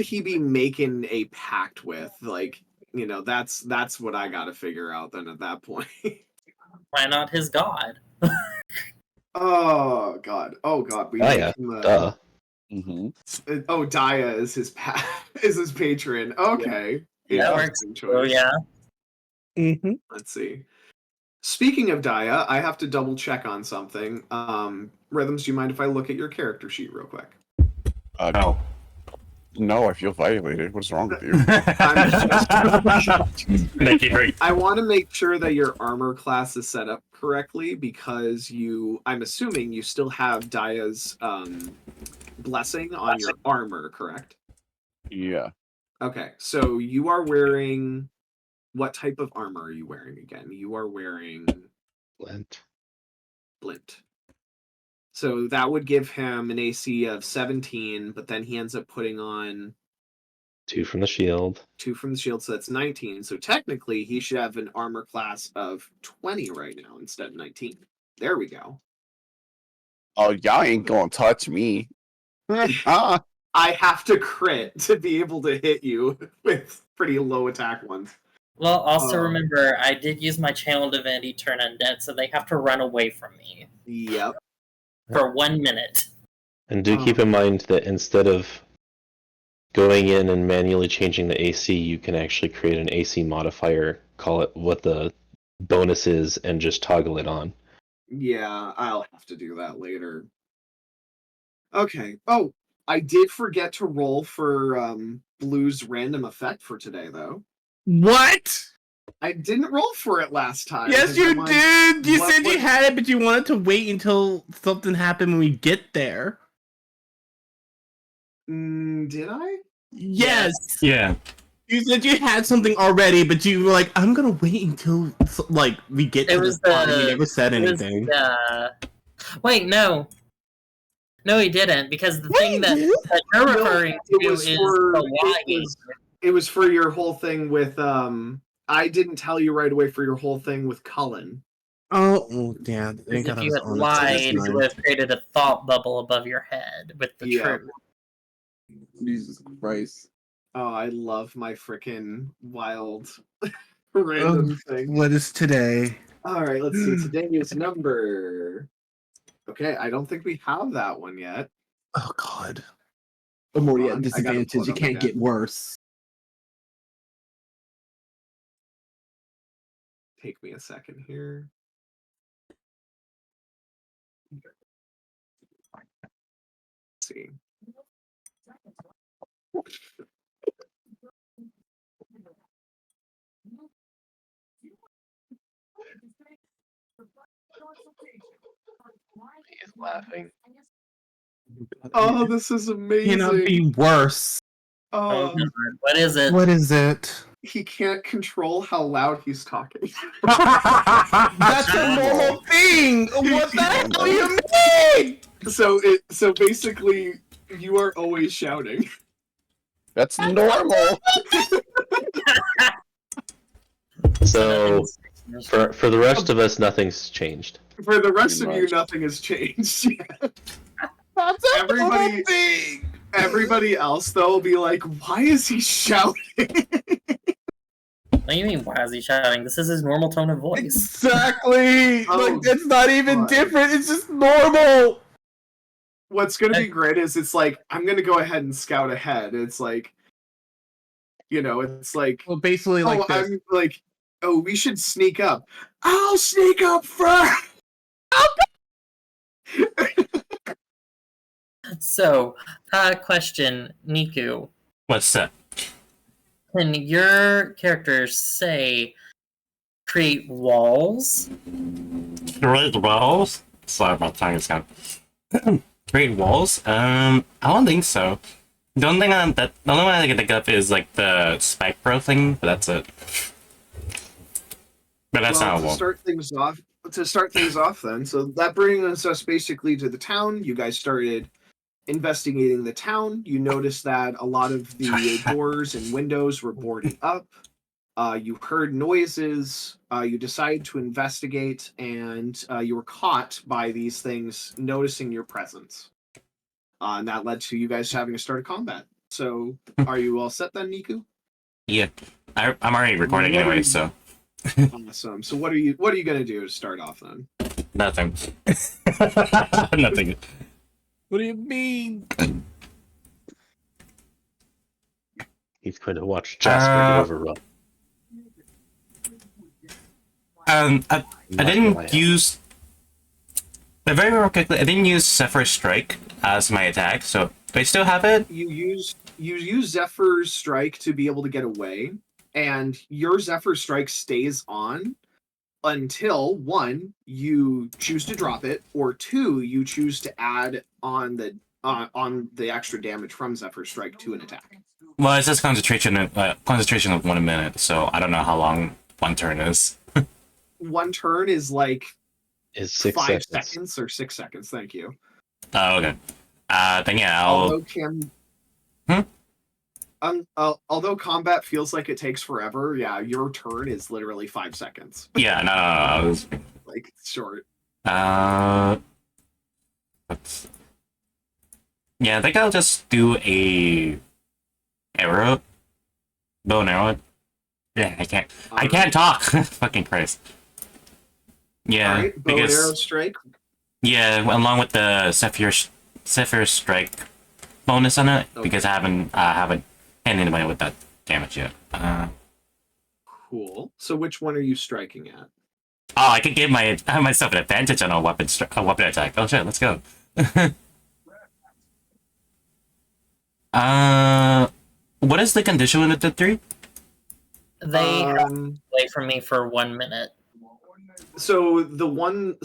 he be making a pact with? Like, that's what I gotta figure out then at that point. Why not his god? Oh god. Oh god. We yeah, duh. Oh, Daya is his is his patron. Okay. That works. Oh yeah. Let's see. Speaking of Daya, I have to double check on something. Rhythms, do you mind if I look at your character sheet real quick? No, I feel violated. What's wrong with you? I want to make sure that your armor class is set up correctly because I'm assuming you still have Daya's blessing on your armor, correct? Yeah. Okay, so you are wearing... What type of armor are you wearing again? You are wearing... Blint. So that would give him an AC of 17, but then he ends up putting on 2 from the shield. 2 from the shield, so that's 19. So technically, he should have an armor class of 20 right now instead of 19. There we go. Oh, y'all ain't gonna touch me. I have to crit to be able to hit you with pretty low attack ones. Well, also remember, I did use my channel divinity turn undead, so they have to run away from me. Yep. For 1 minute. And do keep in mind that instead of going in and manually changing the AC, you can actually create an AC modifier, call it what the bonus is, and just toggle it on. Yeah, I'll have to do that later. Okay. Oh, I did forget to roll for Blue's random effect for today, though. What? I didn't roll for it last time. Yes, you did! You said you had it, but you wanted to wait until something happened when we get there. Did I? Yes! Yeah. You said you had something already, but you were like, I'm gonna wait until, we get to this part. You never said anything. Wait, no. No, he didn't, because the thing that you're referring to is the Y. It was for your whole thing with, I didn't tell you right away for your whole thing with Cullen. Oh, yeah. If you had lied, you would have created a thought bubble above your head with the truth. Jesus Christ. Oh, I love my frickin' wild random thing. What is today? Alright, let's see. Today is number... Okay, I don't think we have that one yet. Oh, God. I'm already at disadvantage. It can't get worse. Take me a second here. Let's see. He's laughing. Oh, this is amazing. Cannot be worse. Oh, what is it? What is it? He can't control how loud he's talking. That's a normal thing. What the hell do you mean? So basically, you are always shouting. That's normal. So, for the rest of us, nothing's changed. For the rest of you, nothing has changed. That's a normal thing. Everybody else, though, will be like, why is he shouting? What do you mean, why is he shouting? This is his normal tone of voice. Exactly! It's not even different, it's just normal! What's gonna be great is it's like, I'm gonna go ahead and scout ahead. It's like, it's like... Well, basically like this. I'm like, oh, we should sneak up. I'll sneak up first! So, question, Niku. What's that? Can your characters say create walls? Create walls? Sorry, my tongue is kind of... Create walls? I don't think so. The only thing I can think of is like the spike pro thing, but that's it. But that's not a wall. To start things off then, so that brings us basically to the town. You guys started investigating the town. You noticed that a lot of the doors and windows were boarded up. You heard noises. You decided to investigate, and you were caught by these things noticing your presence. And that led to you guys having to start a combat. So, are you all set then, Niku? Yeah, I'm already recording What are anyway, you- so Awesome. So, what are you gonna do to start off then? nothing. Nothing. What do you mean? He's going to watch Jasper get Uh, overrun. I Not gonna didn't lie. use. Very real quickly, I didn't use Zephyr Strike as my attack, so do I still have it? You use Zephyr's Strike to be able to get away, and your Zephyr Strike stays on until one, you choose to drop it, or two, you choose to add on the extra damage from Zephyr Strike to an attack. Well, it says concentration of 1 minute, so I don't know how long one turn is. One turn is like Is 6 5 seconds. seconds or 6 seconds. Thank you. Oh, okay. Then yeah, Although although combat feels like it takes forever, yeah, your turn is literally 5 seconds. yeah, no, it was, Like it's short. yeah, I think I'll just do a arrow, bow and arrow. Yeah, I can't talk. Fucking Christ. Yeah, Alright, bow and because arrow strike. yeah, along with the Zephyr Strike bonus on it, Okay. because I haven't hit anybody with that damage yet. Cool. So which one are you striking at? Oh, I could give myself an advantage on a weapon attack. Oh shit, let's go. What is the condition with the 3? They have Um, away from me for 1 minute. so the one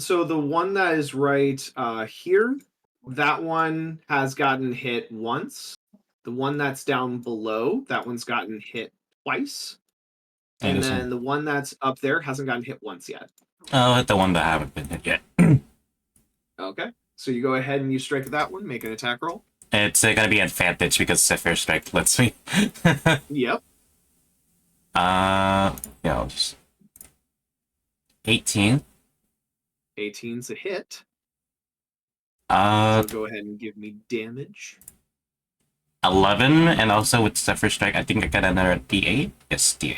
that is right here, that one has gotten hit once. The one that's down below, that one's gotten hit twice. And then the one that's up there hasn't gotten hit once yet. I'll hit the one that I haven't been hit yet. Okay. So you go ahead and you strike that one, make an attack roll. It's gonna be advantage because Zephyr Strike lets me. Yep. Yeah, I'll just 18. 18's a hit. Uh, So go ahead and give me damage. 11, and also with Zephyr Strike, I think I got another D8. Yes, D8.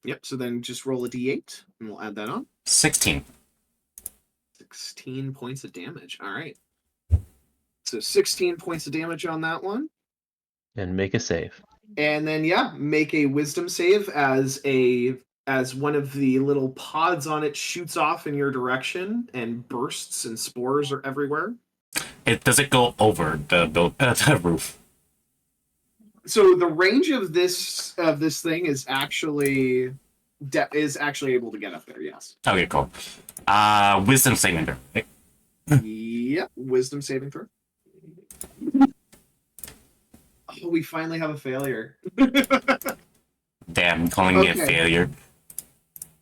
Yep. So then just roll a d8 and we'll add that on. 16. 16 points of damage. All right. So 16 points of damage on that one. And make a save. And then yeah, make a wisdom save as one of the little pods on it shoots off in your direction and bursts and spores are everywhere. Does it go over the roof? So the range of this thing is actually able to get up there. Yes. Okay, cool. Wisdom saving throw. Yep. Wisdom saving throw. Oh, we finally have a failure. Damn, calling me a Okay. failure.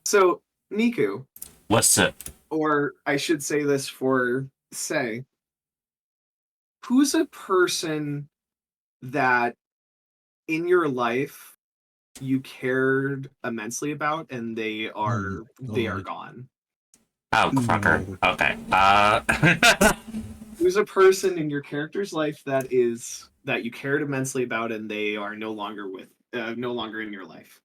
So Niku, What's it? or I should say this for say, who's a person that in your life you cared immensely about and they are gone? Oh, fucker. Okay. Who's a person in your character's life that you cared immensely about and they are no longer in your life?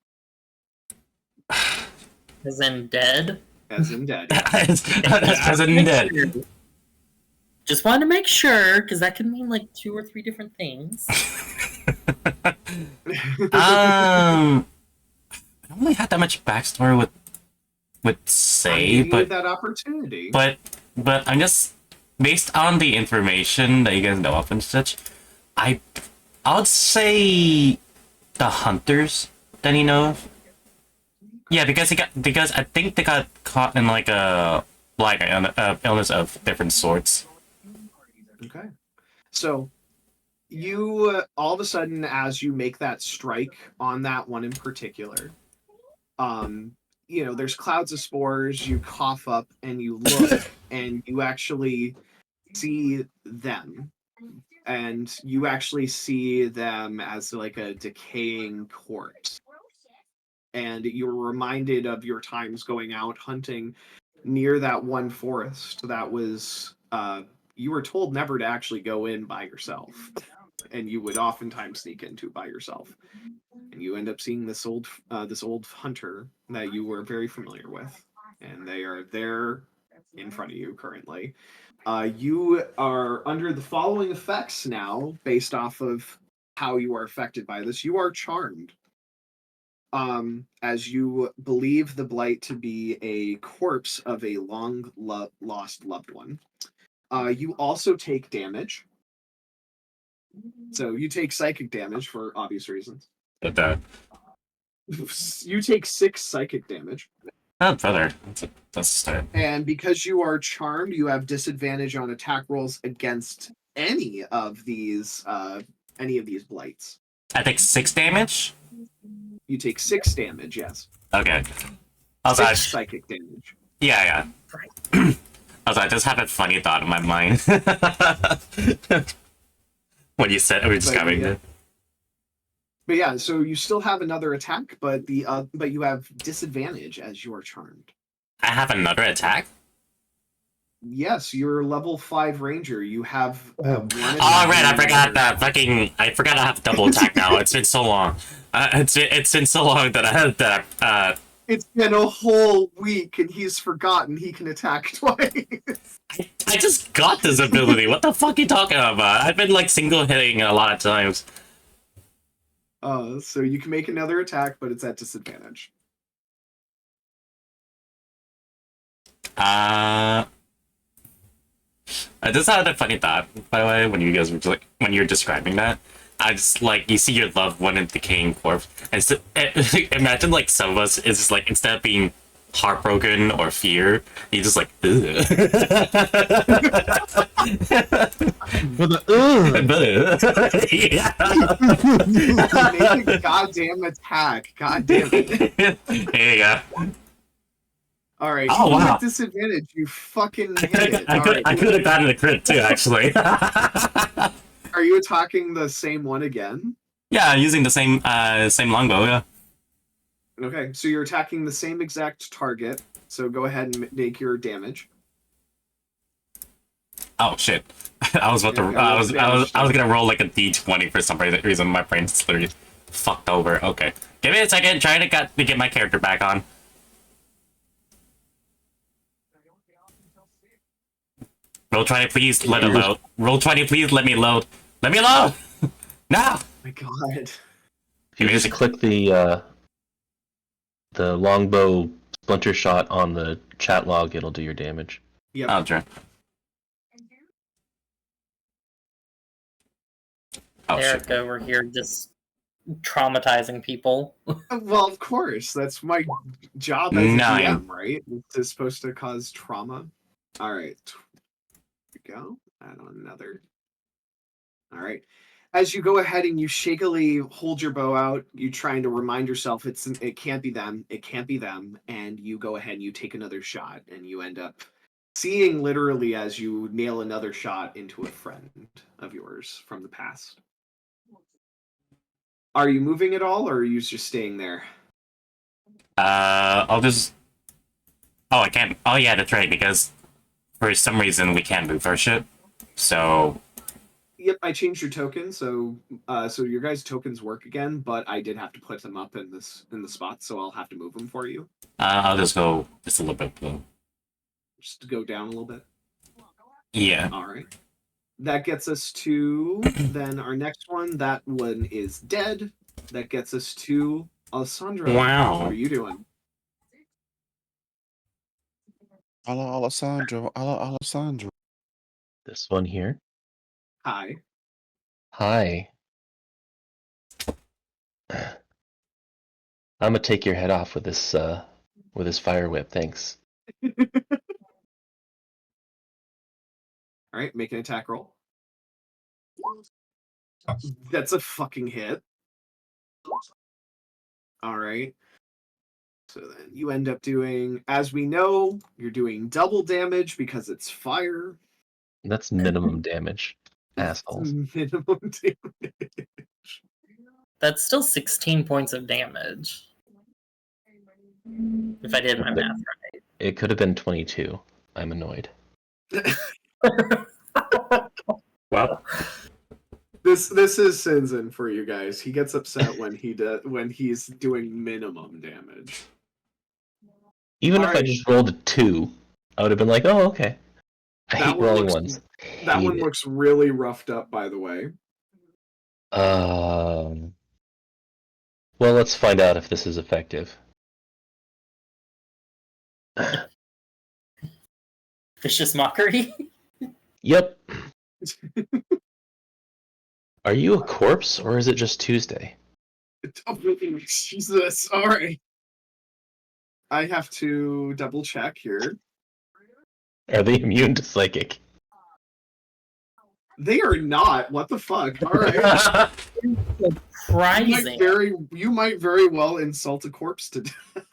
As in dead? As in dead. As in dead. Just wanted to make sure, because that could mean like 2 or 3 different things. I don't really have that much backstory with I Say, gave you but that opportunity. but I'm just based on the information that you guys know of and such. I would say the hunters that you know of. Yeah, because I think they got caught in like a illness of different sorts. Okay. So you all of a sudden, as you make that strike on that one in particular, there's clouds of spores, you cough up and you look and you actually see them. And you actually see them as like a decaying corpse. And you're reminded of your times going out hunting near that one forest that was you were told never to actually go in by yourself. and you would oftentimes sneak into by yourself. And you end up seeing this old hunter that you were very familiar with, and they are there in front of you currently. You are under the following effects now, based off of how you are affected by this. You are charmed. As you believe the blight to be a corpse of a long lost loved one. You also take damage. So you take psychic damage for obvious reasons. But that. You take 6 psychic damage. Oh, brother. That's a start. And because you are charmed, you have disadvantage on attack rolls against any of these blights. I take 6 damage? You take 6 damage, yes. Okay. Also, 6 psychic damage. yeah. Also, I just had a funny thought in my mind. When you said we were describing it. But yeah, so you still have another attack, but you have disadvantage as you are charmed. I have another attack? Yes, you're level 5 ranger. You have one attack. Oh, right, I forgot that. I forgot I have double attack now. It's been so long. It's been so long that I had that. It's been a whole week, and he's forgotten he can attack twice. I just got this ability. What the fuck are you talking about? I've been like single hitting a lot of times. So you can make another attack, but it's at disadvantage. I just had a funny thought, by the way, when you guys were like, when you're describing that. I just like, you see your loved one in decaying corpse, and so, imagine like some of us is just like, instead of being heartbroken or fear, you just like, ugh. With the Make a goddamn attack. God damn it. There you go. Alright, Oh, wow. with disadvantage, you fucking hit it. I could have gotten a crit too, actually. Are you attacking the same one again? Yeah, using the same longbow, yeah. Okay, so you're attacking the same exact target. So go ahead and make your damage. Oh shit! I was about to. I was gonna roll like a d20 for some reason. My brain's literally fucked over. Okay, give me a second. Trying to get my character back on. Roll 20, please let it load. Roll 20, please let me load. Let me load. No. Oh my god. If you just click the longbow splinter shot on the chat log, it'll do your damage. Yep. Oh, sure. Oh, Eric shit. over here just traumatizing people. Well, of course. That's my job as a 9. GM, right? It's supposed to cause trauma. Alright. Here we go. Add on another. Alright. As you go ahead and you shakily hold your bow out, you trying to remind yourself it can't be them, and you go ahead and you take another shot, and you end up seeing literally as you nail another shot into a friend of yours from the past. Are you moving at all, or are you just staying there? I'll just. Oh, I can't. Oh, yeah, that's right. Because for some reason we can't move our shit. So. Yep, I changed your token, so your guys' tokens work again, but I did have to put them up in the spot, so I'll have to move them for you. I'll just go just a little bit below. Just to go down a little bit. Yeah. All right. That gets us to then our next one. That one is dead. That gets us to Alessandro. Wow. What are you doing? Alessandro. This one here. Hi. Hi. I'm gonna take your head off with this fire whip, thanks. All right, make an attack roll. That's a fucking hit. All right. So then you end up doing, as we know, you're doing double damage because it's fire. That's minimum damage, assholes. Minimum damage. That's still 16 points of damage. If I did my math right. It could have been 22. I'm annoyed. Well, This is Sinzin for you guys. He gets upset when he's doing minimum damage. Even if I Alright. just rolled a 2, I would have been like, oh, okay. I That hate one rolling looks- ones. That Hate one it. looks really roughed up, by the way. Well, let's find out if this is effective. Vicious mockery. Yep. Are you a corpse, or is it just Tuesday? Oh, Jesus. All right. I have to double check here. Are they immune to psychic? They are not. What the fuck? All right. Surprising. You might very well insult a corpse to death.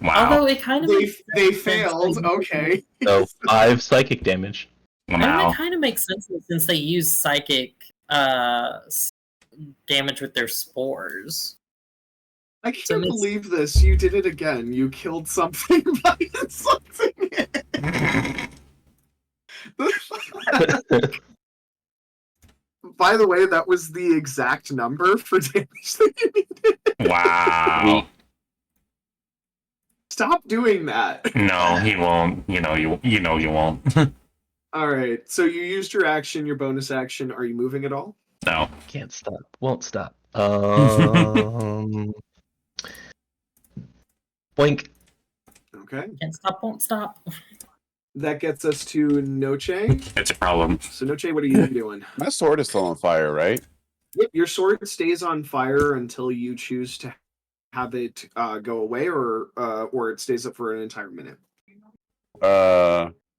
Wow. Although it kind of They failed. Okay. So 5 psychic damage. Wow. It kind of makes sense since they use psychic damage with their spores. I So can't it's- believe this. You did it again. You killed something by insulting it. By the way, that was the exact number for damage that you needed. Wow. Stop doing that. No, he won't. You know you won't. All right. So you used your action, your bonus action. Are you moving at all? No. Can't stop. Won't stop. Boink. Okay. Can't stop, won't stop. That gets us to Noche. It's a problem. So Noche, what are you doing? My sword is still on fire, right? Yep, your sword stays on fire until you choose to have it go away, or it stays up for an entire minute.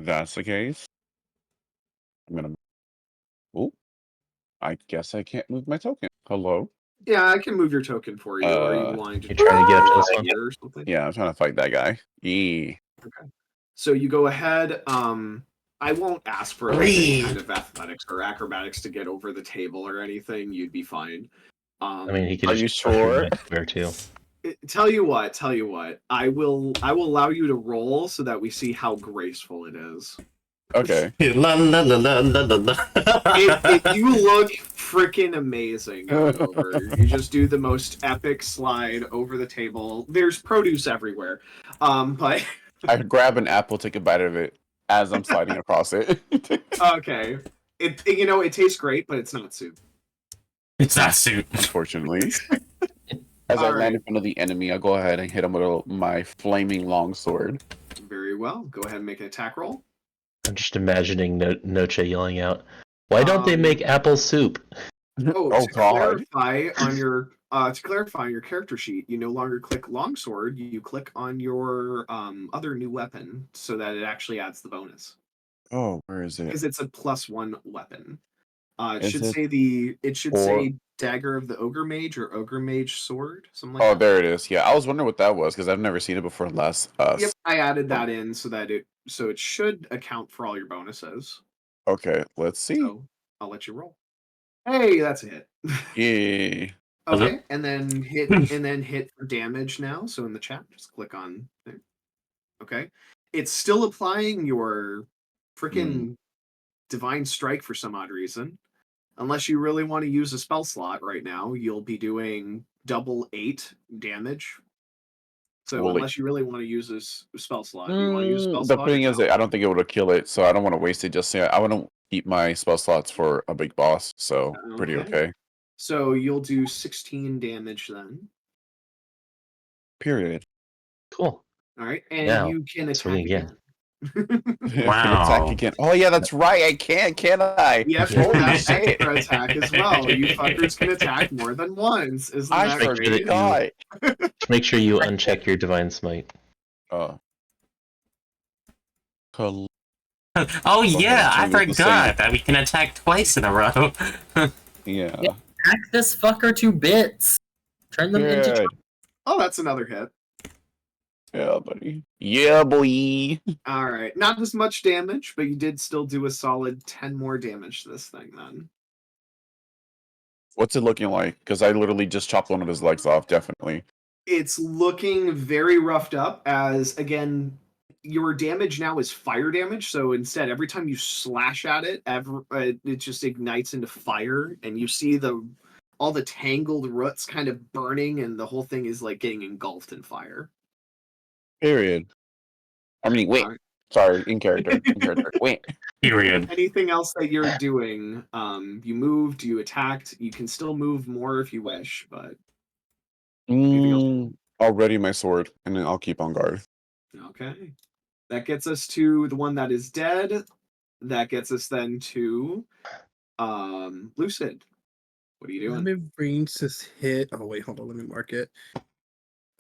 That's the case. I'm gonna. Oh, I guess I can't move my token. Hello. Yeah, I can move your token for you. Are you wanting to You trying to get up to this one? here or something? Yeah, I'm trying to fight that guy. Yeah. So you go ahead. I won't ask for any kind of athletics or acrobatics to get over the table or anything. You'd be fine. I mean, he could Are just you sure? Square too. Tell you what. I will allow you to roll so that we see how graceful it is. Okay. La la la la la la la. You look freaking amazing over. You just do the most epic slide over the table. There's produce everywhere. But I grab an apple, take a bite of it as I'm sliding across it. okay. It tastes great, but it's not soup. It's that suit. Unfortunately. As I All land right. in front of the enemy, I'll go ahead and hit him with my flaming longsword. Very well. Go ahead and make an attack roll. I'm just imagining Noche yelling out, "Why don't they make apple soup?" Oh, Oh, to God. clarify on your character sheet, you no longer click longsword. You click on your other new weapon so that it actually adds the bonus Oh, where is it? because it's a +1 weapon. It Is should it say dagger of the ogre mage or ogre mage sword, something like Oh, that. there it is. Yeah, I was wondering what that was because I've never seen it before. Unless Yep, I added that in so that it should account for all your bonuses. Okay, let's see. So I'll let you roll. Hey, that's a hit. Yeah. Okay, and then hit for damage now. So in the chat, just click on there. Okay. It's still applying your freaking divine strike for some odd reason. Unless you really want to use a spell slot right now, you'll be doing double 8 damage. So Well, unless you really want to use this spell slot, you want to use a spell The slot. thing or is, no? I don't think it would kill it, so I don't want to waste it. Just yet. I want to keep my spell slots for a big boss, so pretty Okay. okay. So you'll do 16 damage then. Period. Cool. All right, and Now, you can attack swing again. again. Wow. Attack again. Oh yeah, that's right. I can't I? Yes, Yeah. you have Shit. extra attack as well. You fuckers can attack more than once. Isn't I that sure great? that forgot. Just make sure you uncheck your divine smite. Oh. Oh yeah, I I'm gonna say- forgot that we can attack twice in a row. Yeah. Hack this fucker to bits. Turn them into. Good. Oh, that's another hit. Yeah, buddy. Yeah, boy. All right, not as much damage, but you did still do a solid 10 more damage to this thing then. What's it looking like? Because I literally just chopped one of his legs off. Definitely. It's looking very roughed up as, again, your damage now is fire damage. So instead, every time you slash at it, it just ignites into fire, and you see all the tangled roots kind of burning, and the whole thing is like getting engulfed in fire. Period. I mean, wait. Alright. Sorry, in character. In character. Wait. Period. Anything else that you're doing? You moved, you attacked. You can still move more if you wish, but I'll ready my sword, and then I'll keep on guard. okay. That gets us to the one that is dead. That gets us then to Lucid. What are you doing? I'm in range to hit. Oh wait, hold on. Let me mark it.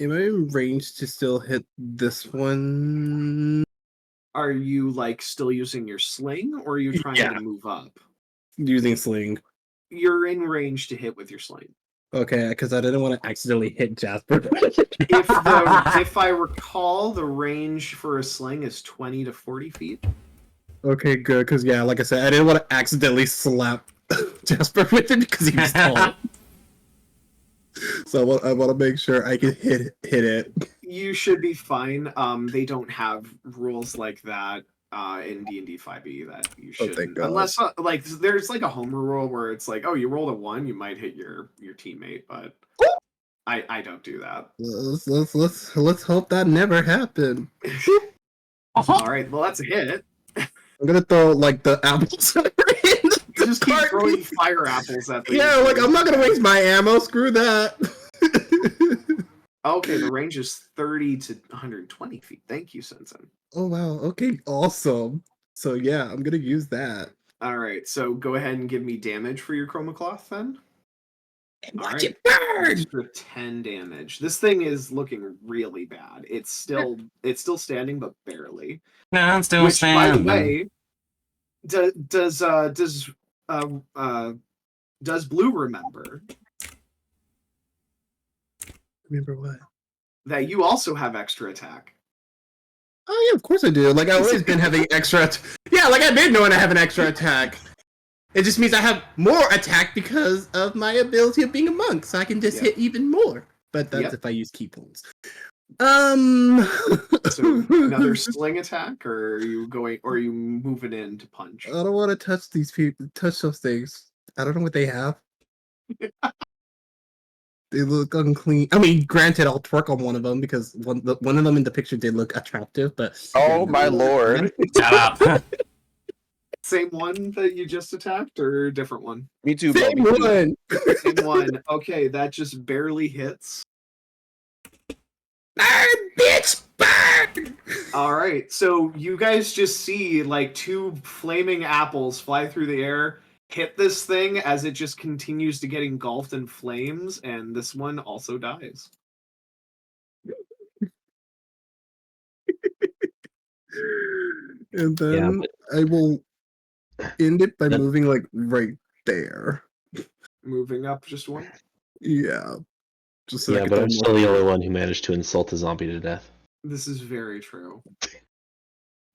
Am I in range to still hit this one? Are you like still using your sling, or are you trying to move up? Using sling. You're in range to hit with your sling. Okay, because I didn't want to accidentally hit Jasper. If I recall, the range for a sling is 20 to 40 feet. Okay, good. Because yeah, like I said, I didn't want to accidentally slap Jasper with it because he was tall. So I want to make sure I can hit it. You should be fine. They don't have rules like that in D&D 5e that you should, thank God. unless like there's like a homebrew rule where it's like, oh, you rolled a 1, you might hit your teammate, but I don't do that. Let's hope that never happened. All right, well that's a hit. I'm gonna throw like the apples. You just keep throwing fire apples at the. Yeah, like I'm not gonna waste my ammo. Screw that. Okay, the range is 30 to 120 feet. Thank you, Sensen. Oh wow. Okay, awesome. So yeah, I'm gonna use that. All right, so go ahead and give me damage for your chroma cloth then. Watch it burn. Extra 10 damage. This thing is looking really bad. It's still standing, but barely. No, I'm still Which, by the standing. way, does Blue remember Remember what? that you also have extra attack? Oh yeah, of course I do. Like I've always been having extra. Yeah, like I've been knowing I have an extra attack. It just means I have more attack because of my ability of being a monk, so I can just hit even more. But that's if I use key points. So another sling attack, or are you moving in to punch? I don't want to touch these people. Touch those things. I don't know what they have. They look unclean. I mean, granted, I'll twerk on one of them because one of them in the picture did look attractive. But oh my lord! Shut up. Same one that you just attacked, or a different one? Me too. same bro, me too. one. Same one. Okay, that just barely hits. Burn, bitch, burn! All right, so you guys just see like 2 flaming apples fly through the air, hit this thing as it just continues to get engulfed in flames, and this one also dies. And then I will end it by moving like right there. Moving up just one. Yeah. Just so I Yeah, can but tell I'm more. still the only one who managed to insult a zombie to death. This is very true.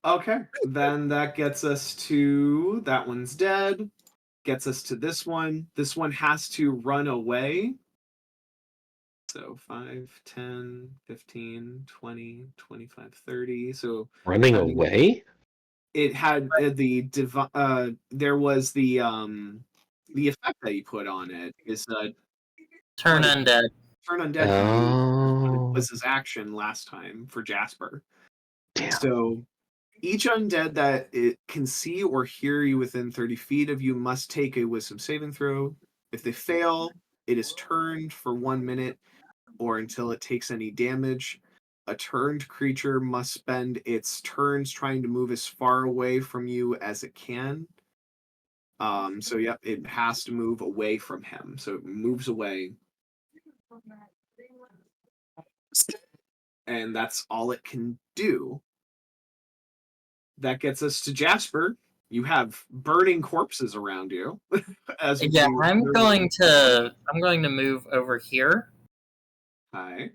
Okay, then that gets us to that one's dead. Gets us to this one. This one has to run away. So 5, 10, 15, 20, 25, 30. So Running away? it had there was the effect that you put on it is Turn undead. turn undead. Oh. Was his action last time for Jasper. Damn. So each undead that it can see or hear you within 30 feet of you must take a wisdom saving throw. If they fail, it is turned for 1 minute or until it takes any damage. A turned creature must spend its turns trying to move as far away from you as it can. So yep, it has to move away from him. So it moves away. And that's all it can do. That gets us to Jasper. You have burning corpses around you. I'm going to move over here. Hi.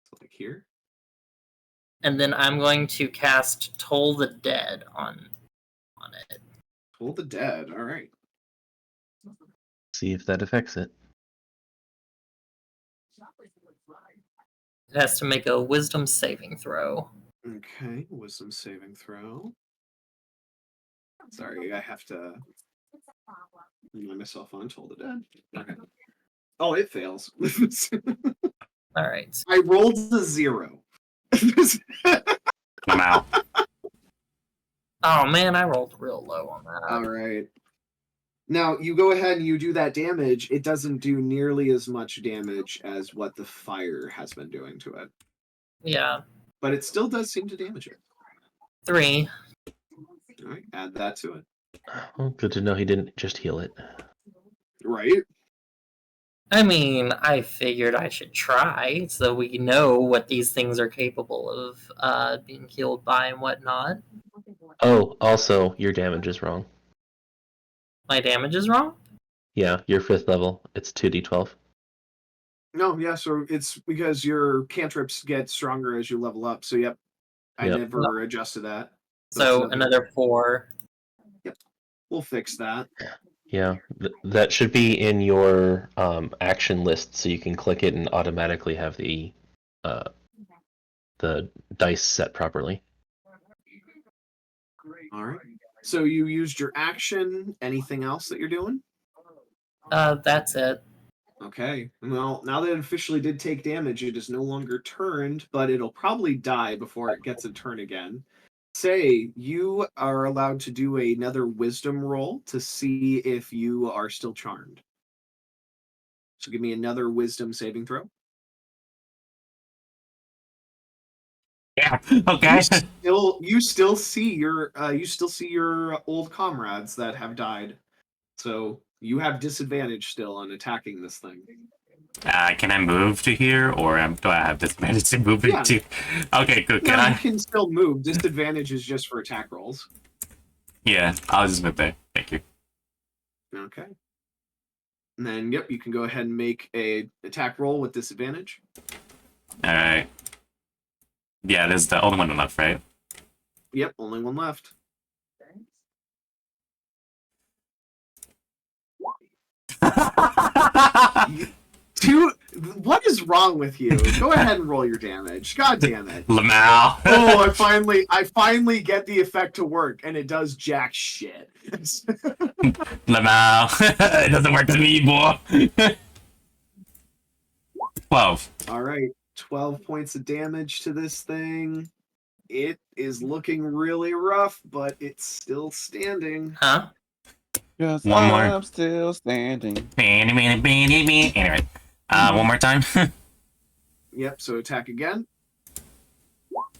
So like here. And then I'm going to cast Toll the Dead on it. Toll the Dead. All right. See if that affects it. It has to make a wisdom saving throw. Okay, wisdom saving throw. Sorry, I have to remind myself on Toll the Dead. Okay. Oh, it fails. All right. I rolled a 0. I'm out. Oh man, I rolled real low on that. All right. Now you go ahead and you do that damage. It doesn't do nearly as much damage as what the fire has been doing to it, Yeah, but it still does seem to damage it. 3. All right, add that to it. Well, good to know he didn't just heal it. Right. I mean, I figured I should try so we know what these things are capable of being killed by and whatnot. Oh, also, your damage is wrong. My damage is wrong? Yeah, your 5th level. It's 2d12. No, yeah. So it's because your cantrips get stronger as you level up. So yep, I Yep. never adjusted that. So it's another 4. We'll fix that. Yeah, that should be in your action list, so you can click it and automatically have the dice set properly. All right. So you used your action. Anything else that you're doing? That's it. Okay. Well, now that it officially did take damage, it is no longer turned, but it'll probably die before it gets a turn again. Say you are allowed to do another wisdom roll to see if you are still charmed. So give me another wisdom saving throw. Yeah. Okay. You still see your old comrades that have died. So you have disadvantage still on attacking this thing. Can I move to here, or do I have disadvantage to move Yeah. into? Okay, good. Can No, I? you can still move. Disadvantage is just for attack rolls. Yeah, I'll just move there. Thank you. Okay. And then yep, you can go ahead and make a attack roll with disadvantage. All right. Yeah, this is the only one left, right? Yep, only one left. Two. What is wrong with you? Go ahead and roll your damage. God damn it. Lamau. Oh, I finally get the effect to work, and it does jack shit. Lamau. It doesn't work to me, boy. 12. All right, 12 points of damage to this thing. It is looking really rough, but it's still standing. Huh? Yes, One more. I'm still standing. Anyway, one more time. Yep, so attack again.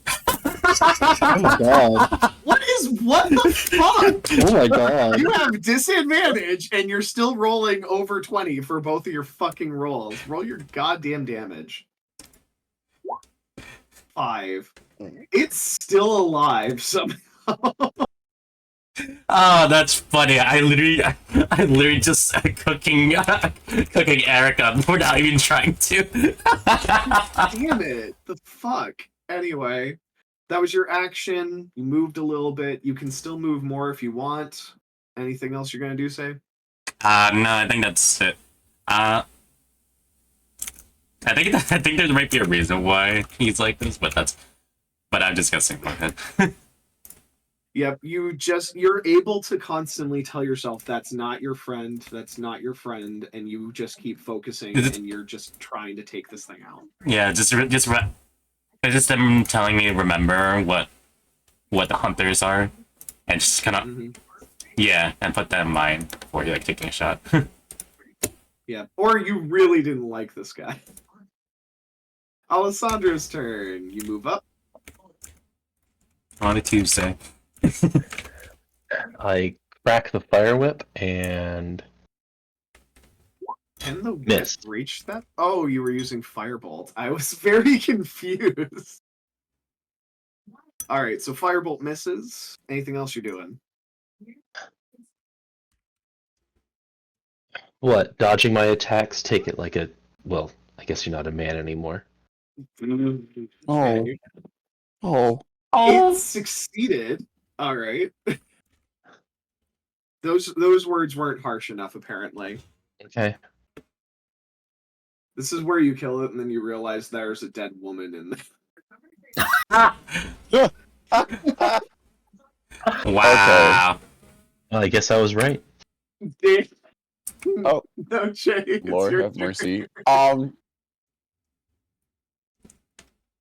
Oh my god. What the fuck? Oh my god. You have disadvantage and you're still rolling over 20 for both of your fucking rolls. Roll your goddamn damage. 5. It's still alive somehow. Oh, that's funny. I literally just cooking Erica without even trying to. Damn it. The fuck? Anyway, that was your action. You moved a little bit. You can still move more if you want. Anything else you're gonna do, Say? No, I think that's it. I think there might be a reason why he's like this, but I'm just guessing in my head. Yep, you're able to constantly tell yourself that's not your friend, and you just keep focusing and you're just trying to take this thing out. Yeah, just them telling me to remember what the hunters are, and just kind of yeah, and put that in mind before you're like taking a shot. Yeah, or you really didn't like this guy. Alessandra's turn. You move up. On a Tuesday. I crack the fire whip and Can the whip Missed. reach that? Oh, you were using firebolt. I was very confused. All right, so firebolt misses. Anything else you're doing? what? Dodging my attacks? Take it like a well. I guess you're not a man anymore. Oh. Oh. It succeeded. All right. Those words weren't harsh enough, apparently. Okay. This is where you kill it, and then you realize there's a dead woman in there. Wow. Well, I guess I was right. Oh. No, Jay. It's Lord your have turn. mercy.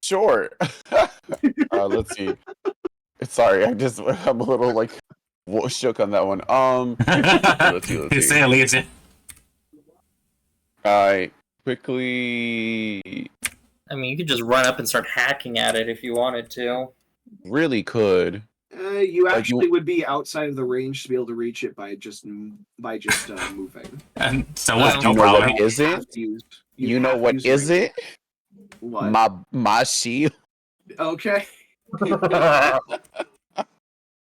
Sure. Let's see. Sorry, I'm a little like shook on that one. Let's see. You say it, Legion. I quickly I mean, you could just run up and start hacking at it if you wanted to. really could. You Like, actually would be outside of the range to be able to reach it by just moving. And so Well, what? You No know what problem. is Have it? to use- You know have to what use is range. it? What? My shield. Okay.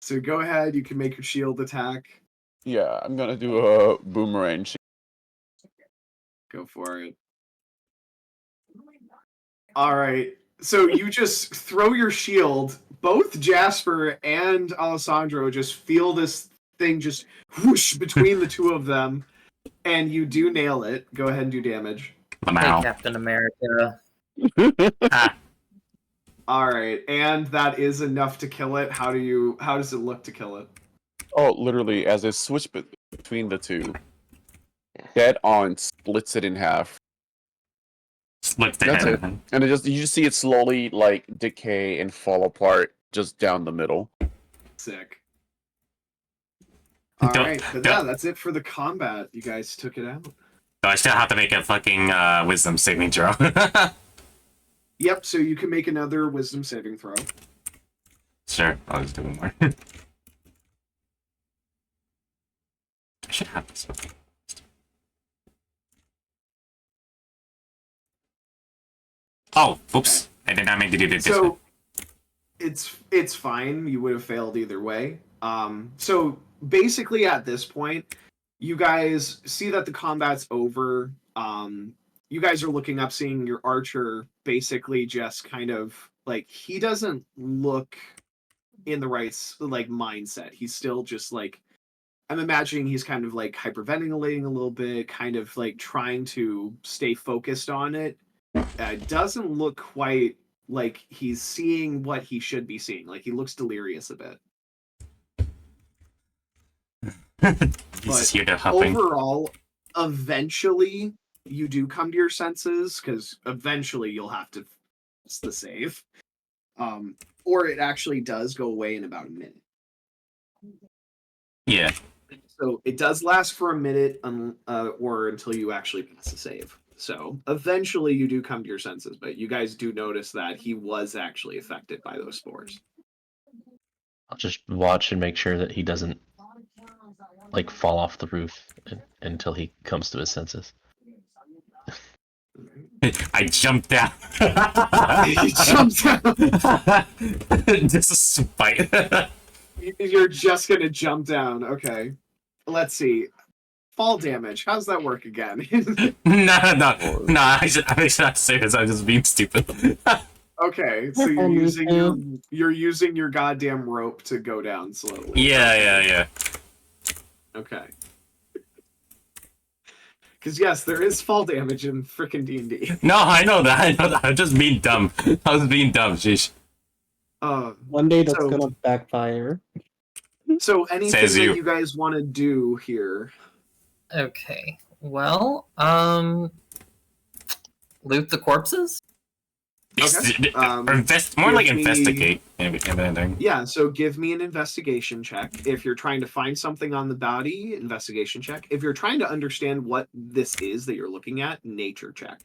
So go ahead. You can make your shield attack. Yeah, I'm gonna do a boomerang. Go for it. All right. So you just throw your shield. Both Jasper and Alessandro just feel this thing just whoosh between the two of them, and you do nail it. Go ahead and do damage. Hey, Wow. Captain America. All right, and that is enough to kill it. How does it look to kill it? Oh, literally, as it switch between the two, dead on splits it in half, Split the That's head. and you just see it slowly like decay and fall apart just down the middle. Sick. All Don't- right, but don't- yeah, that's it for the combat. You guys took it out. So I still have to make a fucking wisdom saving throw. Yep. So you can make another wisdom saving throw. Sure, I'll just do one more. I should have this one. Oh, oops. I did not mean to do this. So it's fine. You would have failed either way. So basically at this point, you guys see that the combat's over. You guys are looking up, seeing your archer basically just kind of like, he doesn't look in the right like mindset. He's still just like, I'm imagining he's kind of like hyperventilating a little bit, kind of like trying to stay focused on it. Doesn't look quite like he's seeing what he should be seeing. Like, he looks delirious a bit. He's just here to huffing. Overall, eventually you do come to your senses, because eventually you'll have to fix the save. Or it actually does go away in about a minute. Yeah. So it does last for a minute, or until you actually pass the save. So eventually you do come to your senses, but you guys do notice that he was actually affected by those spores. I'll just watch and make sure that he doesn't like fall off the roof until he comes to his senses. I jumped down. He jumped down. This is spite. You're just gonna jump down. Okay. Let's see. Fall damage. How's that work again? No. I should not say this. I'm just being stupid. Okay, so you're using your goddamn rope to go down slowly. Yeah. Okay. Because yes, there is fall damage in frickin' D&D. No, I know that. I'm just being dumb. I was being dumb. Sheesh. One day that's so- gonna backfire. So anything Says that you. you guys want to do here? Okay. Well, loot the corpses? Okay. More like give me- investigate. Anything. Yeah, so give me an investigation check. If you're trying to find something on the body, investigation check. If you're trying to understand what this is that you're looking at, nature check.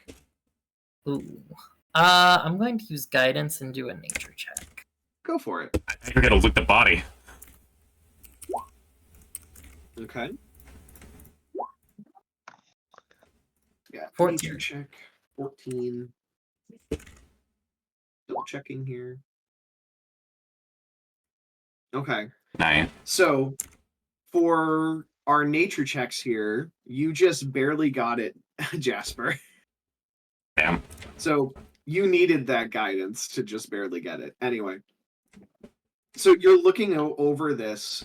Ooh. I'm going to use guidance and do a nature check. Go for it. You're gonna loot the body. Okay. Yeah, 14. nature check. 14. Double checking here. Okay. 9. So, for our nature checks here, you just barely got it, Jasper. Damn. So, you needed that guidance to just barely get it. Anyway. So, you're looking over this,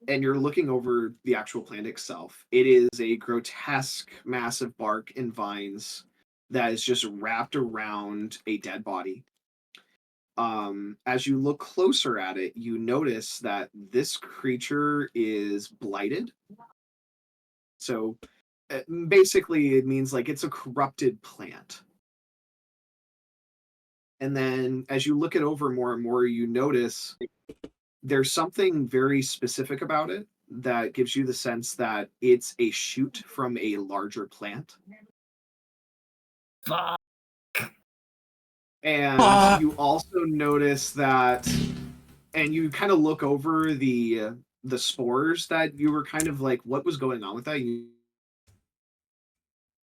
and you're looking over the actual plant itself. It is a grotesque, massive bark and vines that is just wrapped around a dead body. as you look closer at it, you notice that this creature is blighted. So basically, it means like it's a corrupted plant. And then as you look it over more and more, you notice there's something very specific about it that gives you the sense that it's a shoot from a larger plant. Fuck. And you also notice that, and you kind of look over the spores that you were kind of like, what was going on with that? You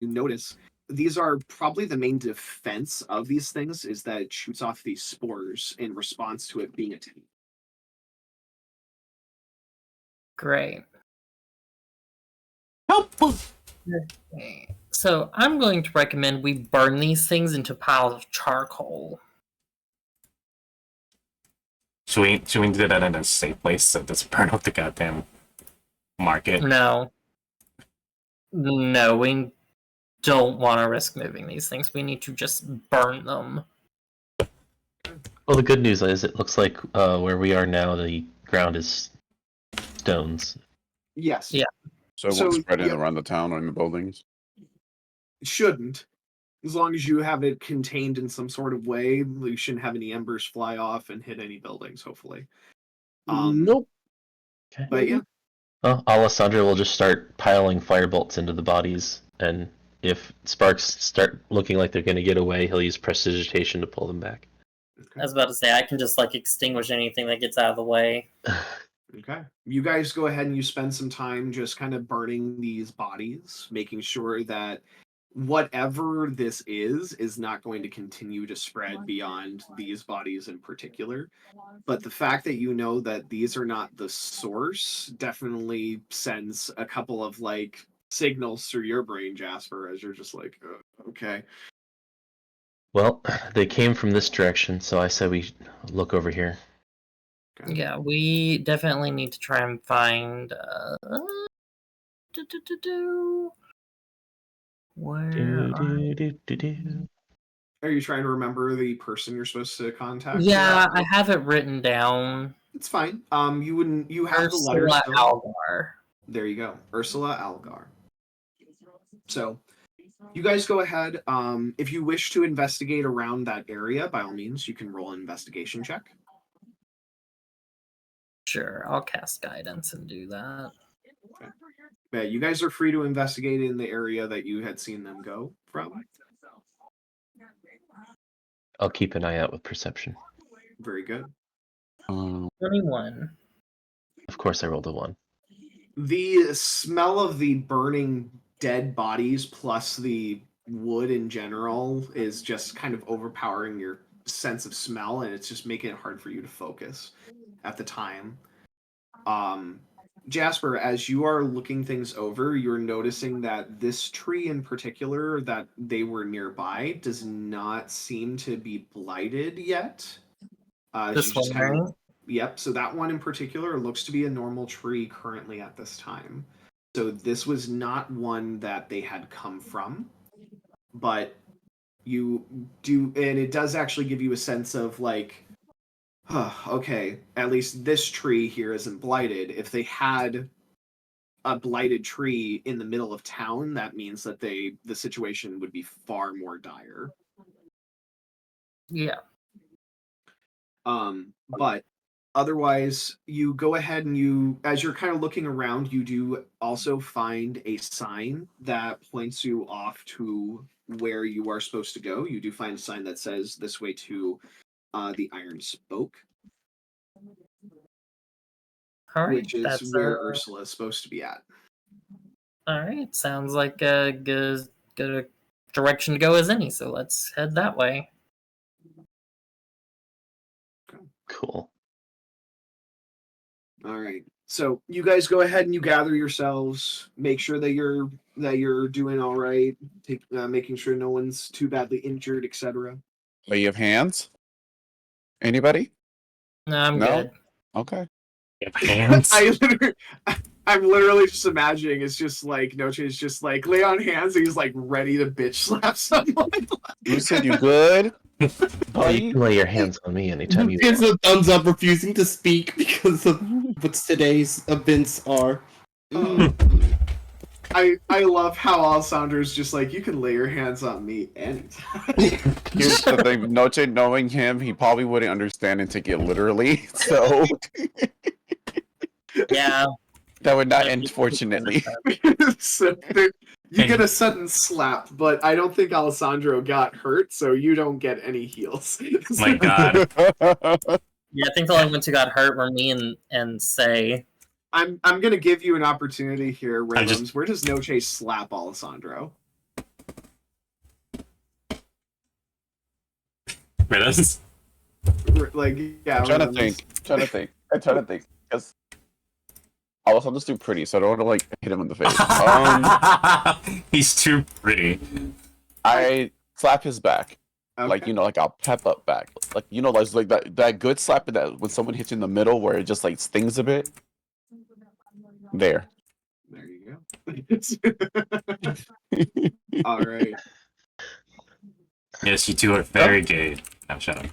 notice these are probably the main defense of these things is that it shoots off these spores in response to it being attacked. Great. Help! Okay. So I'm going to recommend we burn these things into piles of charcoal. Should we do that in a safe place so it doesn't burn up the goddamn market? No, we don't want to risk moving these things. We need to just burn them. Well, the good news is it looks like where we are now, the ground is stones. Yes. Yeah. So it won't spread in around the town or in the buildings. It shouldn't. As long as you have it contained in some sort of way, you shouldn't have any embers fly off and hit any buildings, hopefully. Nope. Okay. But yeah. Well, Alessandra will just start piling firebolts into the bodies, and if sparks start looking like they're going to get away, he'll use prestidigitation to pull them back. I was about to say, I can just like extinguish anything that gets out of the way. Okay. You guys go ahead and you spend some time just kind of burning these bodies, making sure that whatever this is not going to continue to spread beyond these bodies in particular. But the fact that you know that these are not the source definitely sends a couple of like signals through your brain, Jasper, as you're just like, okay. Well, they came from this direction, so I said we look over here. Okay. Yeah, we definitely need to try and find. Where? Are you trying to remember the person you're supposed to contact? Yeah, I have it written down. It's fine. You have the letter Ursula still. Algar. There you go. Ursula Algar. So you guys go ahead. If you wish to investigate around that area, by all means, you can roll an investigation check. Sure, I'll cast guidance and do that. Okay. Yeah, you guys are free to investigate in the area that you had seen them go from. I'll keep an eye out with perception. Very good. 21. Of course, I rolled a 1. The smell of the burning dead bodies plus the wood in general is just kind of overpowering your sense of smell, and it's just making it hard for you to focus at the time. Jasper, as you are looking things over, you're noticing that this tree in particular that they were nearby does not seem to be blighted yet. This one, right? Yep, so that one in particular looks to be a normal tree currently at this time. So this was not one that they had come from, but you do, and it does actually give you a sense of like, okay, at least this tree here isn't blighted. If they had a blighted tree in the middle of town, that means that the situation would be far more dire. Yeah. But otherwise, you go ahead and you, as you're kind of looking around, you do also find a sign that points you off to where you are supposed to go. You do find a sign that says this way to the Iron Spoke, All right, which is that's where Ursula is supposed to be at. All right, sounds like a good direction to go as any. So let's head that way. Cool. All right. So you guys go ahead and you gather yourselves, make sure that you're doing all right, making sure no one's too badly injured, etc. Lay of hands? Anybody? No, I'm No? good. Okay. Hands. I'm literally just imagining it's just like Noche is just like lay on hands and he's like ready to bitch slap someone. You said you good? Oh, you can lay your hands on me anytime you Gives want. a thumbs up, refusing to speak because of what today's events are. I love how Alessandro's just like, you can lay your hands on me anytime. Here's the thing, Noche, knowing him, he probably wouldn't understand and take it literally. So Yeah. that would not end fortunately. So you get a sudden slap, but I don't think Alessandro got hurt, so you don't get any heals. My God. Yeah, I think the only ones who got hurt were me and Say. I'm gonna give you an opportunity here, I'm just- Raylands. Where does Noche slap Alessandro? Riddles? Like, yeah, I'm trying to Raylands. think. I'm trying to think. Because I was just too pretty, so I don't want to like hit him in the face. He's too pretty. I slap his back. Okay. Like, you know, like I'll pep up back. Like, you know, like that good slap that when someone hits you in the middle where it just like stings a bit. There. There you go. All right. Yes, you two are very gay. I'm shut up.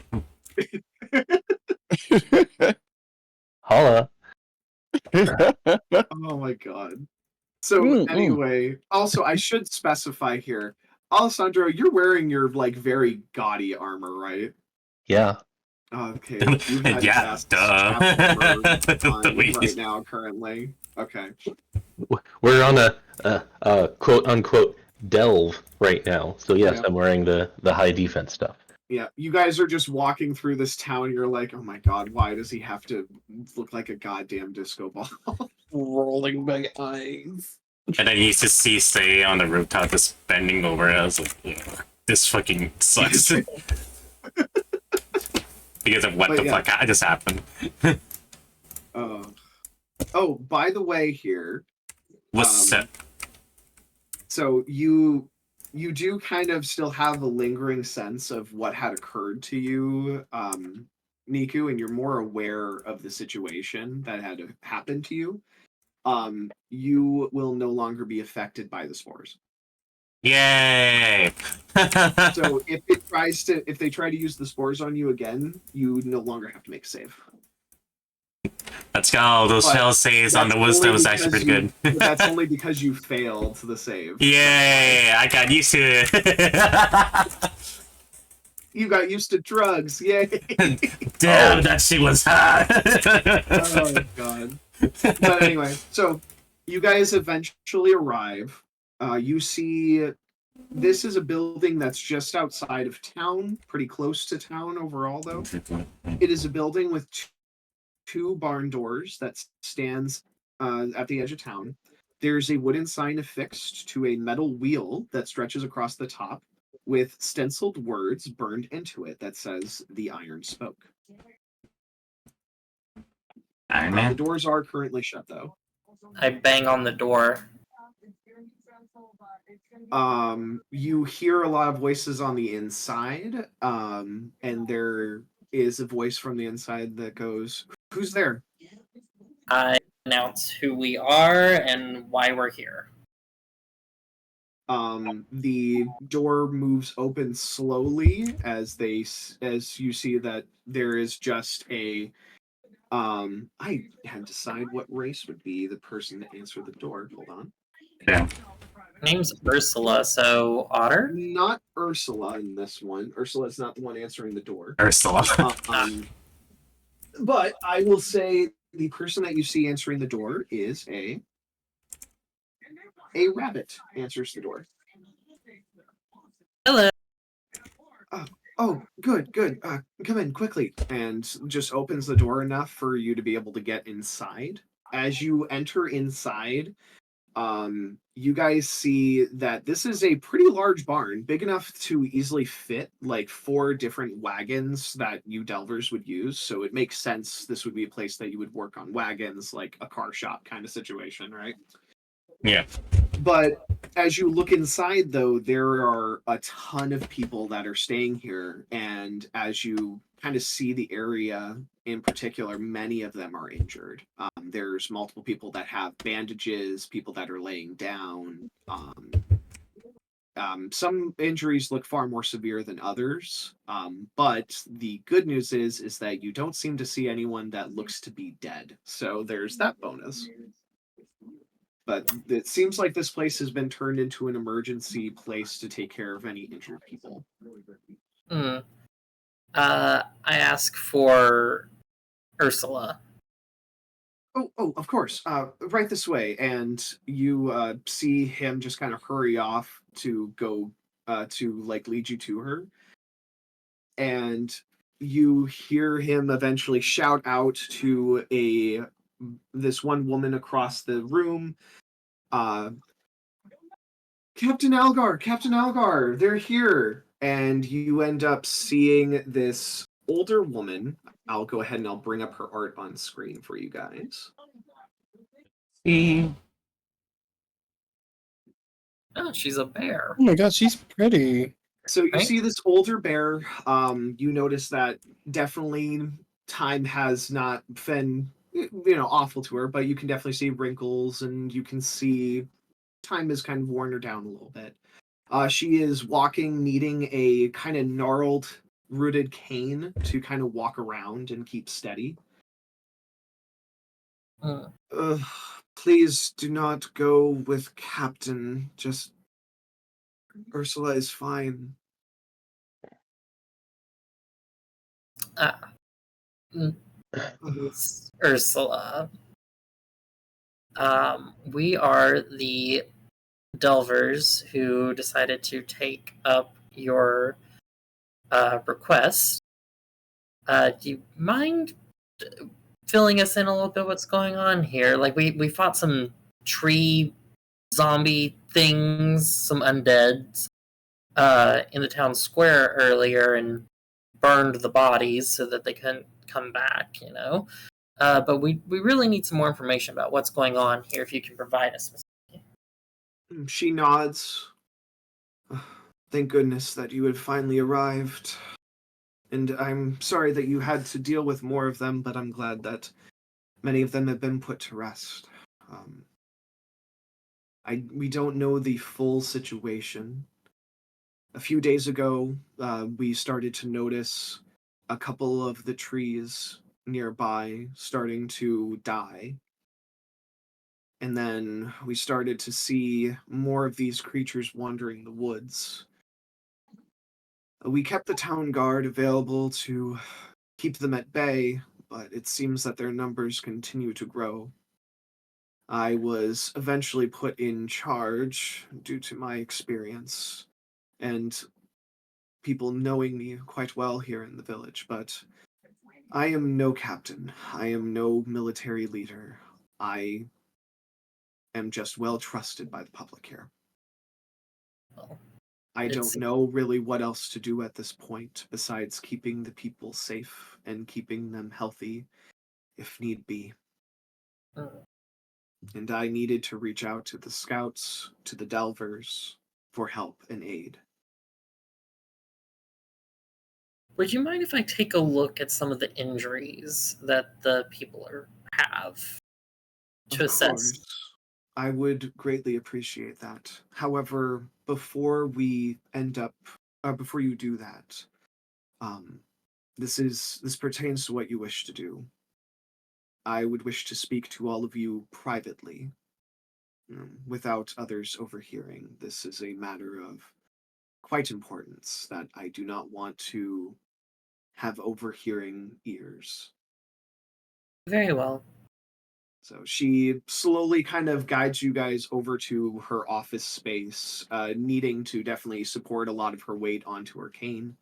Holla. Oh my god. So anyway, also I should specify here, Alessandro, you're wearing your like very gaudy armor, right? Yeah. Okay. You had Yeah, vast duh. armor on Wait. right now, currently. Okay. We're on a quote unquote delve right now. So yes, Yeah. I'm wearing the high defense stuff. Yeah, you guys are just walking through this town. You're like, oh my god, why does he have to look like a goddamn disco ball? Rolling my eyes. And then you used to see Say on the rooftop just bending over. I was like, yeah, this fucking sucks. Because of what But the yeah. fuck just happened. Oh, by the way, here. What's up? So you do kind of still have a lingering sense of what had occurred to you, Niku, and you're more aware of the situation that had happened to you. You will no longer be affected by the spores. Yay! So if they try to use the spores on you again, you no longer have to make a save. Let's go. Those But fail saves on the That's wisdom only was actually pretty because good. That's only because you failed the save. Yay! I got used to it. You got used to drugs. Yay. Damn, that shit was hot. Oh my god. But anyway, so you guys eventually arrive. You see this is a building that's just outside of town, pretty close to town overall though. It is a building with two barn doors that stands at the edge of town. There's a wooden sign affixed to a metal wheel that stretches across the top with stenciled words burned into it that says the Iron Spoke. Iron The Man? doors are currently shut though. I bang on the door. You hear a lot of voices on the inside, and there is a voice from the inside that goes, "Who's there?" I announce who we are and why we're here. The door moves open slowly as you see that there is just a I had to decide what race would be the person to answer the door. Hold on. Yeah. Name's Ursula, so Otter? Not Ursula in this one. Ursula's not the one answering the door. Ursula. But I will say the person that you see answering the door is a rabbit answers the door. Hello. Oh, good. Come in quickly. And just opens the door enough for you to be able to get inside. As you enter inside, you guys see that this is a pretty large barn, big enough to easily fit like 4 different wagons that you delvers would use. So it makes sense this would be a place that you would work on wagons, like a car shop kind of situation, right? Yeah. But as you look inside, though, there are a ton of people that are staying here. And as you kind of see the area in particular, many of them are injured. There's multiple people that have bandages, people that are laying down. Some injuries look far more severe than others, but the good news is that you don't seem to see anyone that looks to be dead. So there's that bonus. But it seems like this place has been turned into an emergency place to take care of any injured people. I ask for Ursula. Oh, of course. Right this way. And you see him just kind of hurry off to go to like lead you to her. And you hear him eventually shout out to this one woman across the room. Captain Algar, they're here. And you end up seeing this older woman. I'll go ahead and I'll bring up her art on screen for you guys. See. Oh, she's a bear. Oh my god, she's pretty. So you Right? see this older bear. You notice that definitely time has not been, awful to her, but you can definitely see wrinkles, and you can see time has kind of worn her down a little bit. She is walking, needing a kind of gnarled, rooted cane to kind of walk around and keep steady. Please do not go with Captain. Just Ursula is fine. Ursula. We are the Delvers who decided to take up your request. Do you mind filling us in a little bit what's going on here? Like we fought some tree zombie things, some undeads, in the town square earlier and burned the bodies so that they couldn't come back, but we really need some more information about what's going on here, if you can provide us with. She nods. Thank goodness that you had finally arrived. And I'm sorry that you had to deal with more of them, but I'm glad that many of them have been put to rest. We don't know the full situation. A few days ago, we started to notice a couple of the trees nearby starting to die. And then we started to see more of these creatures wandering the woods. We kept the town guard available to keep them at bay, but it seems that their numbers continue to grow. I was eventually put in charge due to my experience and people knowing me quite well here in the village, but I am no captain. I am no military leader. I am just well trusted by the public here. I don't know really what else to do at this point besides keeping the people safe and keeping them healthy if need be. And I needed to reach out to the scouts, to the Delvers, for help and aid. Would you mind if I take a look at some of the injuries that the people have to assess? Course. I would greatly appreciate that. However, before you do that, this pertains to what you wish to do. I would wish to speak to all of you privately, without others overhearing. This is a matter of quite importance that I do not want to have overhearing ears. Very well. So she slowly kind of guides you guys over to her office space, needing to definitely support a lot of her weight onto her cane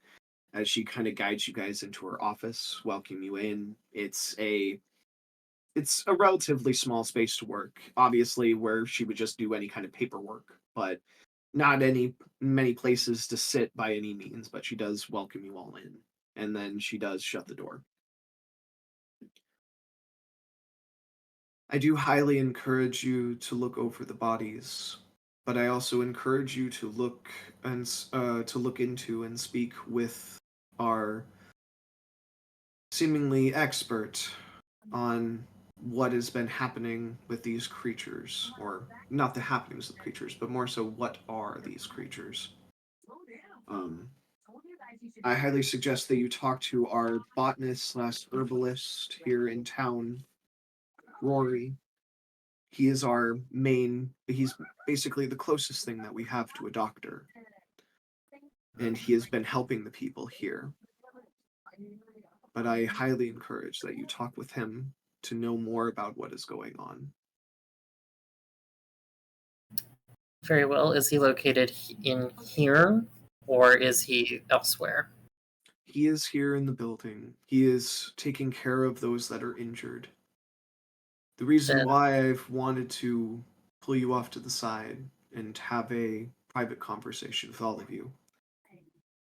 as she kind of guides you guys into her office, welcome you in. It's a relatively small space to work, obviously, where she would just do any kind of paperwork, but not many places to sit by any means, but she does welcome you all in. And then she does shut the door. I do highly encourage you to look over the bodies, but I also encourage you to look into and speak with our seemingly expert on what has been happening with these creatures, or not the happenings of the creatures, but more so what are these creatures. I highly suggest that you talk to our botanist/herbalist here in town, Rory. He is our main, he's basically the closest thing that we have to a doctor. And he has been helping the people here. But I highly encourage that you talk with him to know more about what is going on. Very well. Is he located in here, or is he elsewhere? He is here in the building. He is taking care of those that are injured. The reason Then- why I've wanted to pull you off to the side and have a private conversation with all of you.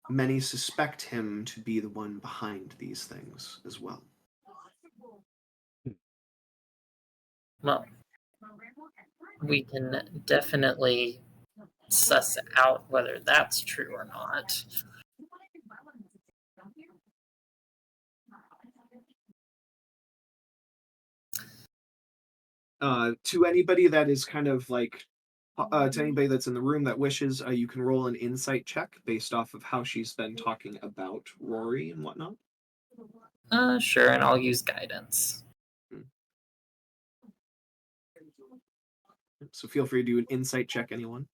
Many suspect him to be the one behind these things as well. Well, we can definitely suss out whether that's true or not. To anybody that is kind of like, to anybody that's in the room that wishes, you can roll an insight check based off of how she's been talking about Rory and whatnot. Sure, and I'll use guidance. So feel free to do an insight check, anyone.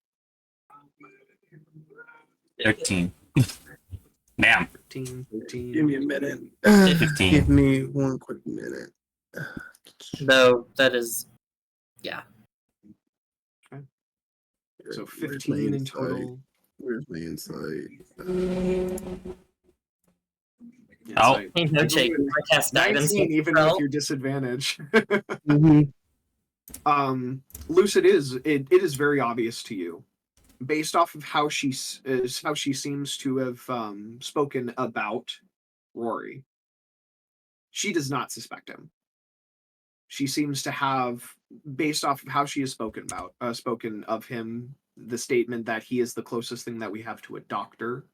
13. Damn. 13, 13. Give me a minute. 15. Give me one quick minute. Though that is, yeah. So Where's my 15 in insight? total. Where's my insight? Oh. Insight. No, Jake. I cast guidance. 19, even Well, with your disadvantage. Mhm. Lucid, it is very obvious to you, based off of how she seems to have spoken about Rory. She does not suspect him. She seems to have, based off of how she has spoken of him, the statement that he is the closest thing that we have to a doctor,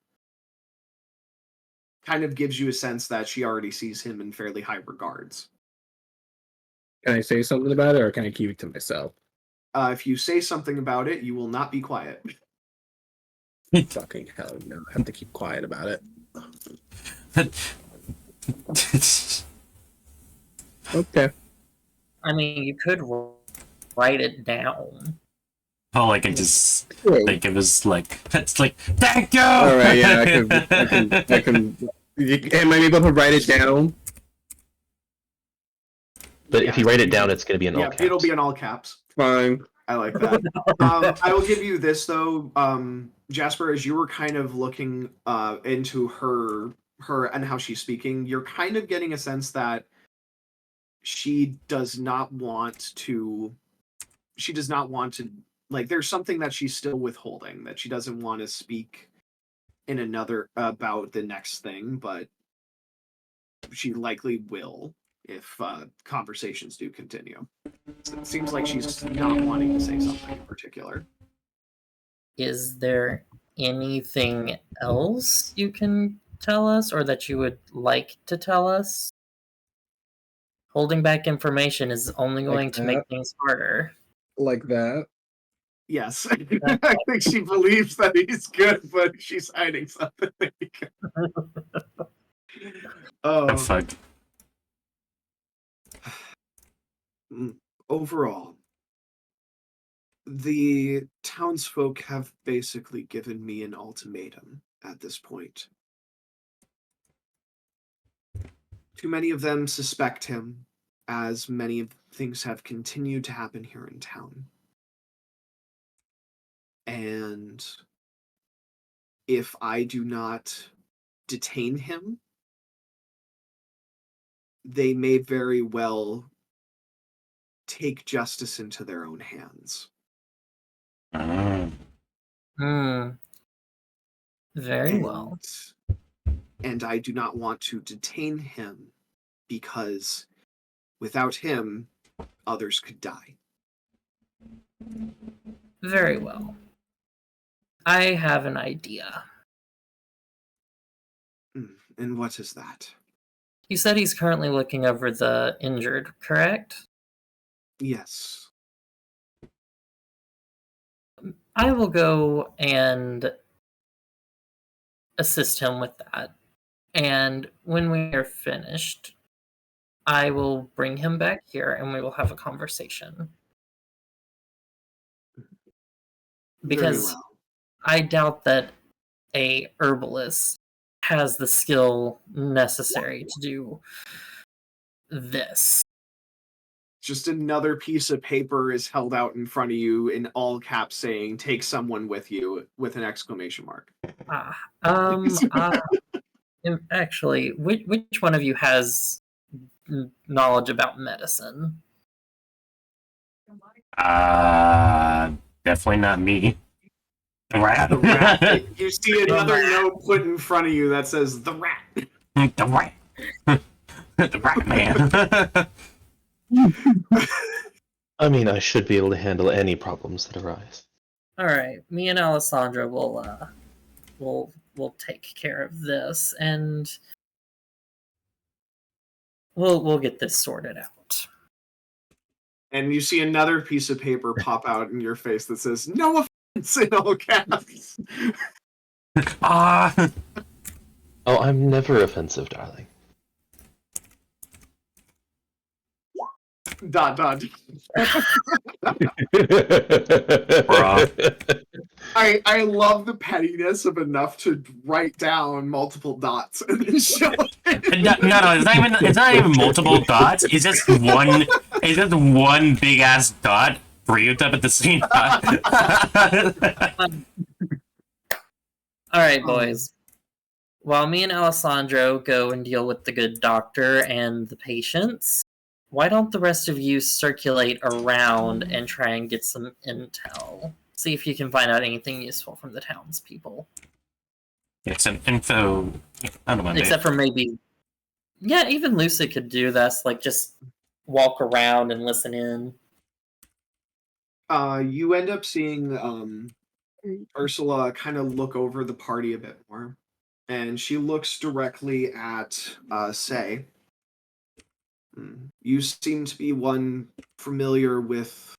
kind of gives you a sense that she already sees him in fairly high regards. Can I say something about it, or can I keep it to myself? If you say something about it, you will not be quiet. Fucking hell, no! I have to keep quiet about it. Okay. I mean, you could write it down. Oh, like I just Wait. think it was like it's like thank you. All right, yeah, I can. Am I able to write it down? But if you write it down, it's going to be in all Yeah, caps. it'll be in all caps. Fine. I like that. I will give you this though, Jasper, as you were kind of looking into her and how she's speaking, you're kind of getting a sense that she does not want to like, there's something that she's still withholding, that she doesn't want to speak in another about the next thing, but she likely will if conversations do continue. So it seems like she's not wanting to say something in particular. Is there anything else you can tell us, or that you would like to tell us? Holding back information is only going to make things harder. Like that. Yes, I think she believes that he's good, but she's hiding something. The fuck. Overall, the townsfolk have basically given me an ultimatum at this point. Too many of them suspect him, as many of things have continued to happen here in town. And if I do not detain him, they may very well take justice into their own hands. Very well. And I do not want to detain him, because without him, others could die. Very well. I have an idea. And what is that? You said he's currently looking over the injured, correct? Yes. I will go and assist him with that. And when we are finished, I will bring him back here and we will have a conversation. Very Because well. I doubt that a herbalist has the skill necessary to do this. Just another piece of paper is held out in front of you in all caps saying, take someone with you, with an exclamation mark. Actually, which one of you has knowledge about medicine? Definitely not me. Rat. The rat. You see another note put in front of you that says, the rat. The rat. The rat man. I mean, I should be able to handle any problems that arise. All right, me and Alessandra will take care of this, and we'll get this sorted out. And you see another piece of paper pop out in your face that says, no offense, in all caps. Ah. Oh, I'm never offensive, darling. Dot. Bruh. I love the pettiness of enough to write down multiple dots and then show it. No, it's not even multiple dots. It's just one. It's just one big ass dot breathed up at the same time. All right, boys. While me and Alessandro go and deal with the good doctor and the patients, why don't the rest of you circulate around and try and get some intel? See if you can find out anything useful from the townspeople. It's an info. I don't know. Except for maybe, yeah, even Lucy could do this. Like just walk around and listen in. You end up seeing Ursula kind of look over the party a bit more, and she looks directly at Say. You seem to be one familiar with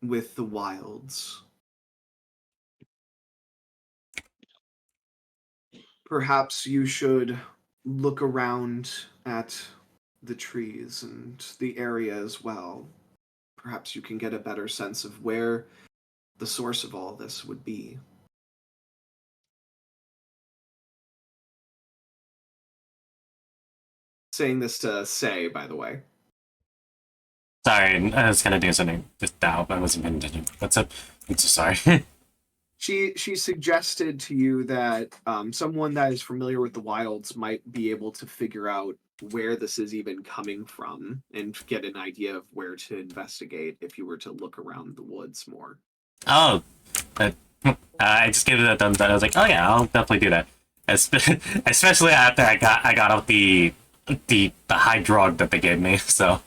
the wilds. Perhaps you should look around at the trees and the area as well. Perhaps you can get a better sense of where the source of all this would be. Saying this to Say, by the way. Sorry, I was gonna do something just now, but I wasn't paying attention. What's up? I'm so sorry. She suggested to you that someone that is familiar with the wilds might be able to figure out where this is even coming from and get an idea of where to investigate if you were to look around the woods more. Oh, I just gave it a thumbs up. I was like, oh yeah, I'll definitely do that. Especially after I got off the high drug that they gave me. So.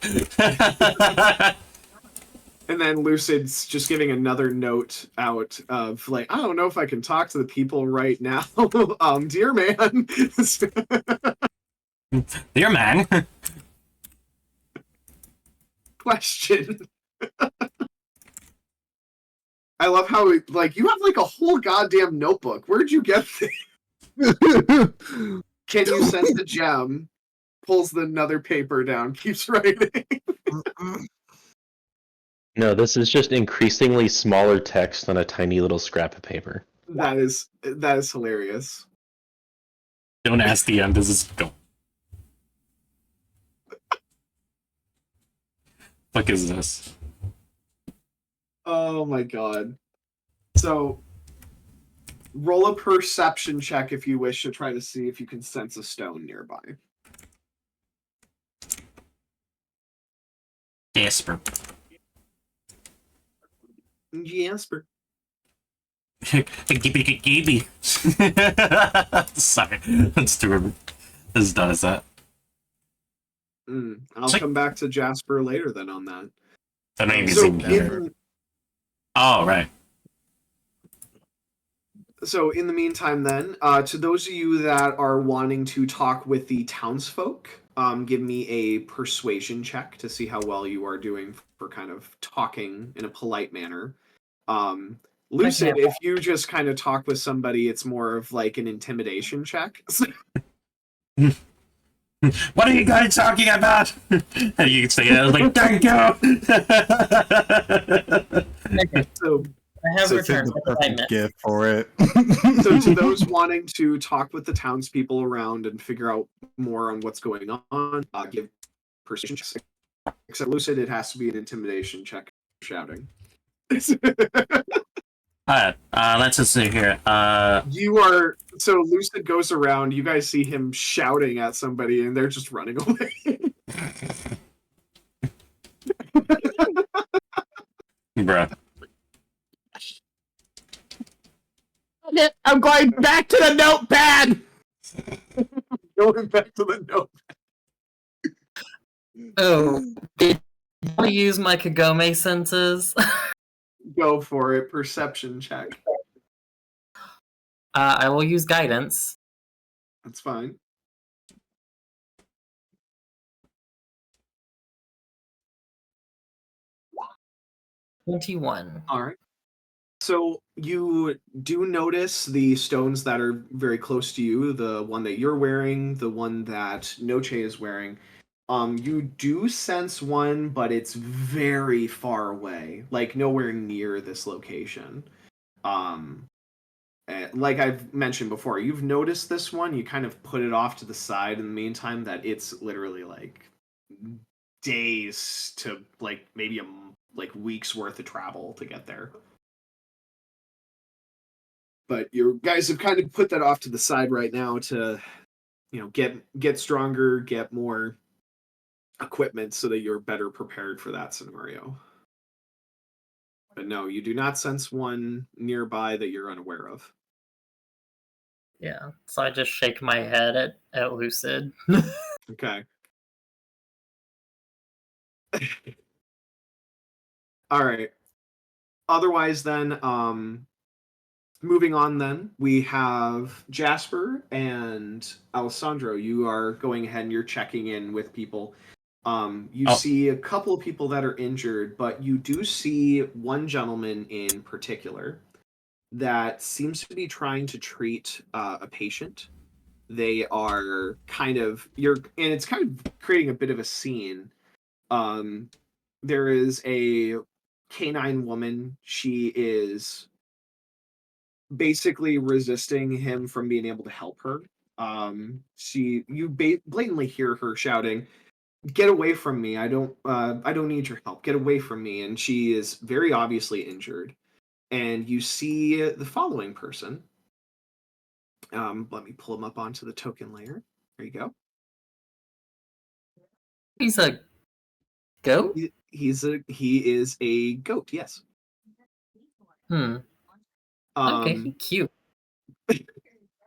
And then Lucid's just giving another note out of like, I don't know if I can talk to the people right now. Dear man. Dear man. Question. I love how like you have like a whole goddamn notebook. Where'd you get this? Can you sense the gem? Pulls another paper down, keeps writing. No, this is just increasingly smaller text on a tiny little scrap of paper. That is hilarious. Don't ask the end. This is go. Fuck is this? Oh my god. So roll a perception check if you wish to try to see if you can sense a stone nearby. Jasper. Jasper. Gibby. Sorry. That's too as done as that. I'll come back to Jasper later then on that. That made me So seem better. Oh, right. So in the meantime then, to those of you that are wanting to talk with the townsfolk, give me a persuasion check to see how well you are doing for kind of talking in a polite manner. Lucid, if you just kind of talk with somebody, it's more of like an intimidation check. What are you guys talking about? And you can say, I was like, thank you! So, I have So it's returned the to perfect alignment. gift for it. so to those wanting to talk with the townspeople around and figure out more on what's going on, give persuasion check. Except Lucid, it has to be an intimidation check. Shouting. Alright, let's just see here. You are so Lucid goes around. You guys see him shouting at somebody, and they're just running away. Bruh. I'm going back to the notepad. Going back to the note. Oh, did I use my Kagome senses? Go for it. Perception check. I will use guidance. That's fine. $21. All right. So you do notice the stones that are very close to you, the one that you're wearing, the one that Noche is wearing. You do sense one, but it's very far away, like nowhere near this location. Like I've mentioned before, you've noticed this one, you kind of put it off to the side in the meantime, that it's literally like days to like maybe like weeks worth of travel to get there. But you guys have kind of put that off to the side right now to, you know, get stronger, get more equipment so that you're better prepared for that scenario. But no, you do not sense one nearby that you're unaware of. Yeah, so I just shake my head at Lucid. Okay. All right. Otherwise, then, moving on, then we have Jasper and Alessandro. You are going ahead and you're checking in with people. You see a couple of people that are injured, but you do see one gentleman in particular that seems to be trying to treat a patient. They are kind of and it's kind of creating a bit of a scene. There is a canine woman. She is basically resisting him from being able to help her. You blatantly hear her shouting, "Get away from me! I don't need your help. Get away from me!" And she is very obviously injured. And you see the following person. Let me pull him up onto the token layer. There you go. He's a goat? He is a goat, yes. Okay, cute.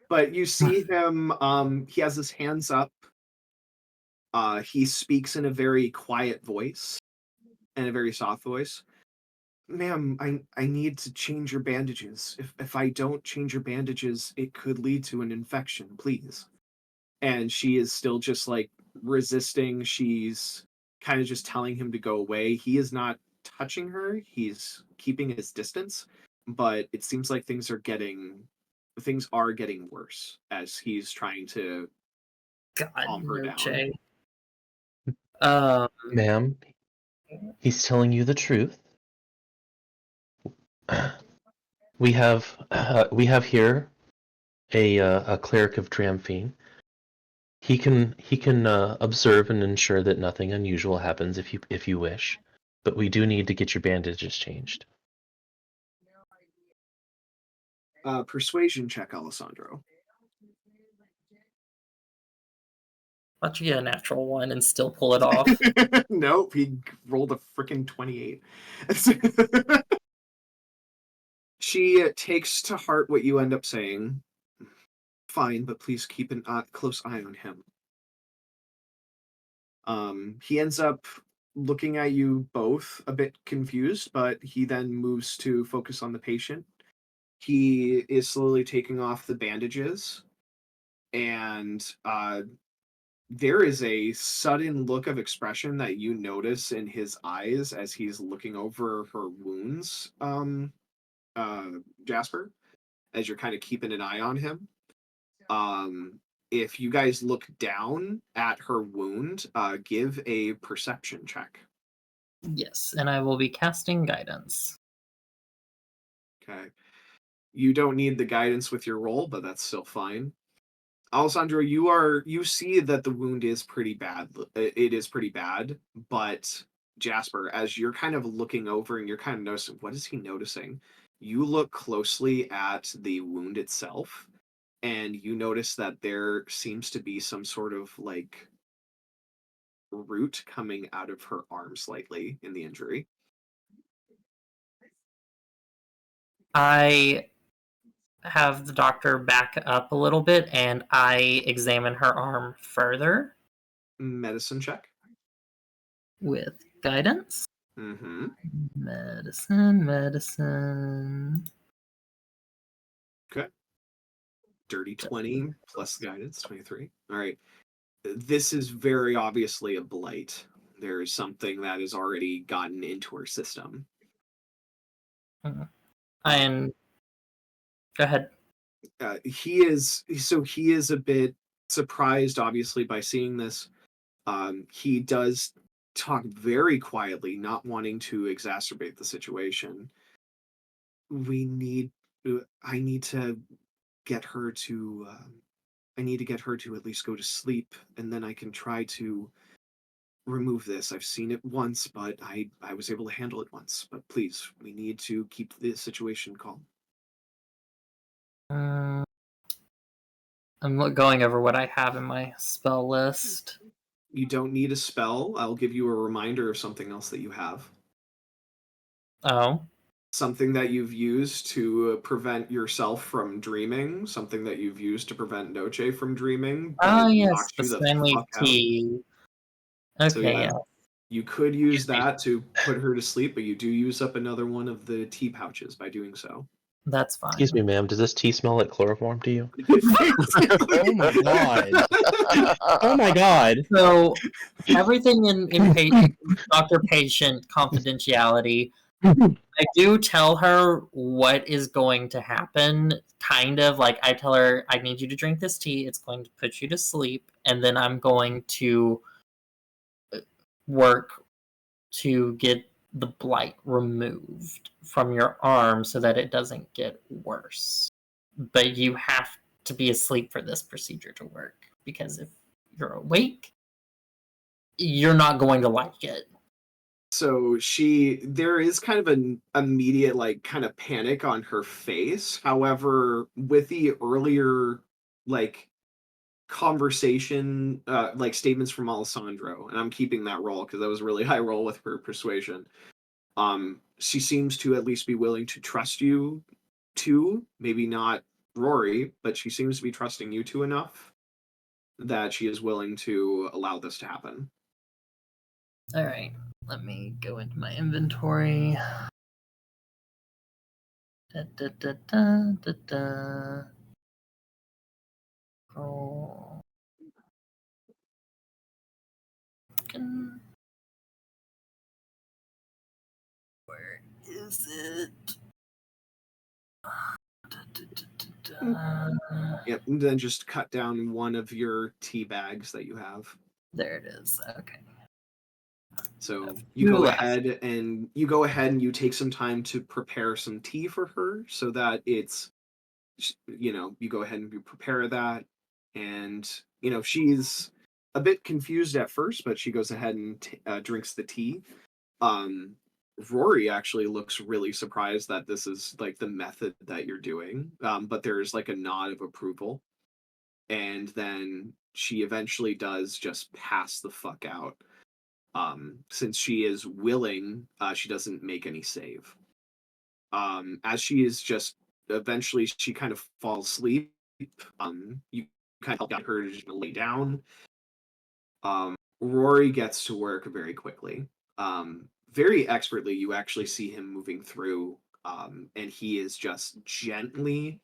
But you see him, he has his hands up. He speaks in a very quiet voice and a very soft voice. "Ma'am, I need to change your bandages. If I don't change your bandages, it could lead to an infection, please." And she is still just like resisting. She's kind of just telling him to go away. He is not touching her. He's keeping his distance, but it seems like things are getting worse as he's trying to calm her down. Ma'am, he's telling you the truth. We have here a cleric of Dramphine. He can observe and ensure that nothing unusual happens if you wish, but we do need to get your bandages changed. Persuasion check, Alessandro. Watch you get a natural one and still pull it off. Nope, he rolled a freaking 28. She takes to heart what you end up saying. "Fine, but please keep a close eye on him." He ends up looking at you both a bit confused, but he then moves to focus on the patient. He is slowly taking off the bandages, and there is a sudden look of expression that you notice in his eyes as he's looking over her wounds, Jasper, as you're kind of keeping an eye on him. If you guys look down at her wound, give a perception check. Yes, and I will be casting guidance. Okay. You don't need the guidance with your roll, but that's still fine. Alessandro, you see that the wound is pretty bad. It is pretty bad, but Jasper, as you're kind of looking over and you're kind of noticing, what is he noticing? You look closely at the wound itself, and you notice that there seems to be some sort of like root coming out of her arm slightly in the injury. I have the doctor back up a little bit and I examine her arm further. Medicine check. With guidance. Mm-hmm. Medicine. Okay. Dirty 20 plus guidance, 23. All right. This is very obviously a blight. There is something that has already gotten into her system. And go ahead. He is a bit surprised, obviously, by seeing this. He does talk very quietly, not wanting to exacerbate the situation. I need to get her to at least go to sleep, and then I can try to remove this. I've seen it once, but I was able to handle it once. But please, we need to keep the situation calm. I'm going over what I have in my spell list. You don't need a spell. I'll give you a reminder of something else that you have. Oh. Something that you've used to prevent yourself from dreaming. Something that you've used to prevent Noche from dreaming. Oh, yes, knocks the you family fuck out. tea. Okay, So, yeah. yeah. You could use that to put her to sleep, but you do use up another one of the tea pouches by doing so. That's fine. Excuse me, ma'am. Does this tea smell like chloroform to you? Oh my god. Oh my god. So everything in doctor-patient confidentiality. I do tell her what is going to happen. Kind of like I tell her, I need you to drink this tea. It's going to put you to sleep, and then I'm going to work to get the blight removed from your arm so that it doesn't get worse. But you have to be asleep for this procedure to work, because if you're awake, you're not going to like it. So there is kind of an immediate like kind of panic on her face. However, with the earlier like conversation, like statements from Alessandro, and I'm keeping that roll because that was a really high roll with her persuasion. She seems to at least be willing to trust you too. Maybe not Rory, but she seems to be trusting you two enough that she is willing to allow this to happen. All right, let me go into my inventory. Oh. Where is it? Yep, and then just cut down one of your tea bags that you have. There it is. Okay. So you go ahead and you take some time to prepare some tea for her so that it's, you go ahead and you prepare that, and she's a bit confused at first, but she goes ahead and drinks the tea. Rory actually looks really surprised that this is like the method that you're doing, but there's like a nod of approval, and then she eventually does just pass the fuck out. Since she is willing, she doesn't make any save. As she is just eventually she kind of falls asleep. You kind of help her to lay down. Rory gets to work very quickly. Very expertly, you actually see him moving through, and he is just gently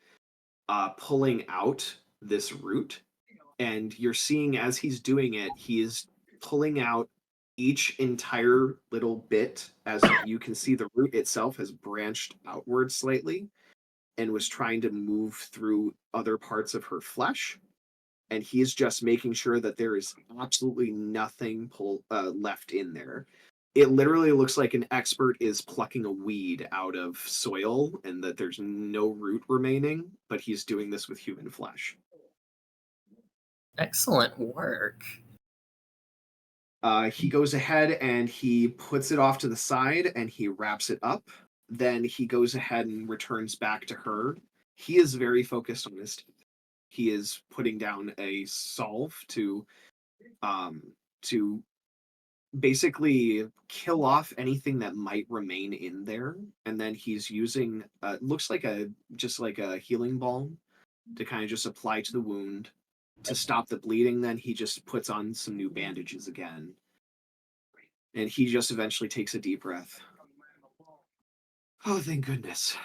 pulling out this root and you're seeing as he's doing it, he is pulling out each entire little bit. As you can see, the root itself has branched outward slightly and was trying to move through other parts of her flesh. And he's just making sure that there is absolutely nothing left in there. It literally looks like an expert is plucking a weed out of soil and that there's no root remaining, but he's doing this with human flesh. Excellent work. He goes ahead and he puts it off to the side and he wraps it up. Then he goes ahead and returns back to her. He is very focused on his teeth. He is putting down a solve to basically kill off anything that might remain in there. And then he's using looks like just like a healing balm to kind of just apply to the wound to stop the bleeding. Then he just puts on some new bandages again. And he just eventually takes a deep breath. Oh, thank goodness.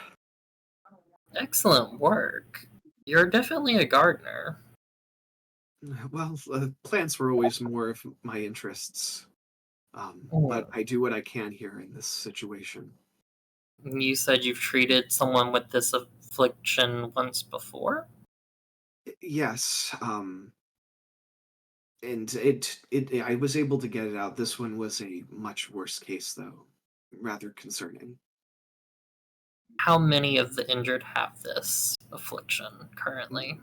Excellent work. You're definitely a gardener. Well, plants were always more of my interests. But I do what I can here in this situation. You said you've treated someone with this affliction once before? Yes. And I was able to get it out. This one was a much worse case, though. Rather concerning. How many of the injured have this affliction currently?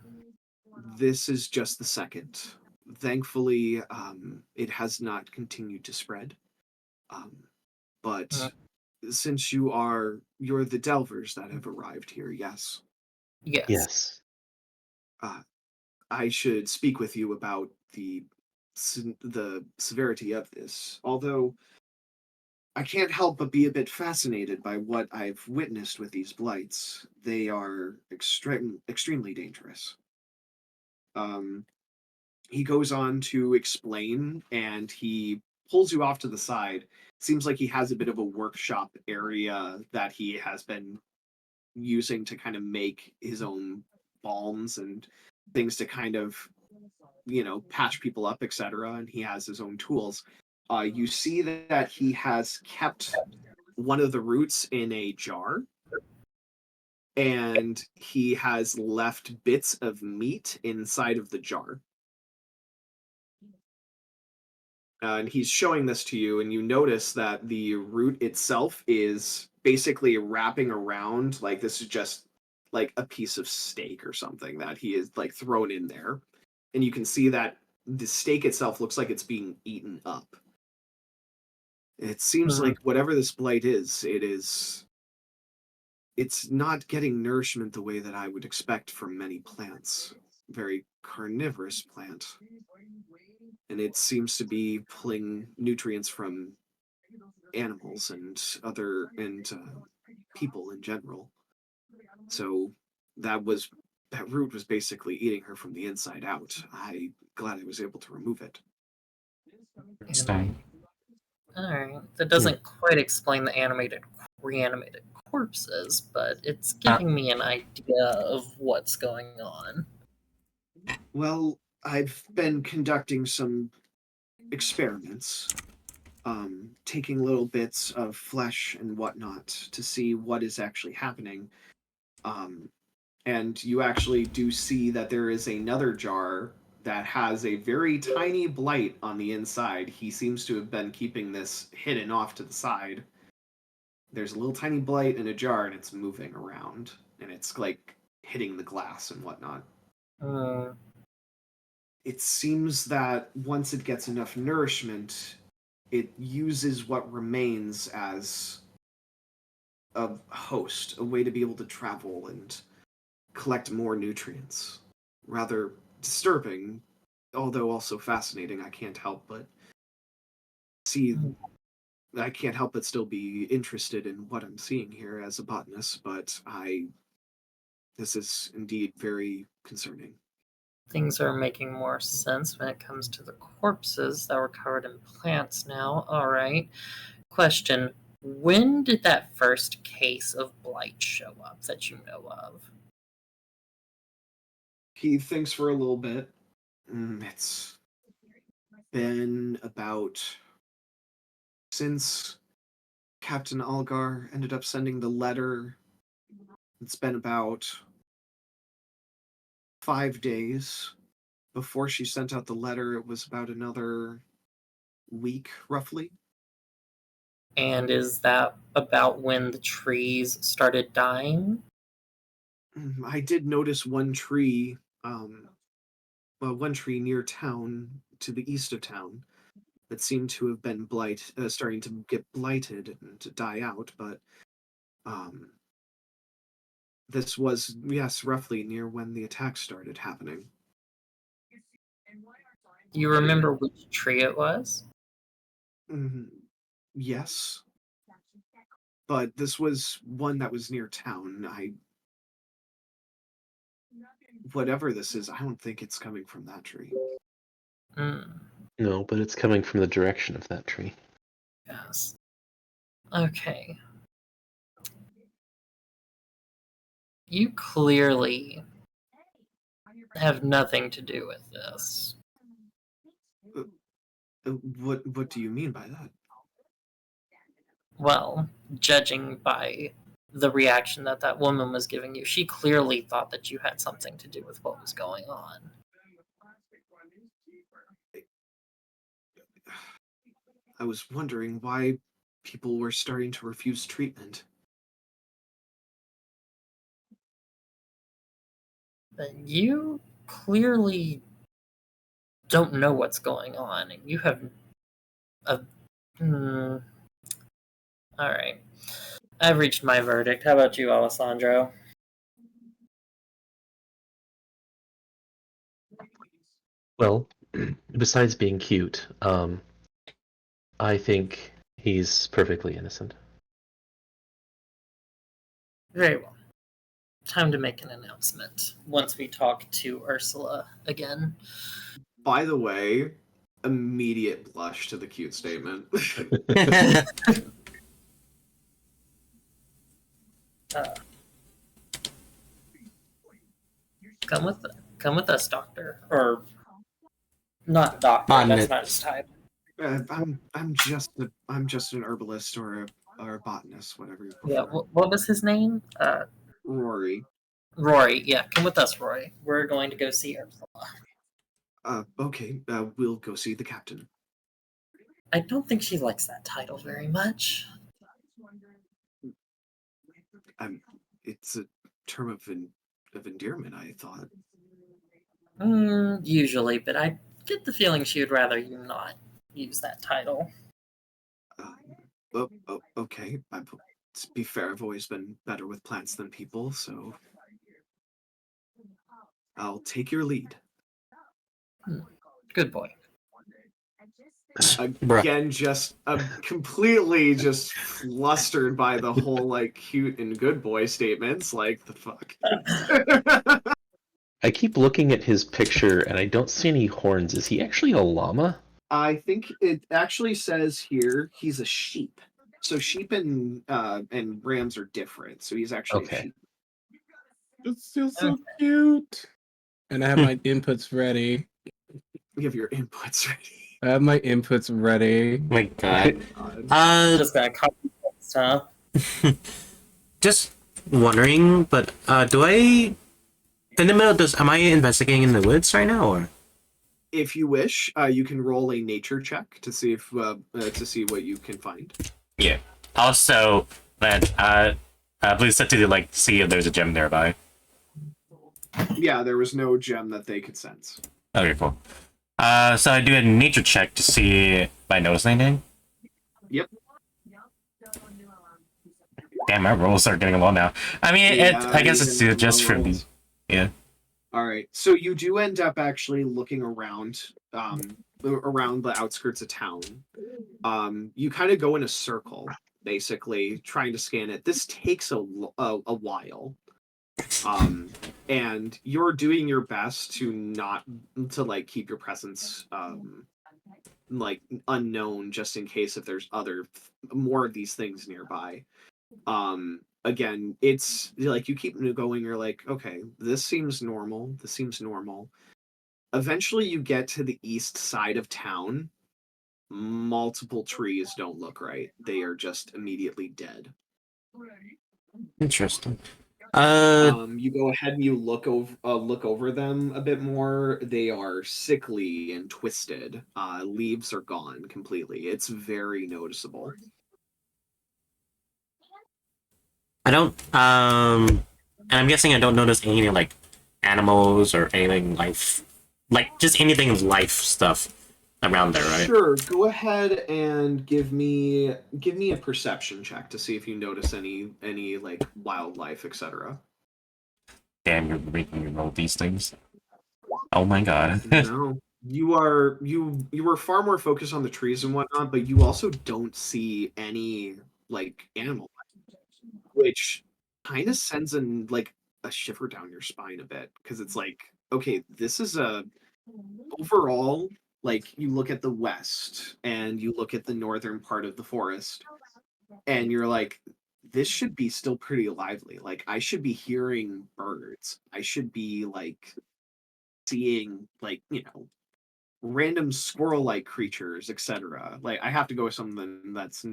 This is just the second. Thankfully, it has not continued to spread. But since you're the Delvers that have arrived here, yes? Yes. Yes. I should speak with you about the severity of this. Although I can't help but be a bit fascinated by what I've witnessed with these blights. They are extremely dangerous. He goes on to explain, and he pulls you off to the side. Seems like he has a bit of a workshop area that he has been using to kind of make his own balms and things to kind of, patch people up, etc. And he has his own tools. You see that he has kept one of the roots in a jar, and he has left bits of meat inside of the jar. And he's showing this to you, and you notice that the root itself is basically wrapping around, like this is just like a piece of steak or something that he is like thrown in there. And you can see that the steak itself looks like it's being eaten up. It seems like whatever this blight is, it's not getting nourishment the way that I would expect from many plants. Very carnivorous plant. And it seems to be pulling nutrients from animals and people in general. So that root was basically eating her from the inside out. I'm glad I was able to remove it. Alright. That doesn't quite explain the reanimated corpses, but it's giving me an idea of what's going on. Well, I've been conducting some experiments, taking little bits of flesh and whatnot to see what is actually happening. And you actually do see that there is another jar that has a very tiny blight on the inside. He seems to have been keeping this hidden off to the side. There's a little tiny blight in a jar, and it's moving around, and it's like hitting the glass and whatnot. It seems that once it gets enough nourishment, it uses what remains as a host, a way to be able to travel and collect more nutrients. Rather disturbing, although also fascinating. I can't help but still be interested in what I'm seeing here as a botanist, but this is indeed very concerning. Things are making more sense when it comes to the corpses that were covered in plants now. Alright. Question. When did that first case of blight show up that you know of? He thinks for a little bit, It's been about since Captain Algar ended up sending the letter. It's been about 5 days. Before she sent out the letter, it was about another week, roughly. And is that about when the trees started dying? I did notice one tree, one tree near town, to the east of town, that seemed to have been starting to get blighted and to die out. But this was, yes, roughly near when the attack started happening. Do you remember which tree it was? Yes, but this was one that was near town. Whatever this is, I don't think it's coming from that tree. No, but it's coming from the direction of that tree. Yes. Okay. You clearly have nothing to do with this. What do you mean by that? Well, judging by the reaction that that woman was giving you, she clearly thought that you had something to do with what was going on. I was wondering why people were starting to refuse treatment. But you clearly don't know what's going on, and you have a. All right. I've reached my verdict. How about you, Alessandro? Well, besides being cute, I think he's perfectly innocent. Very well. Time to make an announcement once we talk to Ursula again. By the way, immediate blush to the cute statement. Come with us, Doctor. Or not Doctor. Bonnet. That's not his type. I'm just an herbalist or a botanist, whatever you prefer. Yeah. What was his name? Rory. Rory. Yeah. Come with us, Rory. We're going to go see Ursula. Okay. We'll go see the captain. I don't think she likes that title very much. It's a term of endearment, I thought. Usually, but I get the feeling she would rather you not use that title. Okay. To be fair, I've always been better with plants than people, so I'll take your lead. Good boy. Again, I'm completely just flustered by the whole like cute and good boy statements. Like the fuck. I keep looking at his picture and I don't see any horns. Is he actually a llama? I think it actually says here he's a sheep. So sheep and rams are different. So he's actually a sheep. It's still so cute. And I have my inputs ready. You have your inputs ready. I have my inputs ready. My God. Just gonna copy text, huh? Just wondering, but do I in the middle? Am I investigating in the woods right now, or? If you wish, you can roll a nature check to see if to see what you can find. Yeah. Also, that please set to like see if there's a gem nearby. Yeah, there was no gem that they could sense. Okay, cool. So I do a nature check to see if I notice anything. Yep. Damn, my rolls are getting low now. I mean, I guess it's just for me. Yeah. All right. So you do end up actually looking around the outskirts of town. You kind of go in a circle, basically trying to scan it. This takes a while. And you're doing your best to like keep your presence like unknown, just in case if there's more of these things nearby. Again, it's like you keep going, you're like, okay, this seems normal, Eventually, you get to the east side of town. Multiple trees don't look right. They are just immediately dead. Interesting. You go ahead and you look over them a bit more. They are sickly and twisted. Leaves are gone completely. It's very noticeable. I don't. And I'm guessing I don't notice any like animals or anything life, like just anything life stuff around there, right? Sure. Go ahead and give me a perception check to see if you notice any like wildlife, etc. Damn, you're making me roll these things. Oh my god. No, you were far more focused on the trees and whatnot, but you also don't see any like animal life, which kind of sends a shiver down your spine a bit because it's like, okay, this is a overall, like, you look at the west and you look at the northern part of the forest and you're like, this should be still pretty lively. Like, I should be hearing birds. I should be like seeing, like, random squirrel-like creatures, etc. Like, I have to go with something that's,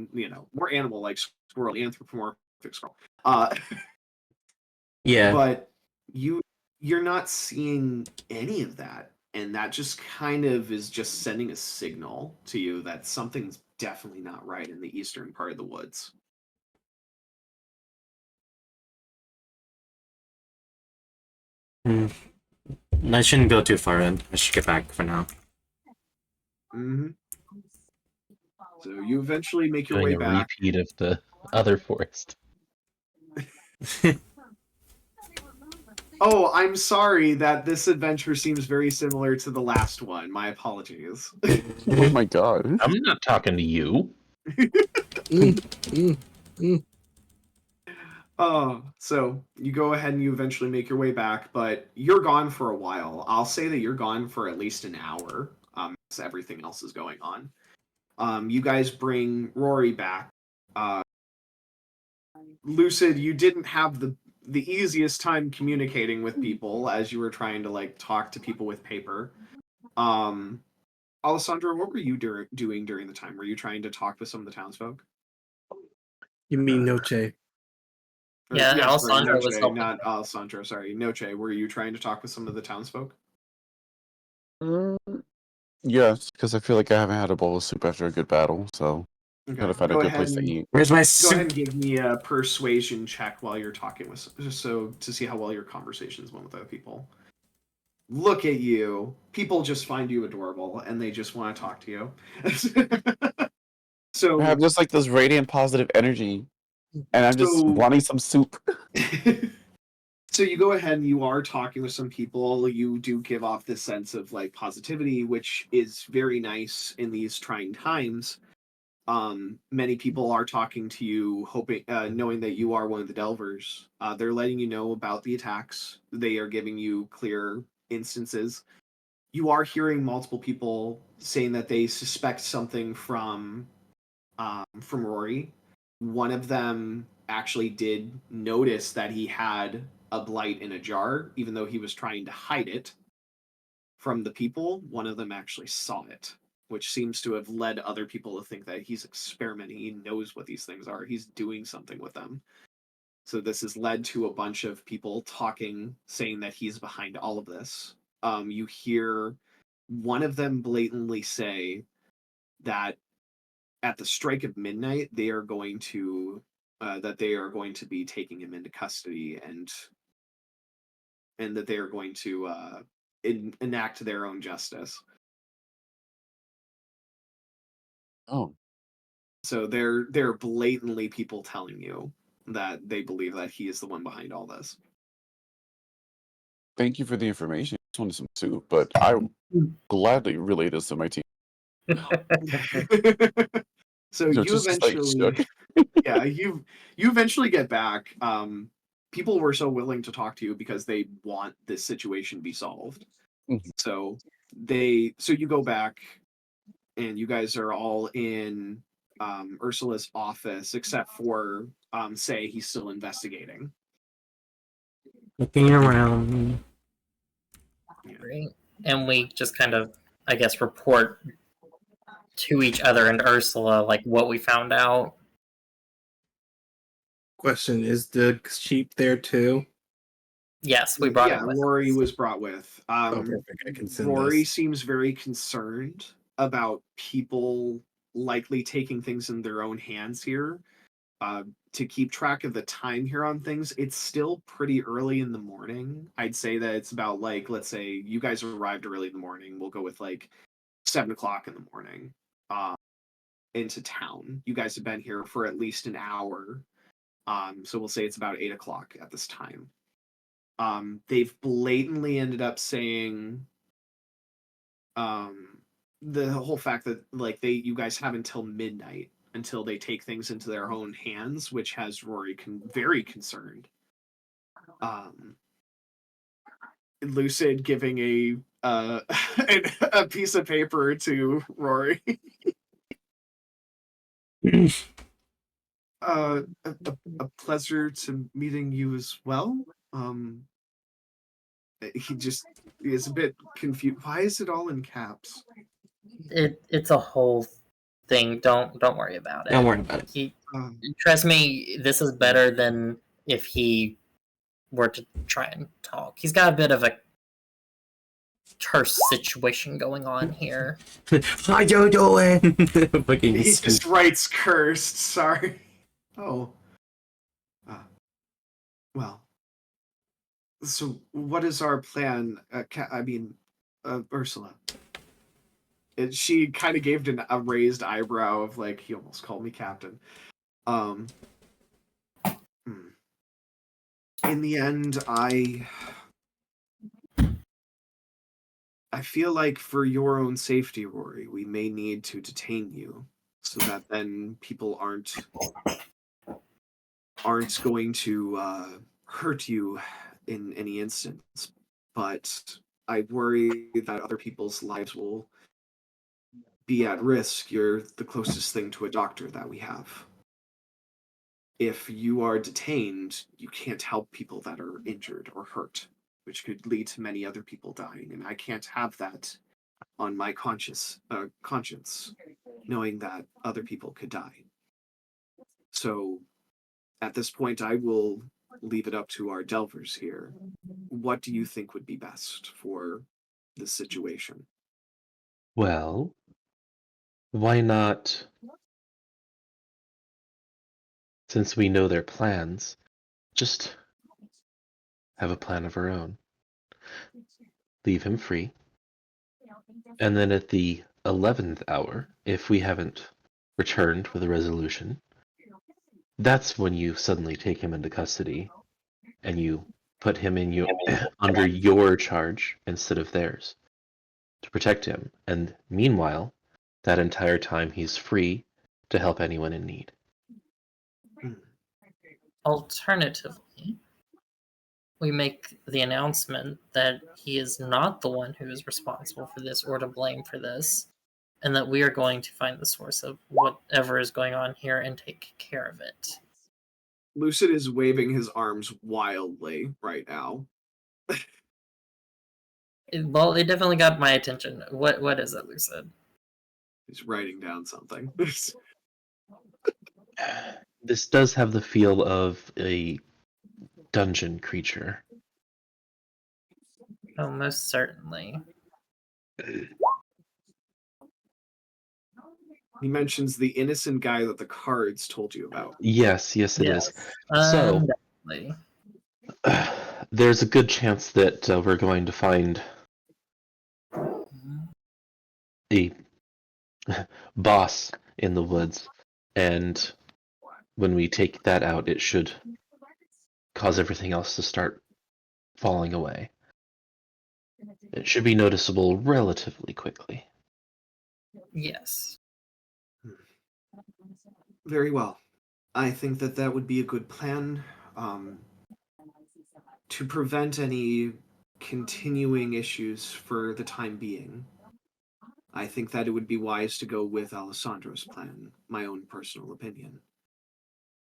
more animal-like squirrel, anthropomorphic squirrel. Yeah. But you're not seeing any of that, and that just kind of is just sending a signal to you that something's definitely not right in the eastern part of the woods. I shouldn't go too far in. I should get back for now. Mm-hmm. So you eventually make your Doing way a back. repeat of the other forest. Oh, I'm sorry that this adventure seems very similar to the last one. My apologies. Oh my god. I'm not talking to you. So you go ahead and you eventually make your way back, but you're gone for a while. I'll say that you're gone for at least an hour, as everything else is going on. You guys bring Rory back. Lucid, you didn't have the easiest time communicating with people as you were trying to like talk to people with paper. Alessandro, what were you doing during the time? Were you trying to talk with some of the townsfolk? You mean Noche? Yeah, sorry, Alessandro Noche, was helping. not Alessandro. Sorry, Noche. Were you trying to talk with some of the townsfolk? Yes, because I feel like I haven't had a bowl of soup after a good battle, so gotta find a Go good ahead place to and eat. Where's my go soup? ahead and give me a persuasion check while you're talking with, just so to see how well your conversations went with other people. Look at you. People just find you adorable and they just want to talk to you. So I have just like this radiant positive energy, and I'm just wanting some soup. So you go ahead and you are talking with some people. You do give off this sense of like positivity, which is very nice in these trying times. Many people are talking to you, hoping, knowing that you are one of the Delvers. They're letting you know about the attacks. They are giving you clear instances. You are hearing multiple people saying that they suspect something from Rory. One of them actually did notice that he had a blight in a jar, even though he was trying to hide it from the people. One of them actually saw it, which seems to have led other people to think that he's experimenting. He knows what these things are. He's doing something with them. So this has led to a bunch of people talking, saying that he's behind all of this. You hear one of them blatantly say that at the strike of midnight, they are going to be taking him into custody, and that they are going to enact their own justice. Oh, So they're blatantly people telling you that they believe that he is the one behind all this. thank you for the information. I just wanted some soup, but I gladly relay this to my team. So They're you just like eventually, shook. yeah, you eventually get back. People were so willing to talk to you because they want this situation to be solved. Mhm. So you go back, and you guys are all in Ursula's office, except for Say he's still investigating. Looking around. Yeah. Great. and we just kind of, I guess, report to each other and Ursula like what we found out. Question: is the sheep there too? Yes, we brought yeah, it with Rory us. was brought with. Oh, perfect. I can send Rory this. seems very concerned about people likely taking things in their own hands here. To keep track of the time here on things, it's still pretty early in the morning. I'd say that it's about like, let's say you guys arrived early in the morning. We'll go with like 7 o'clock in the morning into town. You guys have been here for at least an hour. So we'll say it's about 8 o'clock at this time. They've blatantly ended up saying the whole fact that like you guys have until midnight until they take things into their own hands, which has Rory very concerned. Lucid giving a a piece of paper to Rory. A pleasure to meeting you as well. He is a bit confused. Why is it all in caps? It's a whole thing. Don't worry about it. Don't worry about it. He, Um, trust me, this is better than if he were to try and talk. He's got a bit of a terse situation going on here. How you doing? Fucking he just writes cursed. Sorry. Oh. Well. So, what is our plan? Ursula. She kind of gave a raised eyebrow of like, he almost called me captain. In the end, I feel like for your own safety, Rory, we may need to detain you so that then people aren't going to hurt you in any instance. But I worry that other people's lives will be at risk. You're the closest thing to a doctor that we have. If you are detained, you can't help people that are injured or hurt, which could lead to many other people dying, and I can't have that on my conscience, knowing that other people could die. So, at this point, I will leave it up to our delvers here. What do you think would be best for this situation? Well, why not, since we know their plans, just have a plan of our own. Leave him free. And then at the 11th hour, if we haven't returned with a resolution, that's when you suddenly take him into custody and you put him in under your charge instead of theirs to protect him. And meanwhile, that entire time he's free to help anyone in need. Alternatively, we make the announcement that he is not the one who is responsible for this or to blame for this, and that we are going to find the source of whatever is going on here and take care of it. Lucid is waving his arms wildly right now. Well, it definitely got my attention. What is it, Lucid? He's writing down something. This does have the feel of a dungeon creature. Oh, most certainly. He mentions the innocent guy that the cards told you about. Yes, it is. Yes, So, definitely. there's a good chance that we're going to find a boss in the woods, and when we take that out, it should cause everything else to start falling away. It should be noticeable relatively quickly. Yes. Very well. I think that would be a good plan. To prevent any continuing issues for the time being, I think that it would be wise to go with Alessandro's plan, my own personal opinion.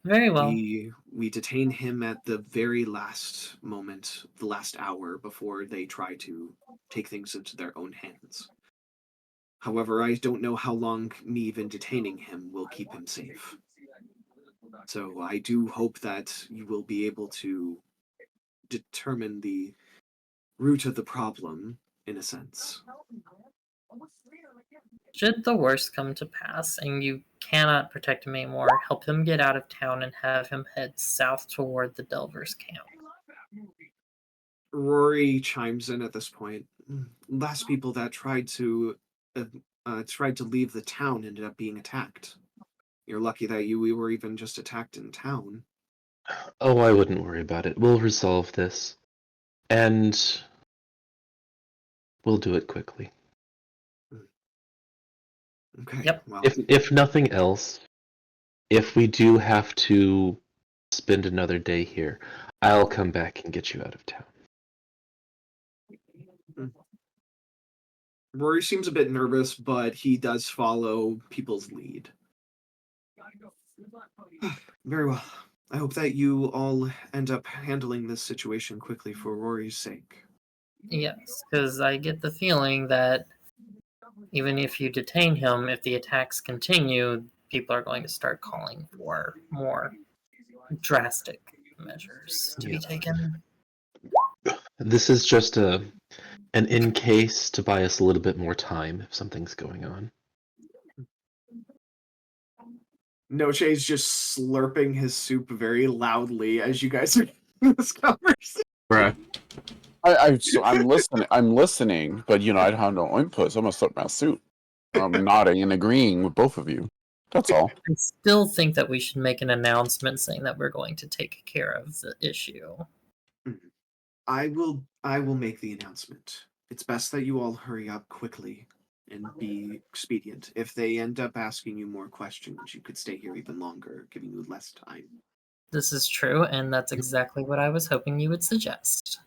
Very well. We detain him at the very last moment, the last hour before they try to take things into their own hands. However, I don't know how long me even detaining him will keep him safe. So I do hope that you will be able to determine the root of the problem, in a sense. Should the worst come to pass and you cannot protect him anymore, help him get out of town and have him head south toward the Delvers camp. Rory chimes in at this point. Last people that tried to leave the town ended up being attacked. You're lucky that we were even just attacked in town. Oh, I wouldn't worry about it. We'll resolve this. And we'll do it quickly. Okay. Yep. Well, If nothing else, if we do have to spend another day here, I'll come back and get you out of town. Rory seems a bit nervous, but he does follow people's lead. Very well. I hope that you all end up handling this situation quickly for Rory's sake. Yes, because I get the feeling that even if you detain him, if the attacks continue, people are going to start calling for more drastic measures to be taken. This is just an in case to buy us a little bit more time if something's going on. Noche's just slurping his soup very loudly as you guys are having this conversation. Bruh. I'm listening, but I have no input, so I'm gonna start my suit. I'm nodding and agreeing with both of you. That's all. I still think that we should make an announcement saying that we're going to take care of the issue. I will make the announcement. It's best that you all hurry up quickly and be expedient. If they end up asking you more questions, you could stay here even longer, giving you less time. This is true, and that's exactly what I was hoping you would suggest.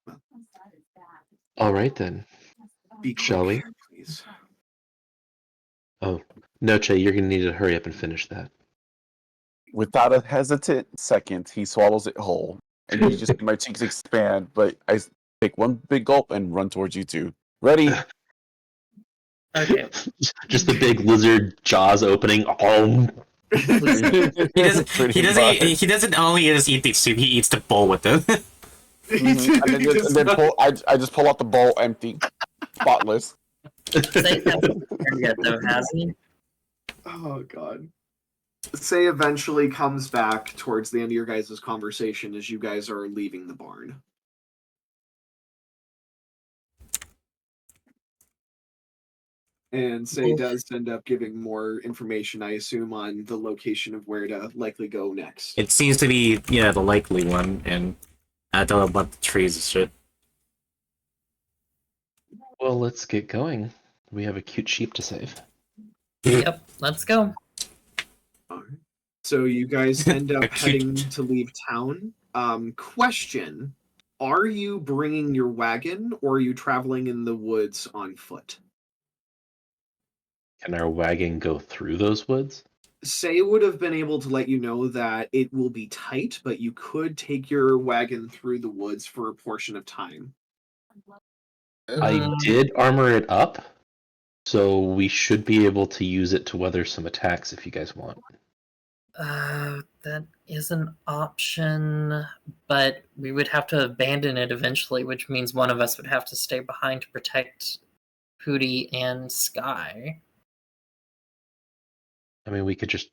Well, All right then. be quick, Shall we? please. Oh, Noche, you're gonna need to hurry up and finish that. Without a hesitant second, he swallows it whole, and my cheeks expand. But I take one big gulp and run towards you two. Ready? Okay. Just the big lizard jaws opening. Oh. He doesn't only just eat the soup, he eats the bowl with it. And then I just pull out the bowl empty, spotless. Say hasn't yet, though, has he? Oh god. Say eventually comes back towards the end of your guys' conversation as you guys are leaving the barn. And Say does end up giving more information, I assume, on the location of where to likely go next. It seems to be, the likely one, and I don't know about the trees and shit. Well, let's get going. We have a cute sheep to save. Yep, let's go. Alright. So you guys end up heading to leave town. Question. Are you bringing your wagon, or are you traveling in the woods on foot? Can our wagon go through those woods? Say would have been able to let you know that it will be tight, but you could take your wagon through the woods for a portion of time. I did armor it up, so we should be able to use it to weather some attacks if you guys want. That is an option, but we would have to abandon it eventually, which means one of us would have to stay behind to protect Hootie and Sky. I mean, we could just...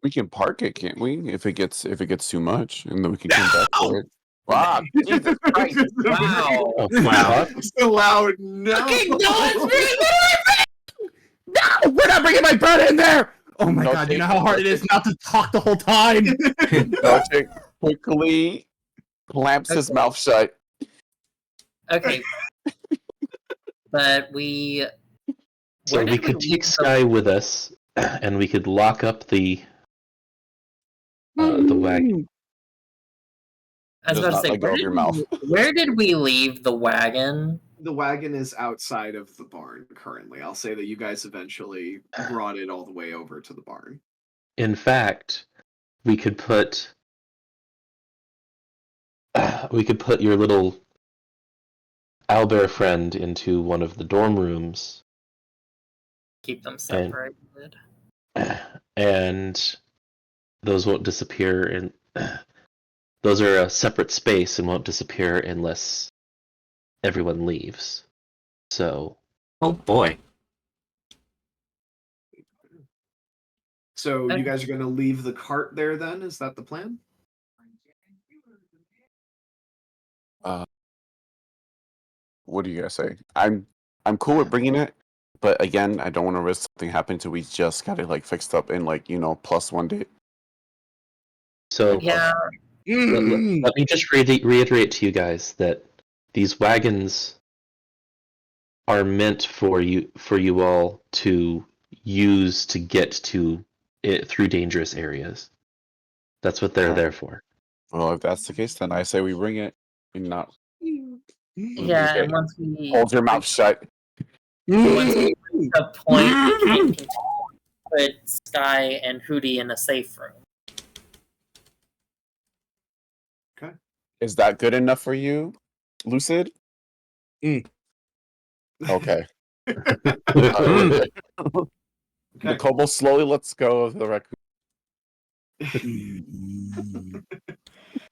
We can park it, can't we? If it gets too much, and then we can come back for it. Wow, Jesus Christ! Wow. Oh, wow. So loud, no! Okay, no, no, we're not bringing my brother in there! Oh my god, you know how hard it is not to talk the whole time? Noche quickly clamps his mouth shut. Okay. But we... So Where we did could leave take the- Sky with us, and we could lock up the wagon. I was Does about to not say, let go of your mouth. where did we leave the wagon The wagon is outside of the barn currently. I'll say that you guys eventually brought it all the way over to the barn. In fact, we could put your little owlbear friend into one of the dorm rooms, Keep them separated. and those won't disappear. And those are a separate space and won't disappear unless everyone leaves. So, Oh boy. So you Okay. guys are going to leave the cart there then? Is that the plan? What do you guys say? I'm cool with bringing it, but again, I don't want to risk something happening till we just got it like fixed up in like plus 1 day. so Yeah, let me just reiterate to you guys that these wagons are meant for you all to use to get to it through dangerous areas. That's what they're there for. Well, if that's the case, then I say we bring it and not yeah, Okay. and once we hold your mouth shut. once we reach a point, we can put Sky and Hootie in a safe room. Is that good enough for you, Lucid? Mm. Okay. Okay. The kobold slowly lets go of the raccoon.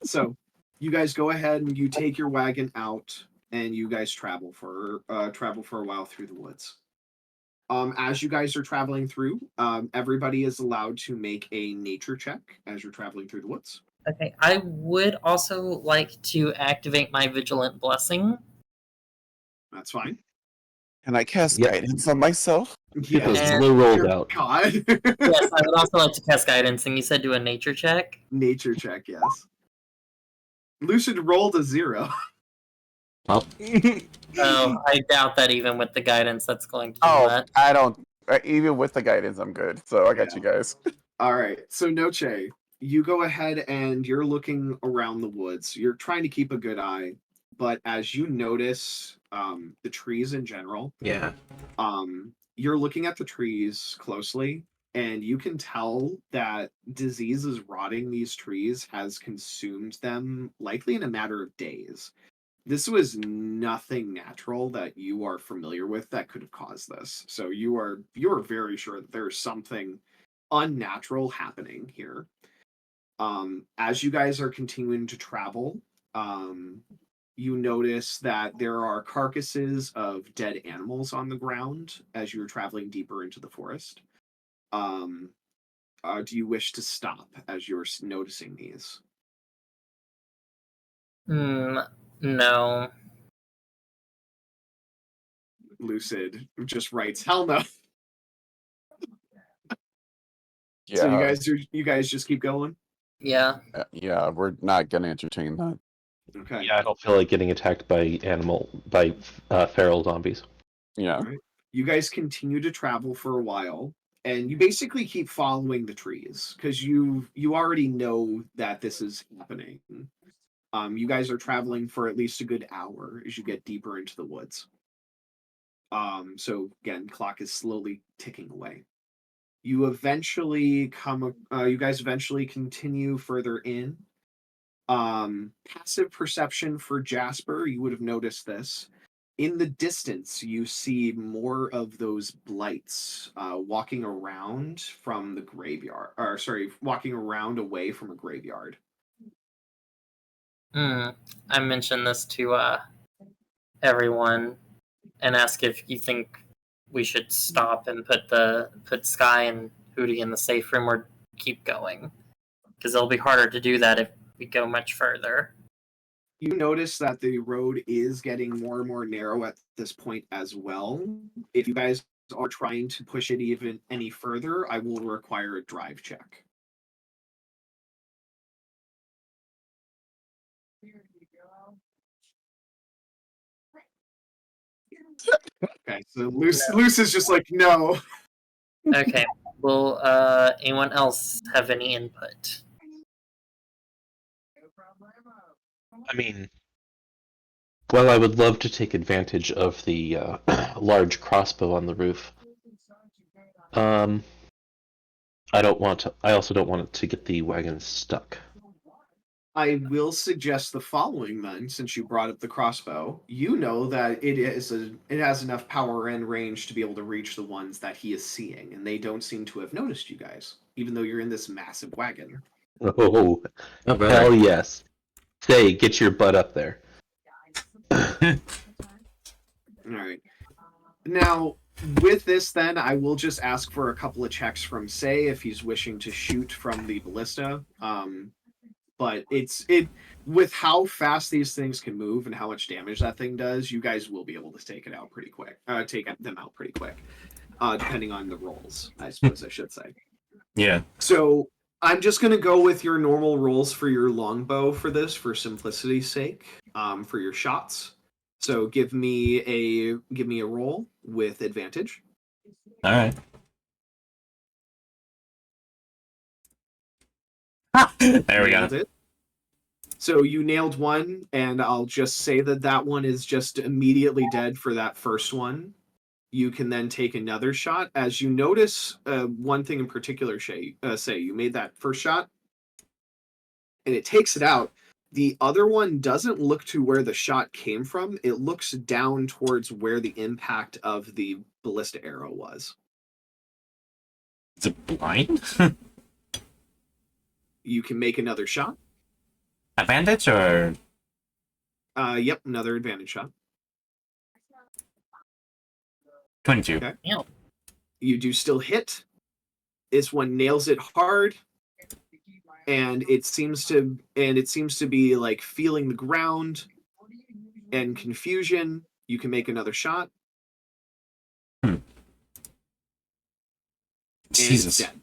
So you guys go ahead and you take your wagon out and you guys travel for a while through the woods. As you guys are traveling through, everybody is allowed to make a nature check as you're traveling through the woods. Okay, I would also like to activate my Vigilant Blessing. That's fine. Can I cast Yep. guidance on myself? Get those And- blue rolled Dear out. God. Yes, I would also like to cast Guidance, and you said do a nature check. Nature check, yes. Lucid rolled a 0. Oh, I doubt that even with the guidance that's going to do Oh, that. I don't. Even with the guidance, I'm good. So I got you guys. All right. So Noche, you go ahead and you're looking around the woods. You're trying to keep a good eye, but as you notice the trees in general, Yeah. you're looking at the trees closely, and you can tell that disease is rotting these trees has consumed them likely in a matter of days. This was nothing natural that you are familiar with that could have caused this. So you are very sure that there's something unnatural happening here. As you guys are continuing to travel, you notice that there are carcasses of dead animals on the ground as you're traveling deeper into the forest. Do you wish to stop as you're noticing these? No. Lucid just writes, "Hell no." Yeah. So you guys just keep going. Yeah. Yeah, we're not gonna entertain that. Okay. Yeah, I don't feel like getting attacked by feral zombies. Yeah. You guys continue to travel for a while, and you basically keep following the trees because you already know that this is happening. You guys are traveling for at least a good hour as you get deeper into the woods. So again, clock is slowly ticking away. You guys eventually continue further in. Passive perception for Jasper, you would have noticed this. In the distance, you see more of those blights walking around from the graveyard. Or sorry, walking around away from a graveyard. I mentioned this to everyone and ask if you think we should stop and put Sky and Hootie in the safe room or keep going, because it'll be harder to do that if we go much further. You notice that the road is getting more and more narrow at this point as well. If you guys are trying to push it even any further, I will require a drive check. Okay, so Luce is just like, no. Okay. Will anyone else have any input? I mean, Well, I would love to take advantage of the large crossbow on the roof. I don't want to. I also don't want it to get the wagon stuck. I will suggest the following then, since you brought up the crossbow. You know that it has enough power and range to be able to reach the ones that he is seeing, and they don't seem to have noticed you guys, even though you're in this massive wagon. Oh, Oh, brother. hell yes! Say, get your butt up there. All right. Now, with this, then I will just ask for a couple of checks from Say if he's wishing to shoot from the ballista. But with how fast these things can move and how much damage that thing does, you guys will be able to take it out pretty quick. Take them out pretty quick, depending on the rolls, I suppose I should say. Yeah. So I'm just gonna go with your normal rolls for your longbow for this, for simplicity's sake, for your shots. So give me a roll with advantage. All right. There we go. Nailed it. So you nailed one, and I'll just say that one is just immediately dead for that first one. You can then take another shot. As you notice, one thing in particular, Say, you made that first shot, and it takes it out. The other one doesn't look to where the shot came from. It looks down towards where the impact of the ballista arrow was. Is it blind? You can make another shot. Advantage or? Yep, another advantage shot. 22. Okay. You do still hit. This one nails it hard, and it seems to be like feeling the ground and confusion. You can make another shot. And Jesus. it's dead.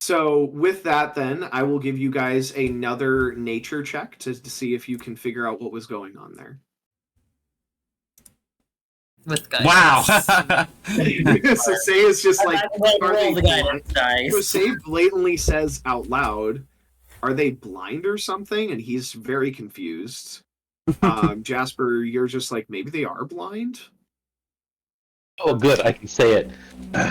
So with that, then I will give you guys another nature check to see if you can figure out what was going on there. With guidance. Wow. So Say is just like, are roll the they guidance dice. So Say blatantly says out loud, "Are they blind or something?" And he's very confused. Jasper, you're just like, maybe they are blind. Oh, good. I can say it.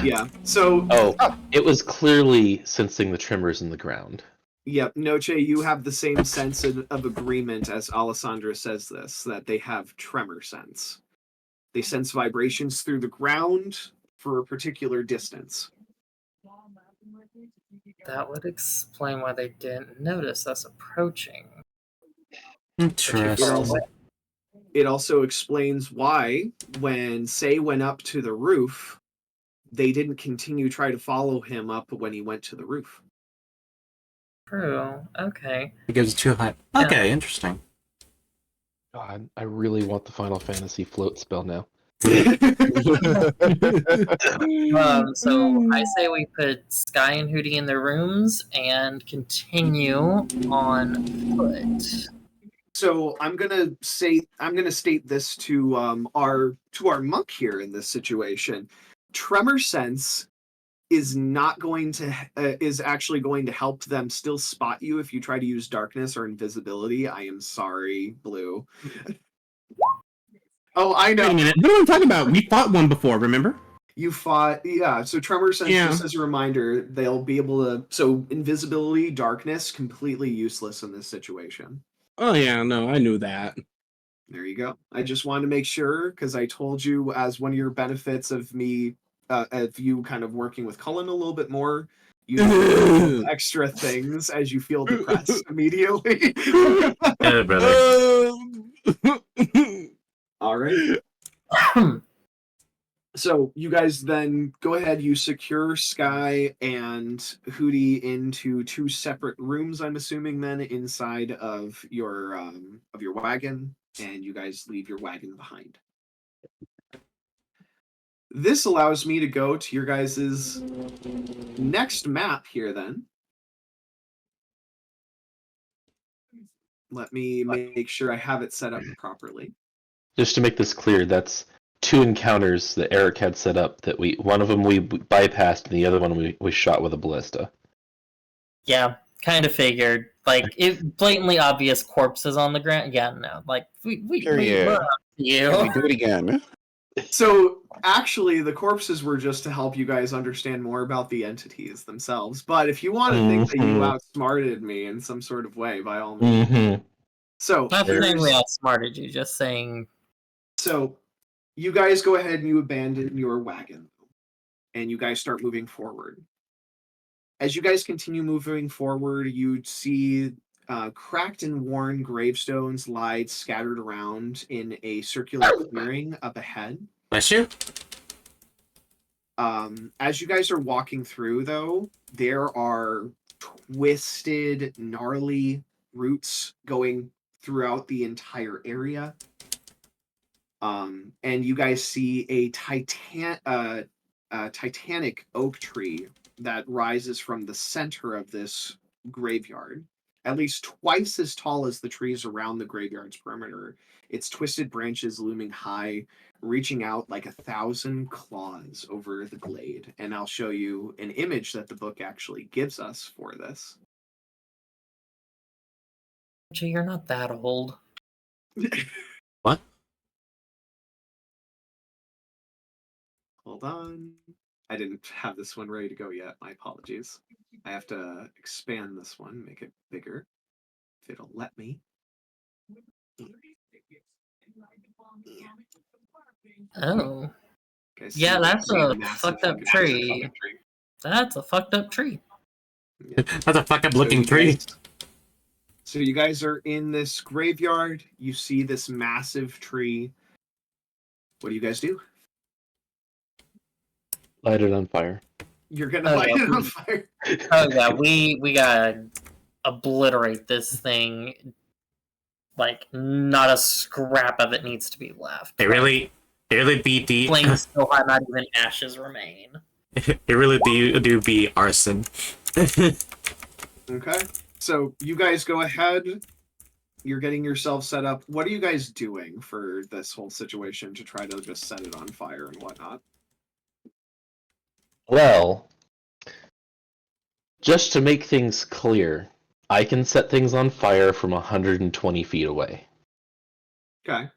Yeah. So Oh, it was clearly sensing the tremors in the ground. yeah, Noche, you have the same sense of agreement as Alessandra says this, that they have tremor sense. They sense vibrations through the ground for a particular distance. That would explain why they didn't notice us approaching. Interesting. It also explains why, when Say went up to the roof, they didn't continue try to follow him up when he went to the roof. True. Okay. Because it's too high. Okay, interesting. God, I really want the Final Fantasy float spell now. So I say we put Sky and Hootie in their rooms and continue on foot. So I'm gonna state this to our monk here in this situation. Tremor sense is not going to is actually going to help them still spot you if you try to use darkness or invisibility. I am sorry, Blue. Oh, I Wait a know. minute. What are we talking about? We fought one before, remember? You fought, yeah. So tremor sense, Yeah. just as a reminder, they'll be able to. So invisibility, darkness, completely useless in this situation. Oh yeah, no, I knew that. There you go. I just wanted to make sure because I told you as one of your benefits of me, of you kind of working with Cullen a little bit more, you do extra things as you feel depressed immediately. Yeah, brother. All right. So you guys then go ahead. You secure Sky and Hootie into two separate rooms. I'm assuming then inside of your wagon, and you guys leave your wagon behind. This allows me to go to your guys's next map here. Then let me make sure I have it set up properly. Just to make this clear, that's 2 encounters that Eric had set up that one of them we bypassed and the other one we shot with a ballista. Yeah, kind of figured. Like it blatantly obvious corpses on the ground. Yeah, no. Like Period. we're up to Can we you. do it again? So actually, the corpses were just to help you guys understand more about the entities themselves. But if you want to think that you Mhm. outsmarted me in some sort of way, by all means. Mm-hmm. So Not saying here's- we outsmarted you, just saying so you guys go ahead and you abandon your wagon, and you guys start moving forward. As you guys continue moving forward, you see cracked and worn gravestones lie scattered around in a circular clearing up ahead. Bless you. As you guys are walking through, though, there are twisted, gnarly roots going throughout the entire area. And you guys see a titanic oak tree that rises from the center of this graveyard, at least twice as tall as the trees around the graveyard's perimeter. Its twisted branches looming high, reaching out like 1,000 claws over the glade. And I'll show you an image that the book actually gives us for this. Gee, you're not that old. What? Hold on. I didn't have this one ready to go yet. My apologies. I have to expand this one, make it bigger. If it'll let me. Oh. Guys Yeah, see- that's see a massive fucked up fucking tree. That's a fucked up tree. Yeah. That's a fuck up looking tree. So you guys are in this graveyard. You see this massive tree. What do you guys do? Light it on fire. You're gonna Oh, light yeah, it on we- fire. Oh yeah, we gotta obliterate this thing. Like not a scrap of it needs to be left. They really beat the. Flames so hot, not even ashes remain. It really do be arson. Okay. So you guys go ahead. You're getting yourself set up. What are you guys doing for this whole situation to try to just set it on fire and whatnot? Well, just to make things clear, I can set things on fire from 120 feet away. Okay.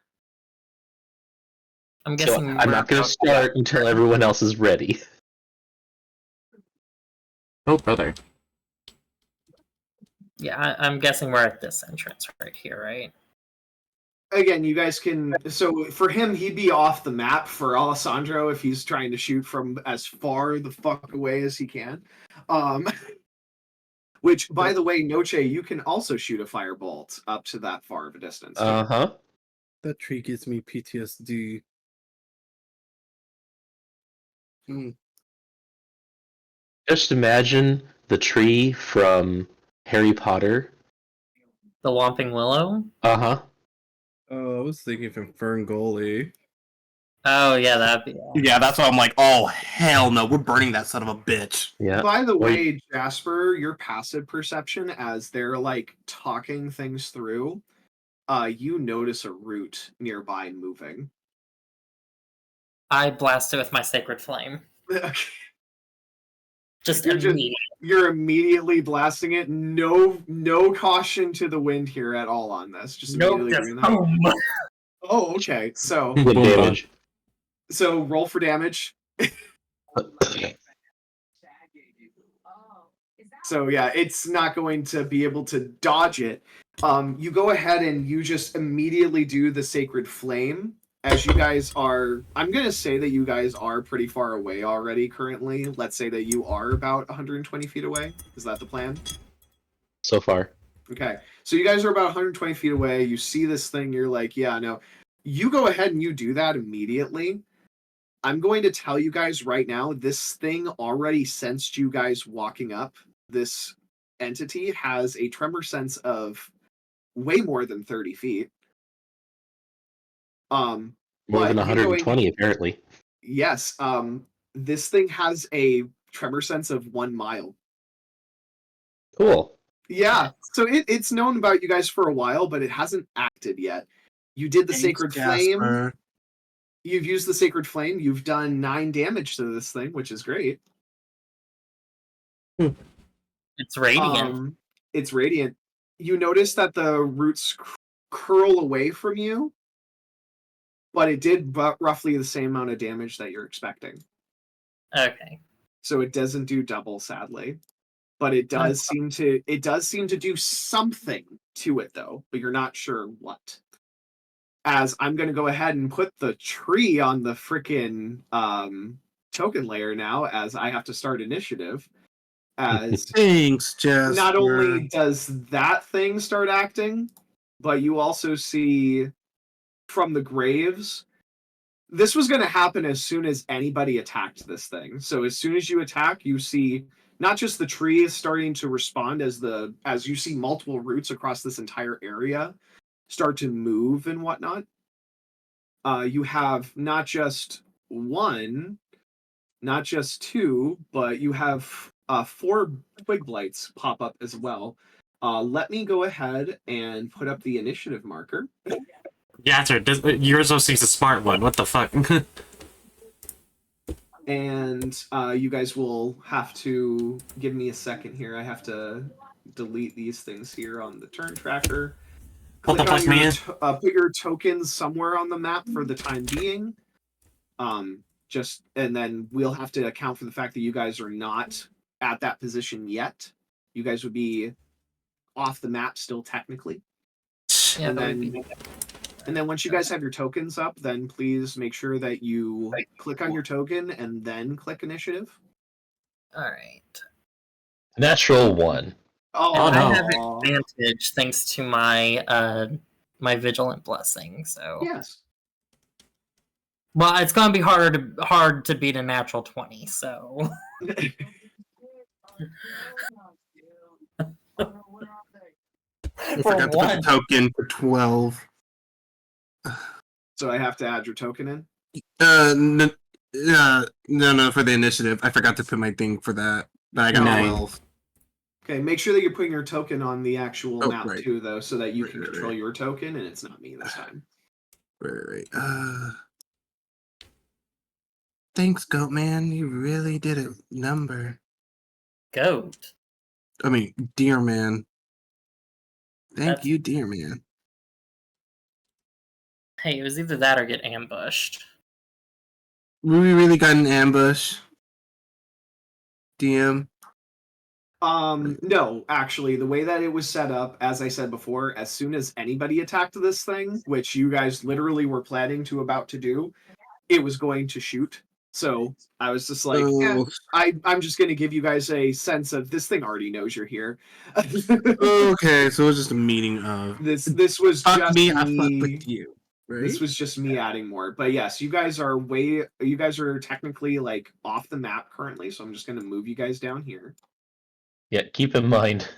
I'm So guessing I'm not going to start until everyone else is ready. Oh, brother. Yeah, I'm guessing we're at this entrance right here, right? Again, you guys can. So for him, he'd be off the map. For Alessandro, if he's trying to shoot from as far the fuck away as he can. Which, by the way, Noche, you can also shoot a firebolt up to that far of a distance. Uh-huh. That tree gives me PTSD. Just imagine the tree from Harry Potter. The Whomping Willow? Uh-huh. Oh, I was thinking from Fern Gully. Oh yeah, that'd be Yeah, that's why I'm like, oh hell no, we're burning that son of a bitch. Yeah. By the Wait. way, Jasper, your passive perception as they're like talking things through, you notice a root nearby moving. I blast it with my sacred flame. Just You're just- immediately. You're immediately blasting it. No caution to the wind here at all on this. Just Nope, immediately just doing that. boom. Oh, okay. So Good Boom, damage. roll for damage. So yeah, it's not going to be able to dodge it. You go ahead and you just immediately do the sacred flame. As you guys are, I'm gonna say that you guys are pretty far away already currently. Let's say that you are about 120 feet away. Is that the plan? So far. Okay, so you guys are about 120 feet away. You see this thing, you're like, yeah, no. You go ahead and you do that immediately. I'm going to tell you guys right now, this thing already sensed you guys walking up. This entity has a tremor sense of way more than 30 feet. More But than you 120, apparently. Yes, this thing has a tremor sense of 1 mile. Cool. Yeah, so it's known about you guys for a while, but it hasn't acted yet. You did the sacred flame. Jasper. You've used the sacred flame. You've done 9 damage to this thing, which is great. It's radiant. It's radiant. You notice that the roots curl away from you, but it did roughly the same amount of damage that you're expecting. Okay. So it doesn't do double, sadly. But it does seem to do something to it though, but you're not sure what. As I'm gonna go ahead and put the tree on the frickin' token layer now, as I have to start initiative. As Thanks, Jasper. not only does that thing start acting, but you also see from the graves. This was going to happen as soon as anybody attacked this thing. So as soon as you attack, you see not just the tree is starting to respond as you see multiple roots across this entire area start to move and whatnot. You have not just one, not just two, but you have 4 twig blights pop up as well. Let me go ahead and put up the initiative marker. Yeah, sir. Yours also seems a smart one. What the fuck? And you guys will have to give me a second here. I have to delete these things here on the turn tracker. What the fuck, man? Put your tokens somewhere on the map for the time being. And then we'll have to account for the fact that you guys are not at that position yet. You guys would be off the map still technically. Yeah, And then once you guys have your tokens up, then please make sure that you click on your token and then click initiative. all right. Natural 1. Oh, And no. I have advantage thanks to my my vigilant blessing. So yes. well, it's gonna be hard to beat a natural 20. So I forgot to put the token for 12. So I have to add your token in? No, for the initiative. I forgot to put my thing for that. But I got 12. Okay, make sure that you're putting your token on the actual map right. too, though, so that you can Right. control your token and it's not me this time. Right. Thanks, Goat Man. You really did a number. goat. I mean, Deer Man. Thank That's- you, Deer Man. Hey, it was either that or get ambushed. We really got an ambush. DM. No, actually, the way that it was set up, as I said before, as soon as anybody attacked this thing, which you guys literally were planning to about to do, it was going to shoot. So I was just like, I'm just going to give you guys a sense of this thing already knows you're here. Okay, so it was just a meeting of This was fuck just me, I fuck with you. Right? This was just me adding more. But yes, you guys are technically like off the map currently, so I'm just going to move you guys down here. Yeah, keep in mind,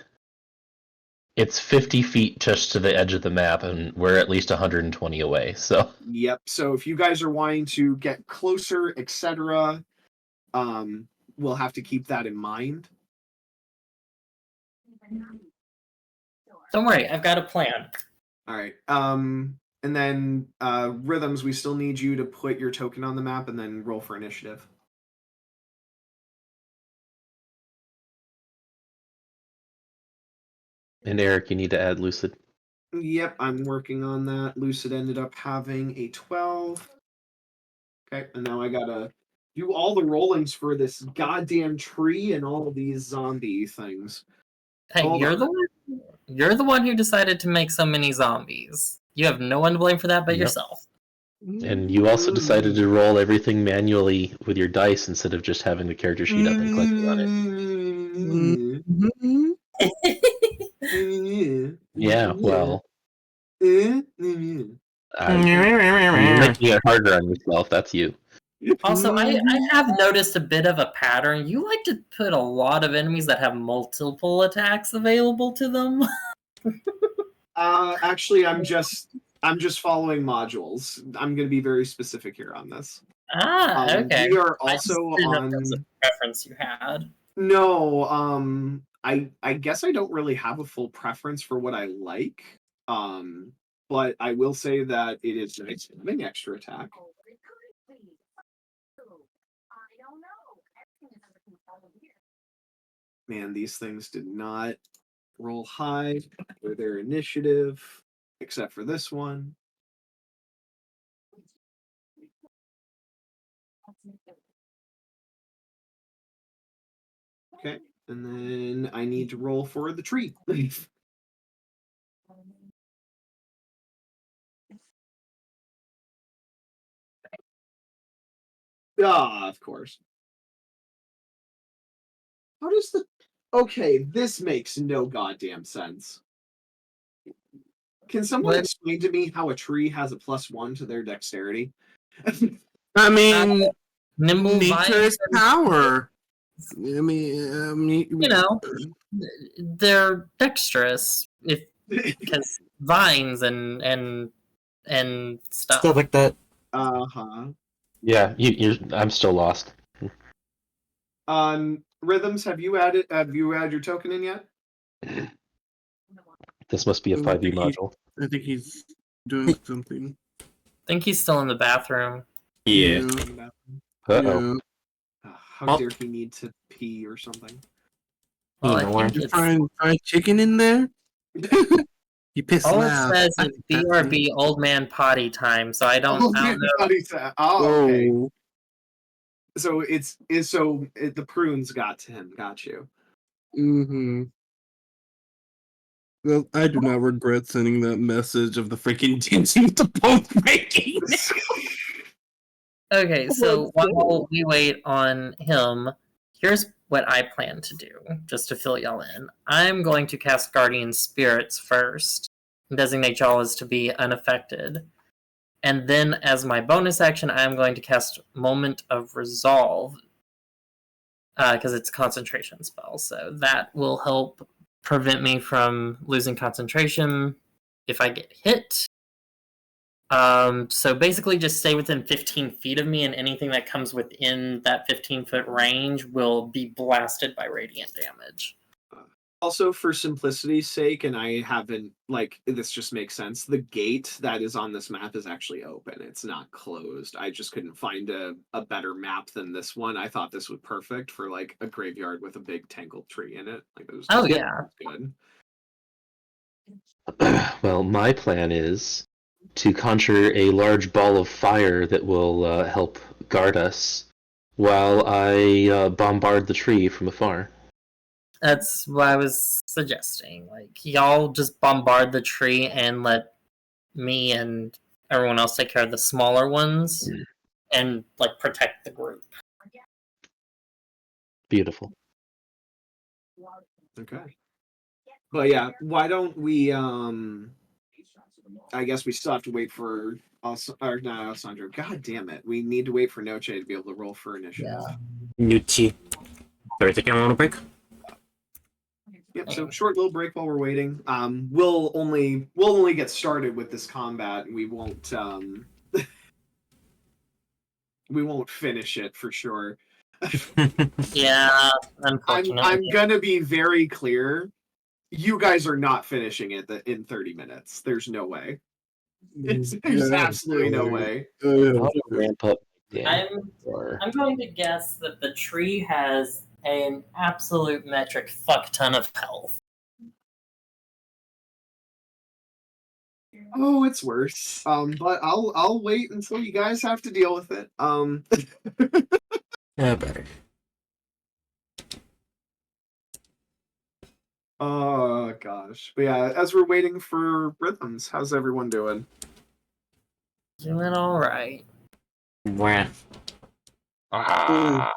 it's 50 feet just to the edge of the map, and we're at least 120 away, so... Yep, so if you guys are wanting to get closer, etc., we'll have to keep that in mind. Don't worry, I've got a plan. All right. And then Rhythms, we still need you to put your token on the map and then roll for initiative. And Eric, you need to add Lucid. Yep, I'm working on that. Lucid ended up having a 12. Okay, and now I gotta do all the rollings for this goddamn tree and all of these zombie things. Hey, Hold you're on. the one who decided to make so many zombies. You have no one to blame for that but Yep. yourself. And you also decided to roll everything manually with your dice instead of just having the character sheet up and clicking on it. Yeah, well, you're making it harder on yourself. That's you. Also, I have noticed a bit of a pattern. You like to put a lot of enemies that have multiple attacks available to them. Actually, I'm just following modules. I'm going to be very specific here on this. Okay. We are I just also didn't know if on. that was a preference you had. No, I guess I don't really have a full preference for what I like. But I will say that it is nice having extra attack. Man, these things did not roll high for their initiative, except for this one. Okay, and then I need to roll for the tree. Ah, of course. How does the... Okay, this makes no goddamn sense. Can someone What? explain to me how a tree has a +1 to their dexterity? I mean, Nimble nature is vines and- power. I mean, You know, they're dexterous if because vines and stuff. Stuff like that. Uh-huh. Yeah, I'm still lost. Rhythms, have you added your token in yet? This must be a 5e module. I think he's doing something. I think he's still in the bathroom. Yeah. Uh-oh. How dare he need to pee or something? Well, You know I where? think You it's, find fried chicken in there? You pissed all it loud. says is BRB old man potty time, so I don't know. Oh, okay. Oh. So the prunes got to him. Got you. Mm-hmm. Well, I do not regret sending that message of the freaking dancing with the both making. Okay, so while we wait on him, here's what I plan to do, just to fill y'all in. I'm going to cast Guardian Spirits first, and designate y'all as to be unaffected. And then, as my bonus action, I'm going to cast Moment of Resolve, because it's a concentration spell, so that will help prevent me from losing concentration if I get hit. So basically just stay within 15 feet of me, and anything that comes within that 15-foot range will be blasted by radiant damage. Also, for simplicity's sake, and I haven't, this just makes sense, the gate that is on this map is actually open. It's not closed. I just couldn't find a better map than this one. I thought this was perfect for, a graveyard with a big tangled tree in it. It was Oh, just yeah. good. Well, my plan is to conjure a large ball of fire that will help guard us while I bombard the tree from afar. That's what I was suggesting. Y'all just bombard the tree and let me and everyone else take care of the smaller ones and, protect the group. Beautiful. Okay. But yeah, why don't we, I guess we still have to wait for not Alessandro. God damn it. We need to wait for Noche to be able to roll for initiative. Yeah. Nucci. Are we taking a little break? Yep, so short little break while we're waiting. We'll only get started with this combat, and we won't finish it for sure. Yeah, unfortunately. I'm gonna be very clear. You guys are not finishing it in 30 minutes. There's no way. There's absolutely no way. How to ramp up I'm or going to guess that the tree has an absolute metric fuck ton of health. Oh, it's worse. But I'll wait until you guys have to deal with it. Yeah, better. Oh gosh. But yeah, as we're waiting for Rhythms, how's everyone doing? Doing all right. Where? Oh.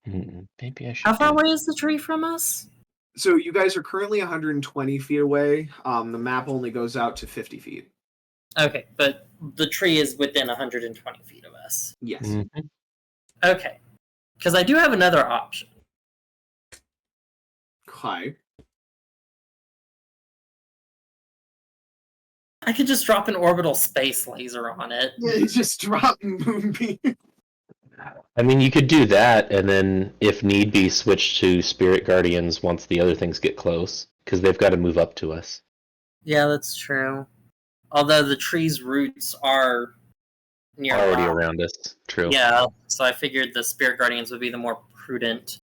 maybe I should. How far do- away is the tree from us? So you guys are currently 120 feet away. The map only goes out to 50 feet. Okay, but the tree is within 120 feet of us. Yes. Mhm. Okay, because I do have another option. Hi. I could just drop an orbital space laser on it. Yeah, just drop Moonbeam. I mean, you could do that, and then, if need be, switch to Spirit Guardians once the other things get close, because they've got to move up to us. Yeah, that's true. Although the tree's roots are nearby. Already around us. True. Yeah, so I figured the spirit guardians would be the more prudent.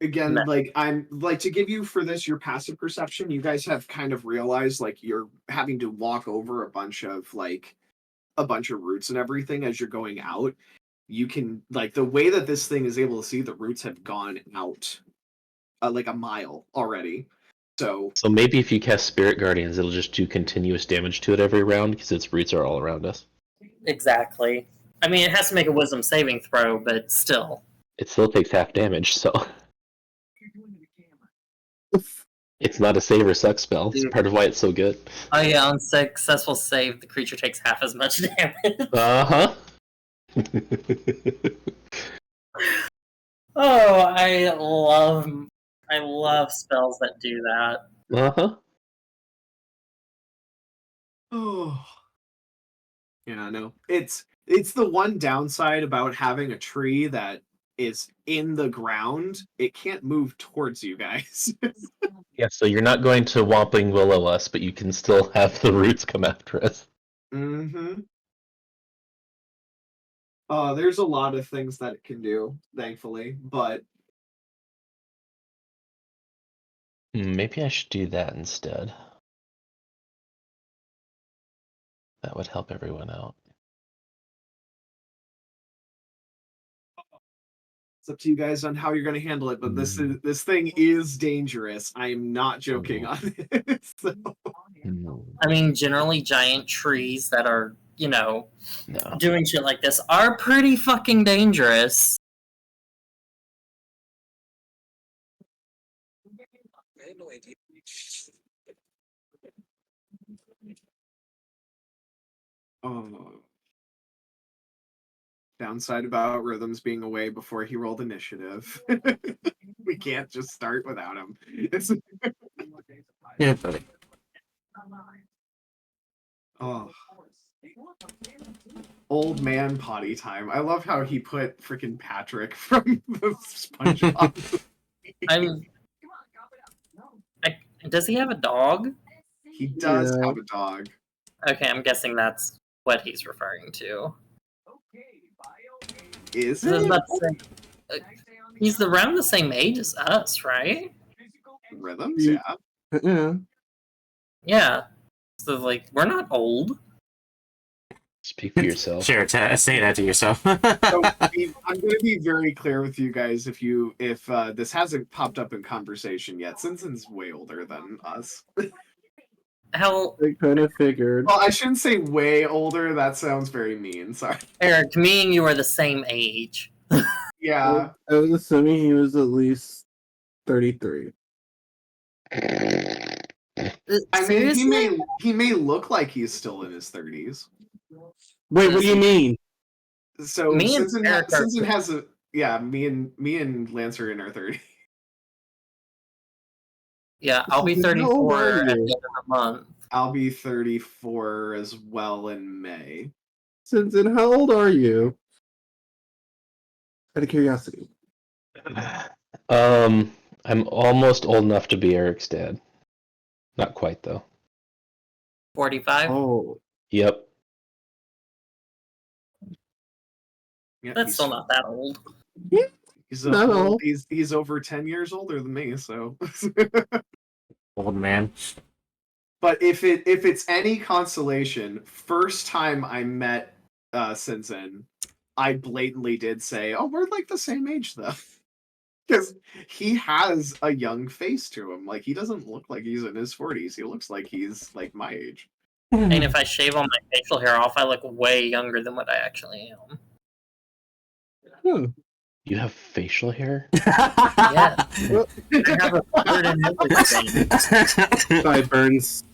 Again, No. like I'm like to give you for this your passive perception, you guys have kind of realized like you're having to walk over a bunch of roots and everything as you're going out. You can like the way that this thing is able to see the roots have gone out like a mile already. So maybe if you cast Spirit Guardians, it'll just do continuous damage to it every round because its roots are all around us. Exactly. I mean, it has to make a wisdom saving throw, but still. It still takes half damage, so it's not a save or suck spell. It's part of why it's so good. Oh yeah, on successful save, the creature takes half as much damage. Uh-huh. Oh, I love spells that do that. Uh-huh. oh yeah, no. It's the one downside about having a tree that is in the ground. It can't move towards you guys. Yeah, so you're not going to Whomping Willow us, but you can still have the roots come after us. Mm-hmm. There's a lot of things that it can do, thankfully, but Maybe I should do that instead. That would help everyone out. it's up to you guys on how you're going to handle it. But this thing is dangerous. I am not joking on this. So. I mean, generally, giant trees that are, No. doing shit like this are pretty fucking dangerous. Downside about Rhythms being away before he rolled initiative. We can't just start without him. Yeah, buddy. Oh. Old man potty time. I love how he put freaking Patrick from the SpongeBob. Does he have a dog? He does Yeah. have a dog. Okay, I'm guessing that's what he's referring to. Is I was it? about to say, he's around the same age as us, right? Rhythms? Yeah. Yeah. Yeah. So, like, we're not old. Speak for yourself. Sure, say that to yourself. So, I'm going to be very clear with you guys if this hasn't popped up in conversation yet. Simpson's way older than us. How, I kind of figured. Well, I shouldn't say way older. That sounds very mean. Sorry. Eric, me and you are the same age. Yeah. I was assuming he was at least 33. I mean, Seriously? he may look like he's still in his 30s. Wait, what do you mean? So Me and Simpson, Eric are- Simpson has a me and Lance are in our 30s. Yeah, I'll be How old 34 are at the you? end of the month. I'll be 34 as well in May. Simpson, how old are you? Out of curiosity. I'm almost old enough to be Eric's dad. Not quite, though. 45? Oh. Yep. Yeah, That's still not that old. He's not old. He's over 10 years older than me, so. Old man. But if it's any consolation, first time I met Simpson, I blatantly did say, "Oh, we're like the same age, though," because he has a young face to him. Like he doesn't look like he's in his 40s. He looks like he's like my age. And if I shave all my facial hair off, I look way younger than what I actually am. You have facial hair? Yeah. I have a beard and everything.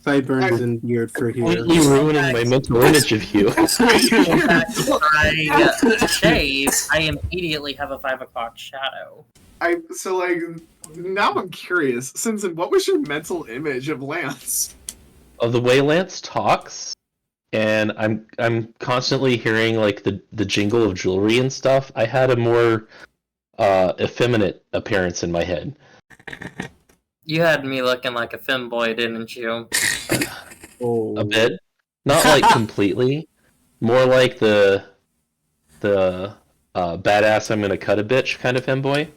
Sideburns and beard for here. Completely ruining my mental image of you. In fact, when I shave, I immediately have a 5 o'clock shadow. Now I'm curious, Simpson, what was your mental image of Lance? Of the way Lance talks, and I'm constantly hearing like the jingle of jewelry and stuff. I had a more effeminate appearance in my head. You had me looking like a femboy, didn't you? A bit, not like completely, More like the badass I'm gonna cut a bitch kind of femboy.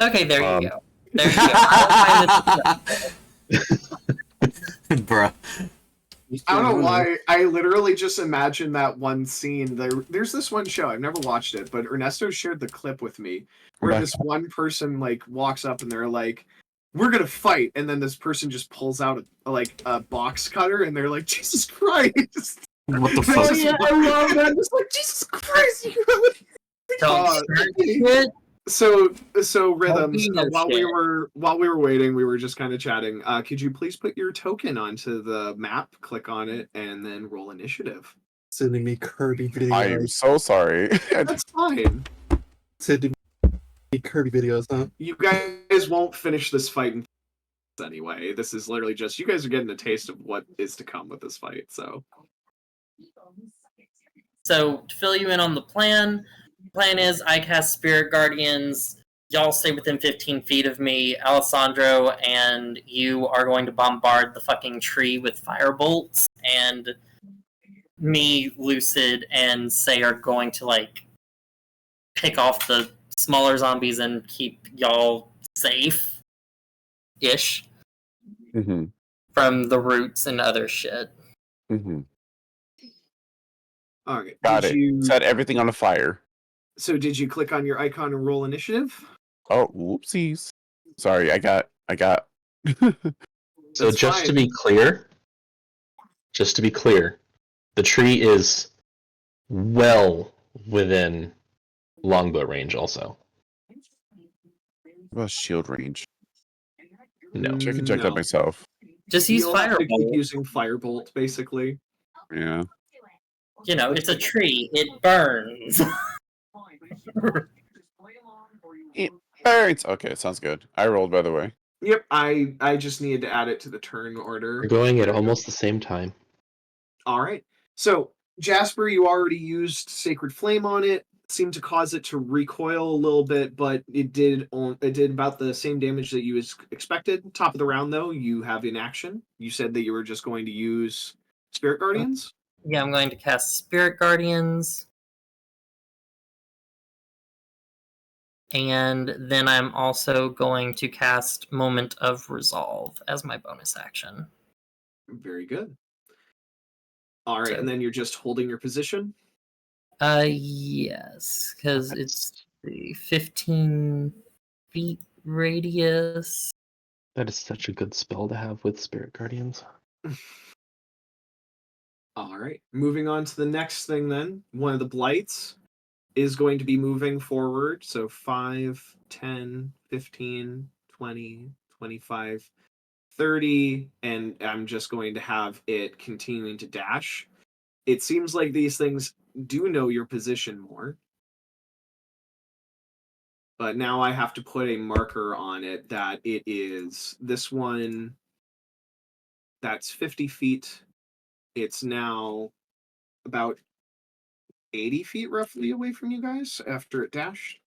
Okay, there you Um, go. There you go. I don't find this Bruh. I don't know why. I literally just imagined that one scene. There's this one show. I've never watched it, but Ernesto shared the clip with me where Okay. this one person like walks up and they're like, "We're gonna fight," and then this person just pulls out a box cutter, and they're like, "Jesus Christ!" What the Oh fuck? yeah, I love that. I'm just like, Jesus Christ! You really... Don't Uh, start shit. So rhythms. Talking of While we shit. were waiting, we were just kind of chatting. Could you please put your token onto the map? Click on it, and then roll initiative. Sending me Kirby videos. I am so sorry. That's fine. Sending me Kirby videos, huh? You guys won't finish this fight anyway. This is literally just you guys are getting a taste of what is to come with this fight. So to fill you in on the plan is I cast Spirit Guardians. Y'all stay within 15 feet of me. Alessandro and you are going to bombard the fucking tree with fire bolts, and me, Lucid, and Say are going to like pick off the smaller zombies and keep y'all safe ish Mm-hmm. from the roots and other shit. Mm-hmm. All right. Got did it. You, Set everything on a fire. so did you click on your icon and roll initiative? Oh, whoopsies. Sorry, I got. So That's just to fine. be clear, the tree is well within longbow range. Also, What about shield range? no. I can check that No. myself. Just use You'll have to keep Firebolt. using firebolt, basically. Yeah. You know, it's a tree. It burns. Alright. Okay, sounds good. I rolled, by the way. Yep. I just needed to add it to the turn order. We're going at almost the same time. All right. So, Jasper, you already used Sacred Flame on it. Seemed to cause it to recoil a little bit, but it did about the same damage that you expected. Top of the round, though, you have inaction. You said that you were just going to use Spirit Guardians. Yeah, I'm going to cast Spirit Guardians. And then I'm also going to cast Moment of Resolve as my bonus action. Very good. All right, So- and then you're just holding your position. Yes, because it's the 15 feet radius. That is such a good spell to have with Spirit Guardians. All right, moving on to the next thing then. One of the blights is going to be moving forward. So 5, 10, 15, 20, 25, 30, and I'm just going to have it continuing to dash. It seems like these things do know your position more. But now I have to put a marker on it that it is this one that's 50 feet. It's now about 80 feet roughly away from you guys after it dashed.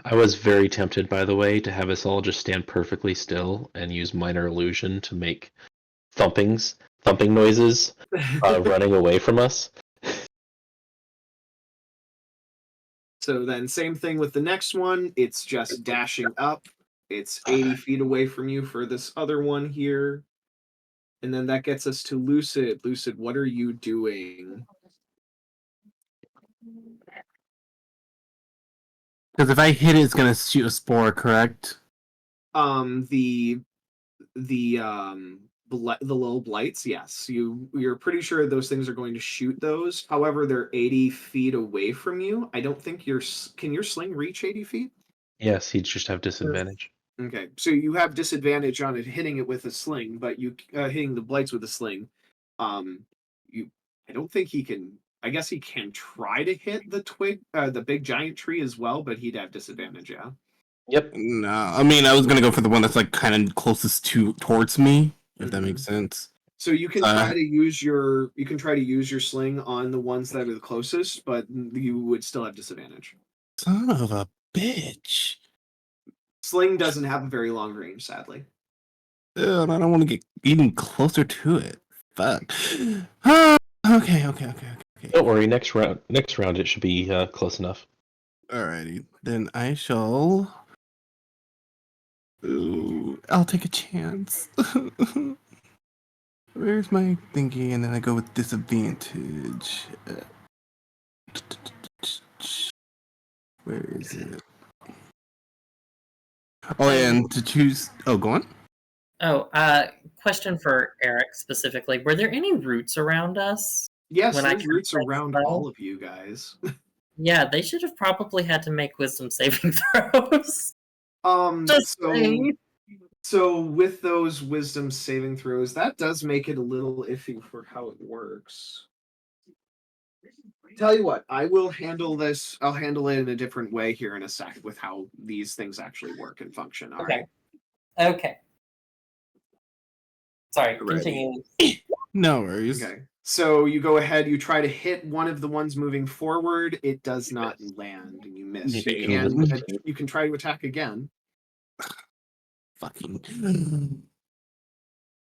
I was very tempted, by the way, to have us all just stand perfectly still and use minor illusion to make thumping noises running away from us. So then same thing with the next one. It's just dashing up. It's 80 feet away from you for this other one here. And then that gets us to Lucid. Lucid, what are you doing? Because if I hit it, it's gonna shoot a spore, correct? The little blights, yes. You're pretty sure those things are going to shoot those. However, they're 80 feet away from you. I don't think can your sling reach 80 feet? Yes, he'd just have disadvantage. Okay, so you have disadvantage on it hitting it with a sling, but you hitting the blights with a sling. I don't think he can. I guess he can try to hit the big giant tree as well, but he'd have disadvantage. Yeah. Yep. No, I mean I was gonna go for the one that's like kind of closest towards me, if that makes sense. So you can try to use your sling on the ones that are the closest, but you would still have disadvantage. Son of a bitch. Sling doesn't have a very long range, sadly. Ew, and I don't want to get even closer to it. Fuck. Okay. Don't worry. Next round it should be close enough. Alrighty. Then I shall. Ooh, I'll take a chance. Where's my thingy? And then I go with disadvantage. Where is it? Oh, and to choose. Oh, go on. Oh, question for Eric specifically. Were there any roots around us? Yes, When I there's roots cast around spell? all of you guys. Yeah, they should have probably had to make wisdom saving throws. Just saying. So with those wisdom saving throws, that does make it a little iffy for how it works. Tell you what, I will handle this. I'll handle it in a different way here in a sec with how these things actually work and function. All right. Okay. Sorry, Alrighty. continue. No worries. Okay. So you go ahead, you try to hit one of the ones moving forward. It does not land, and you miss. You can try to attack again. Fucking.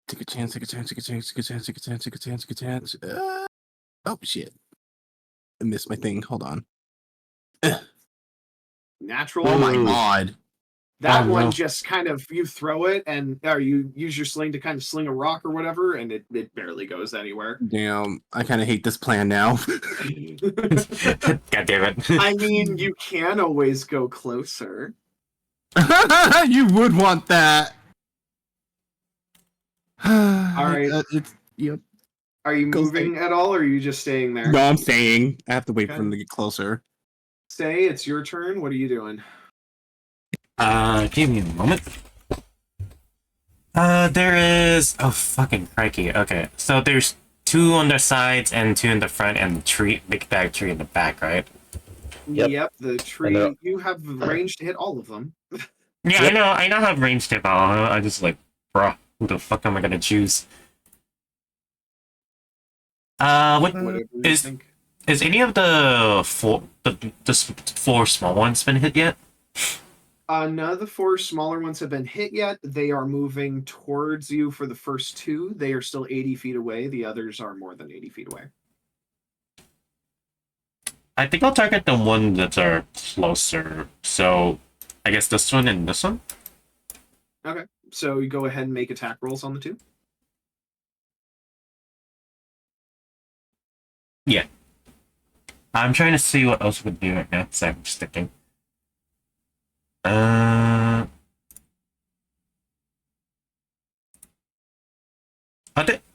Take a chance. Oh, shit. I missed my thing. Hold on. Natural. Oh my god. That Oh, one no. just kind of, you throw it or you use your sling to kind of sling a rock or whatever, and it barely goes anywhere. Damn. I kind of hate this plan now. God damn it. I mean, you can always go closer. You would want that. All right. Yep. Are you Go moving at all, or are you just staying there? No, I'm saying I have to wait Okay. for him to get closer. Stay, it's your turn. What are you doing? Give me a moment. There is. Oh, fucking crikey. Okay, so there's 2 on the sides and 2 in the front, and big bag tree in the back, right? Yep. The tree. You have range to hit all of them. Yeah, Yep. I know I have range tip. I just like, bruh, who the fuck am I gonna choose? What Whatever you is think. any of the 4 small ones been hit yet? None of the 4 smaller ones have been hit yet. They are moving towards you for the first 2. They are still 80 feet away. The others are more than 80 feet away. I think I'll target the one that are closer. So, I guess this one and this one. Okay. So you go ahead and make attack rolls on the 2. Yeah. I'm trying to see what else would do right now. So I'm just thinking.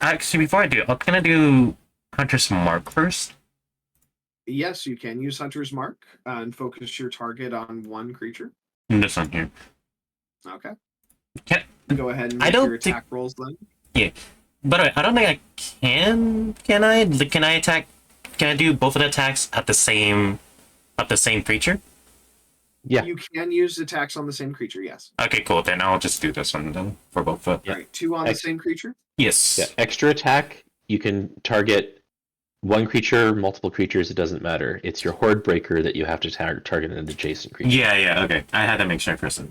Actually, before I do, I'm gonna do Hunter's Mark first. Yes, you can use Hunter's Mark and focus your target on one creature. This one here. Okay. Can, Go ahead and I make don't your think- attack rolls then. By the way, I don't think I can. Can I? Can I attack? Can I do both of the attacks at the same creature? Yeah. You can use attacks on the same creature, yes. Okay, cool. Then I'll just do this one then for both of Yeah. All right, 2 on the same creature. Yes. Yeah. Extra attack. You can target one creature, multiple creatures. It doesn't matter. It's your Horde Breaker that you have to target an adjacent creature. Yeah. Okay. I had to make sure first.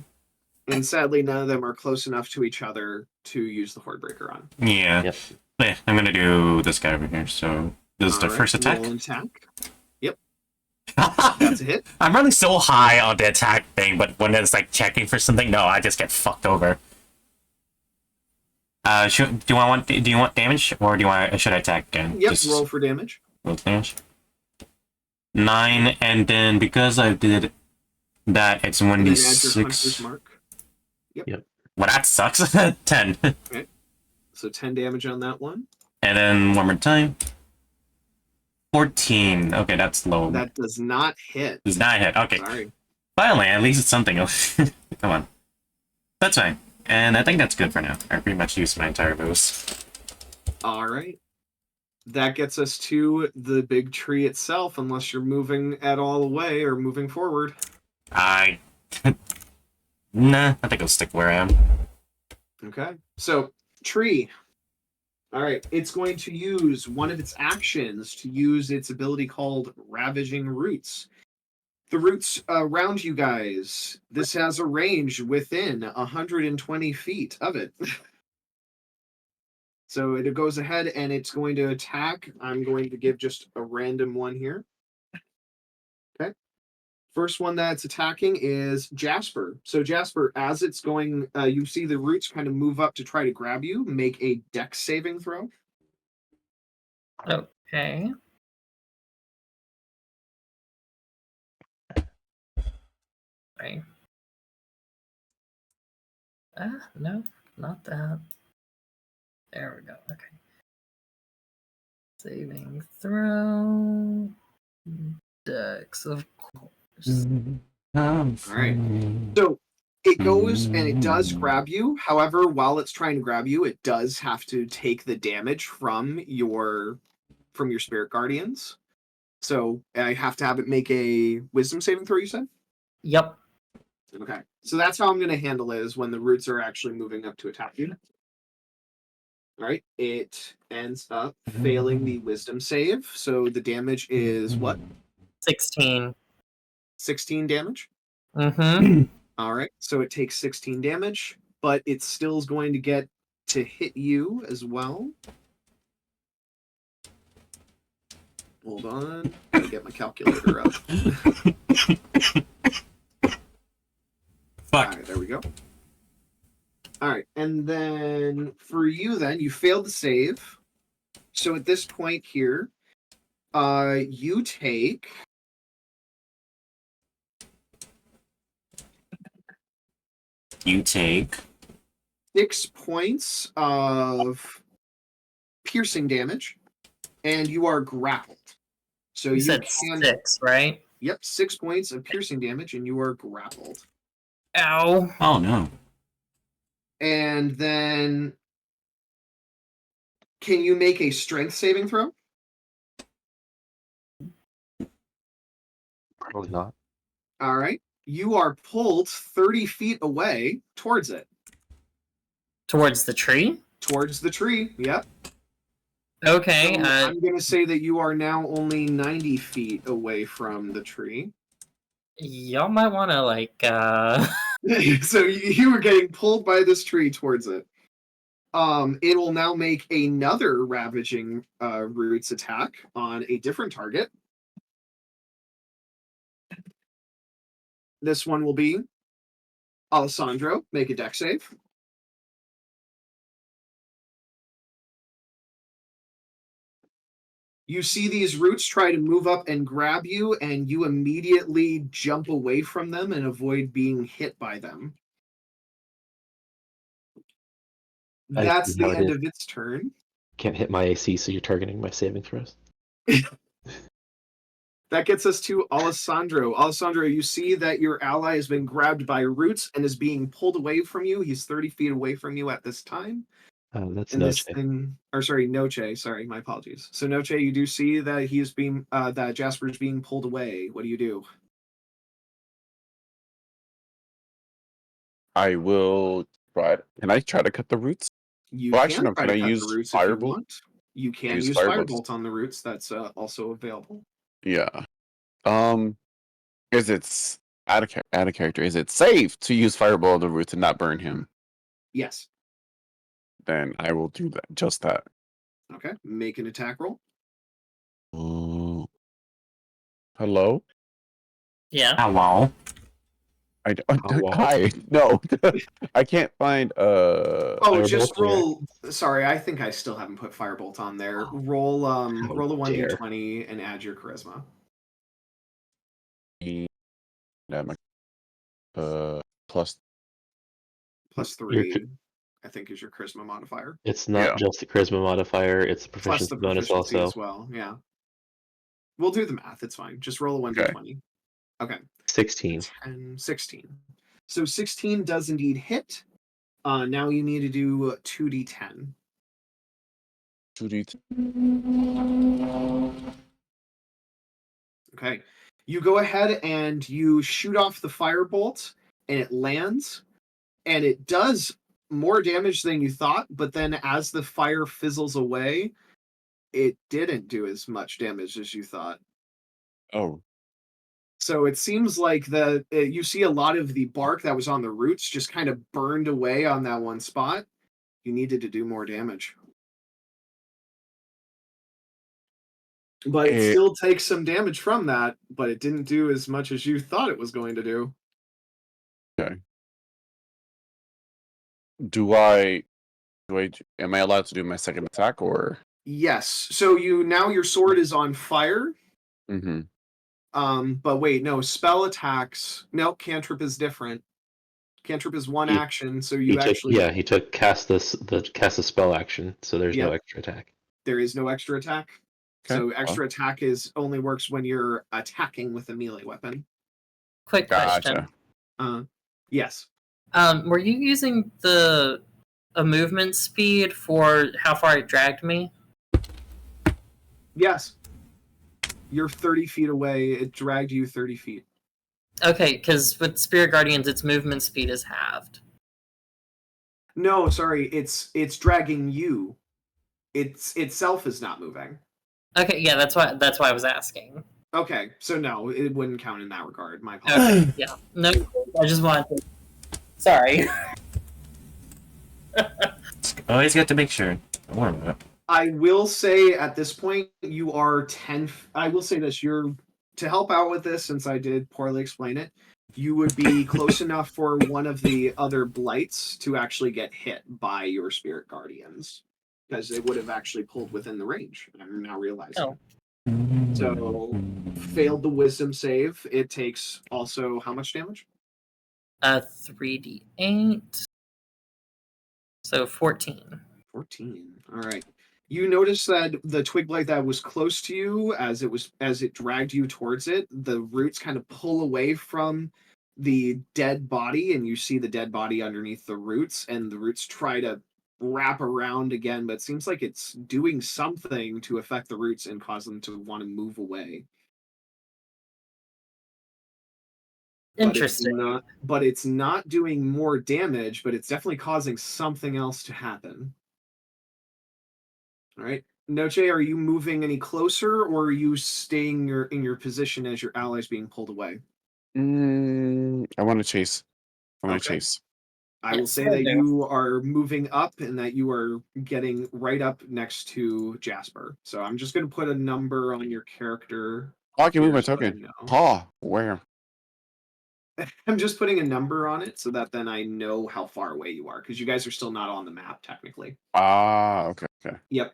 And sadly, none of them are close enough to each other to use the Horde Breaker on. Yeah. Yep. Yeah. I'm gonna do this guy over here. So this is the Alright, first attack. roll an attack. Yep, that's a hit. I'm running so high on the attack thing, but when it's like checking for something, no, I just get fucked over. Do you want damage, or should I attack again? Yep, Just roll for damage. roll damage. 9, and then because I did that, it's And then add your Hunter's 1d6. Mark. Well, that sucks. 10, So 10 damage on that one. and then one more time. 14. Okay, that's low. That does not hit. Does not hit. Okay. Sorry. Finally, at least it's something else. Come on. That's fine. And I think that's good for now. I pretty much used my entire boost. All right. That gets us to the big tree itself, unless you're moving at all away or moving forward. Nah, I think I'll stick where I am. Okay. So, tree. All right. It's going to use one of its actions to use its ability called Ravaging Roots. The roots around you guys, this has a range within 120 feet of it. So it goes ahead and it's going to attack. I'm going to give just a random one here. Okay. First one that's attacking is Jasper. So Jasper, as it's going, you see the roots kind of move up to try to grab you. Make a dex saving throw. Okay. Right. No, not that. There we go. Okay. Saving throw. Dex, of course. All right. So it goes and it does grab you. However, while it's trying to grab you, it does have to take the damage from your spirit guardians. So I have to have it make a wisdom saving throw, you said? Yep. Okay. So that's how I'm going to handle it, is when the roots are actually moving up to attack you. All right. It ends up failing the wisdom save. So the damage is what? 16. 16 damage? Mm-hmm. All right. So it takes 16 damage, but it still is going to get to hit you as well. Hold on. Gotta get my calculator up. Fuck. All right, there we go. All right, and then for you, then you failed the save. So at this point here, you take You take 6 points of piercing damage, and you are grappled. So You you said can 6, right? Yep, 6 points of piercing damage, and you are grappled. Ow. Oh no. And then, can you make a strength saving throw? Probably not. All right. You are pulled 30 feet away towards it. Towards the tree? Towards the tree. Yep. Okay. So I'm going to say that you are now only 90 feet away from the tree. Y'all might want to, like, So you were getting pulled by this tree towards it. It will now make another ravaging roots attack on a different target. This one will be Alessandro. Make a dex save. You see these roots try to move up and grab you, and you immediately jump away from them and avoid being hit by them. I That's see the how it end is. of its turn. Can't hit my AC, so you're targeting my saving throws. That gets us to Alessandro. Alessandro, you see that your ally has been grabbed by roots and is being pulled away from you. He's 30 feet away from you at this time. That's And this Noche. thing, or sorry, Noche. Sorry, my apologies. So Noche, you do see that he's being that Jasper's being pulled away. What do you do? I will try. Can I try to cut the roots? You Well, can actually, no, try can to I cut use the roots if you Firebolt? want. You can Use use Firebolt. Firebolt on the roots. That's also available. Yeah. Is it out of character? Is it safe to use Fireball on the roots and not burn him? Yes. Then I will do that. Just that. Okay. Make an attack roll. Hello? yeah. Hello. I Oh, wow. hi. No, I can't find. Oh, just Firebolt, yeah. roll. Sorry, I think I still haven't put Firebolt on there. Roll roll a dare. 1d20 and add your charisma. Plus. Plus Your 3, I think, is your charisma modifier. It's not Yeah. just the charisma modifier; it's the Plus proficiency the bonus proficiency also. as well. Yeah. We'll do the math. It's fine. Just roll a 1d20. Okay. 16. 10, 16. So 16 does indeed hit. Now you need to do 2d10. 2d. Okay. You go ahead and you shoot off the firebolt, and it lands, and it does more damage than you thought, but then as the fire fizzles away, it didn't do as much damage as you thought. Oh. So it seems like you see a lot of the bark that was on the roots just kind of burned away on that one spot. You needed to do more damage. But it Eh. still takes some damage from that, but it didn't do as much as you thought it was going to do. Am I allowed to do my second attack or? Yes. So your sword is on fire. Mm-hmm. But wait, no, spell attacks. No, cantrip is different. Cantrip is one He- action, so He you took actually he took cast a spell action, so there's no Yep. extra attack. there is no extra attack. Okay, So well. extra attack only works when you're attacking with a melee weapon. Quick question. Gotcha. Yes. Were you using a movement speed for how far it dragged me? Yes. You're 30 feet away. It dragged you 30 feet. Okay, because with Spirit Guardians, its movement speed is halved. No, sorry, it's dragging you. Itself is not moving. Okay, yeah, that's why I was asking. Okay, so no, it wouldn't count in that regard. My apologies. Yeah, no, I just wanted to. Sorry. Always got to make sure. Don't worry about it. I will say at this point you are 10. I will say this: you're to help out with this, since I did poorly explain it. You would be close enough for one of the other blights to actually get hit by your spirit guardians, because it would have actually pulled within the range. I'm now realizing. Oh. So failed the wisdom save. It takes also how much damage? 3d8. So 14. 14. All right. You notice that the twig blight that was close to you, as it dragged you towards it, the roots kind of pull away from the dead body, and you see the dead body underneath the roots, and the roots try to wrap around again, but it seems like it's doing something to affect the roots and cause them to want to move away. Interesting. But it's not doing more damage, but it's definitely causing something else to happen. All right. Noche, are you moving any closer, or are you staying in your position as your allies being pulled away? I want to chase. I want to Okay. chase. I will Yes, say I that do. you are moving up and that you are getting right up next to Jasper. So I'm just going to put a number on your character. Oh, I can move here my so that I token. know. Oh, where? I'm just putting a number on it so that then I know how far away you are, because you guys are still not on the map technically. Ah, okay. Yep.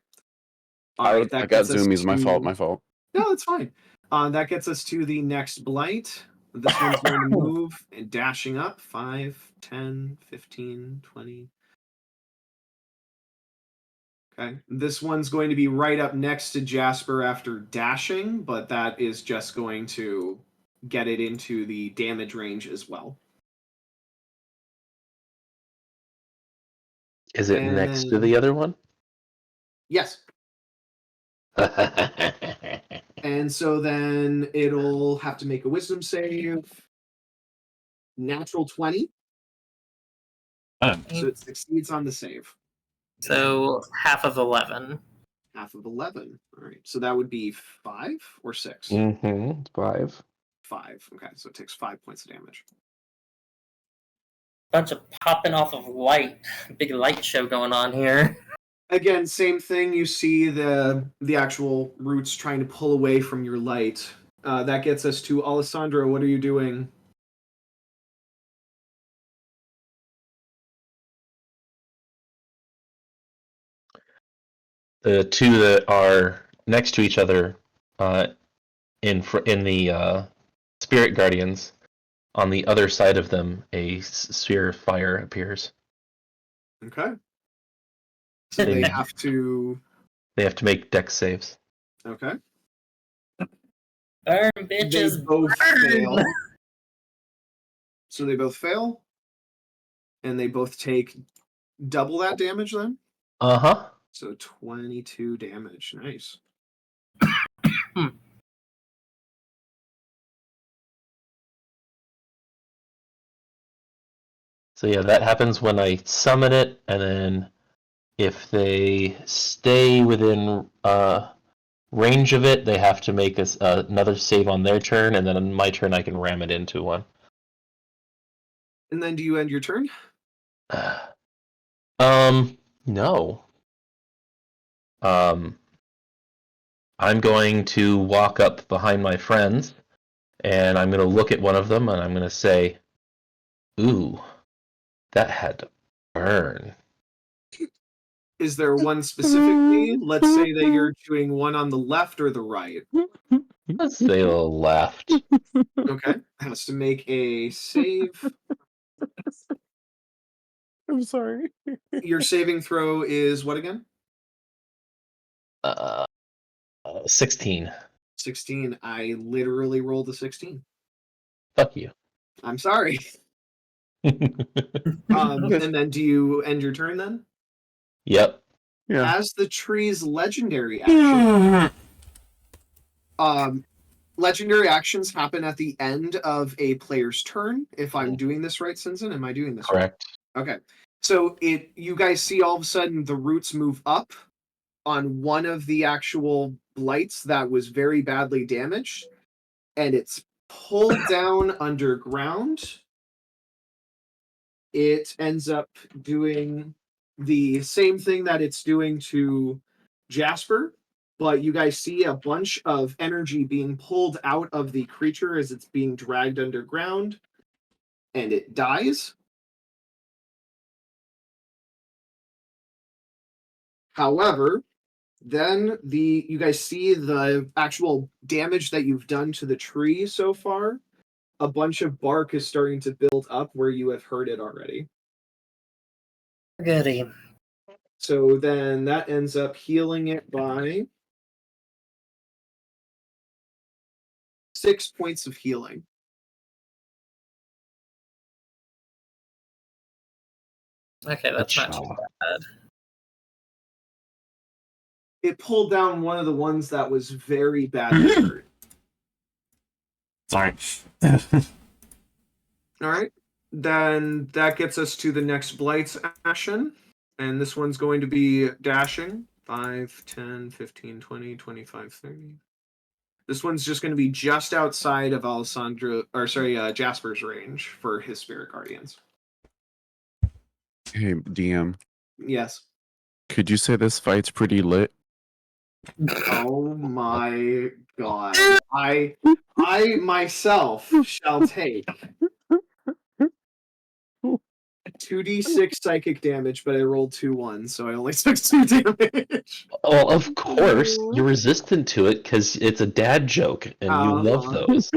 I that got gets us zoomies. My fault. to- My fault. No, it's fine. That gets us to the next blight. This one's going to move and dashing up 5, 10, 15, 20. Okay. This one's going to be right up next to Jasper after dashing, but that is just going to get it into the damage range as well. Is it And next to then- the other one? Yes. And so then it'll have to make a wisdom save. Natural 20. Oh. So it succeeds on the save. So half of 11. Half of 11. All right. So that would be 5 or 6? Mm-hmm. 5. 5. Okay. So it takes 5 points of damage. Bunch of popping off of light. Big light show going on here. Again, same thing. You see the actual roots trying to pull away from your light. That gets us to Alessandro. What are you doing? The two that are next to each other, in the spirit guardians, on the other side of them, a sphere of fire appears. Okay. So they have to. They have to make dex saves. Okay. Burn, They bitches, both burn! fail. So they both fail, and they both take double that damage then. Uh-huh. So 22 damage. Nice. So yeah, that happens when I summon it, and then if they stay within range of it, they have to make another save on their turn, and then on my turn I can ram it into one. And then do you end your turn? No. I'm going to walk up behind my friends, and I'm going to look at one of them, and I'm going to say, "Ooh, that had to burn." Is there one specifically? Let's say that you're doing one on the left or the right. Let's say the left. Okay. Has to make a save. I'm sorry. Your saving throw is what again? 16. 16. I literally rolled a 16. Fuck you. I'm sorry. And then do you end your turn then? Yep. Yeah. As the tree's legendary action, legendary actions happen at the end of a player's turn. If I'm doing this right, Sinzen, am I doing this Correct. right? Okay. So you guys see all of a sudden the roots move up on one of the actual blights that was very badly damaged, and it's pulled down underground. It ends up doing the same thing that it's doing to Jasper, but you guys see a bunch of energy being pulled out of the creature as it's being dragged underground, and it dies. However, then you guys see the actual damage that you've done to the tree so far. A bunch of bark is starting to build up where you have hurt it already. Goody. So then that ends up healing it by 6 points of healing. Okay, that's not too Aw. bad. It pulled down one of the ones that was very badly hurt. Sorry. All right. Then that gets us to the next Blight's action. And this one's going to be dashing. 5, 10, 15, 20, 25, 30. This one's just going to be just outside of Jasper's range for his Spirit Guardians. Hey, DM, Yes. could you say this fight's pretty lit? Oh my god. I myself shall take 2d6 psychic damage, but I rolled 2 1s, so I only took 2 damage. Well, of course, you're resistant to it because it's a dad joke, and you love Uh-huh. those.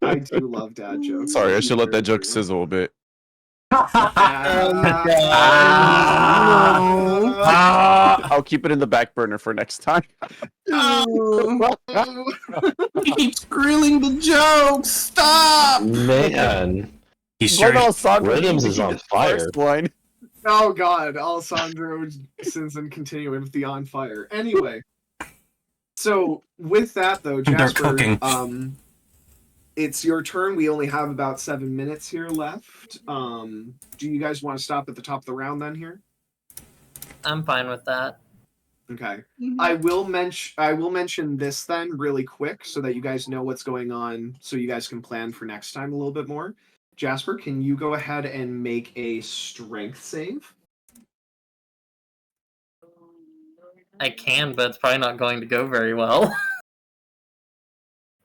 I do love dad jokes. Sorry, I Let's should be let that very joke true. sizzle a bit. I'll keep it in the back burner for next time. He keeps grilling the jokes. Stop. Man, He's What sure. else, Sandra? Rhythms You is did on the fire. first one. Oh god, Alessandro Simpson continuing with the on fire. Anyway, so with that though, They're Jasper, cooking. it's your turn. We only have about 7 minutes here left. Do you guys want to stop at the top of the round then here? I'm fine with that. Okay. I will mention this then really quick so that you guys know what's going on, so you guys can plan for next time a little bit more. Jasper, can you go ahead and make a strength save? I can, but it's probably not going to go very well.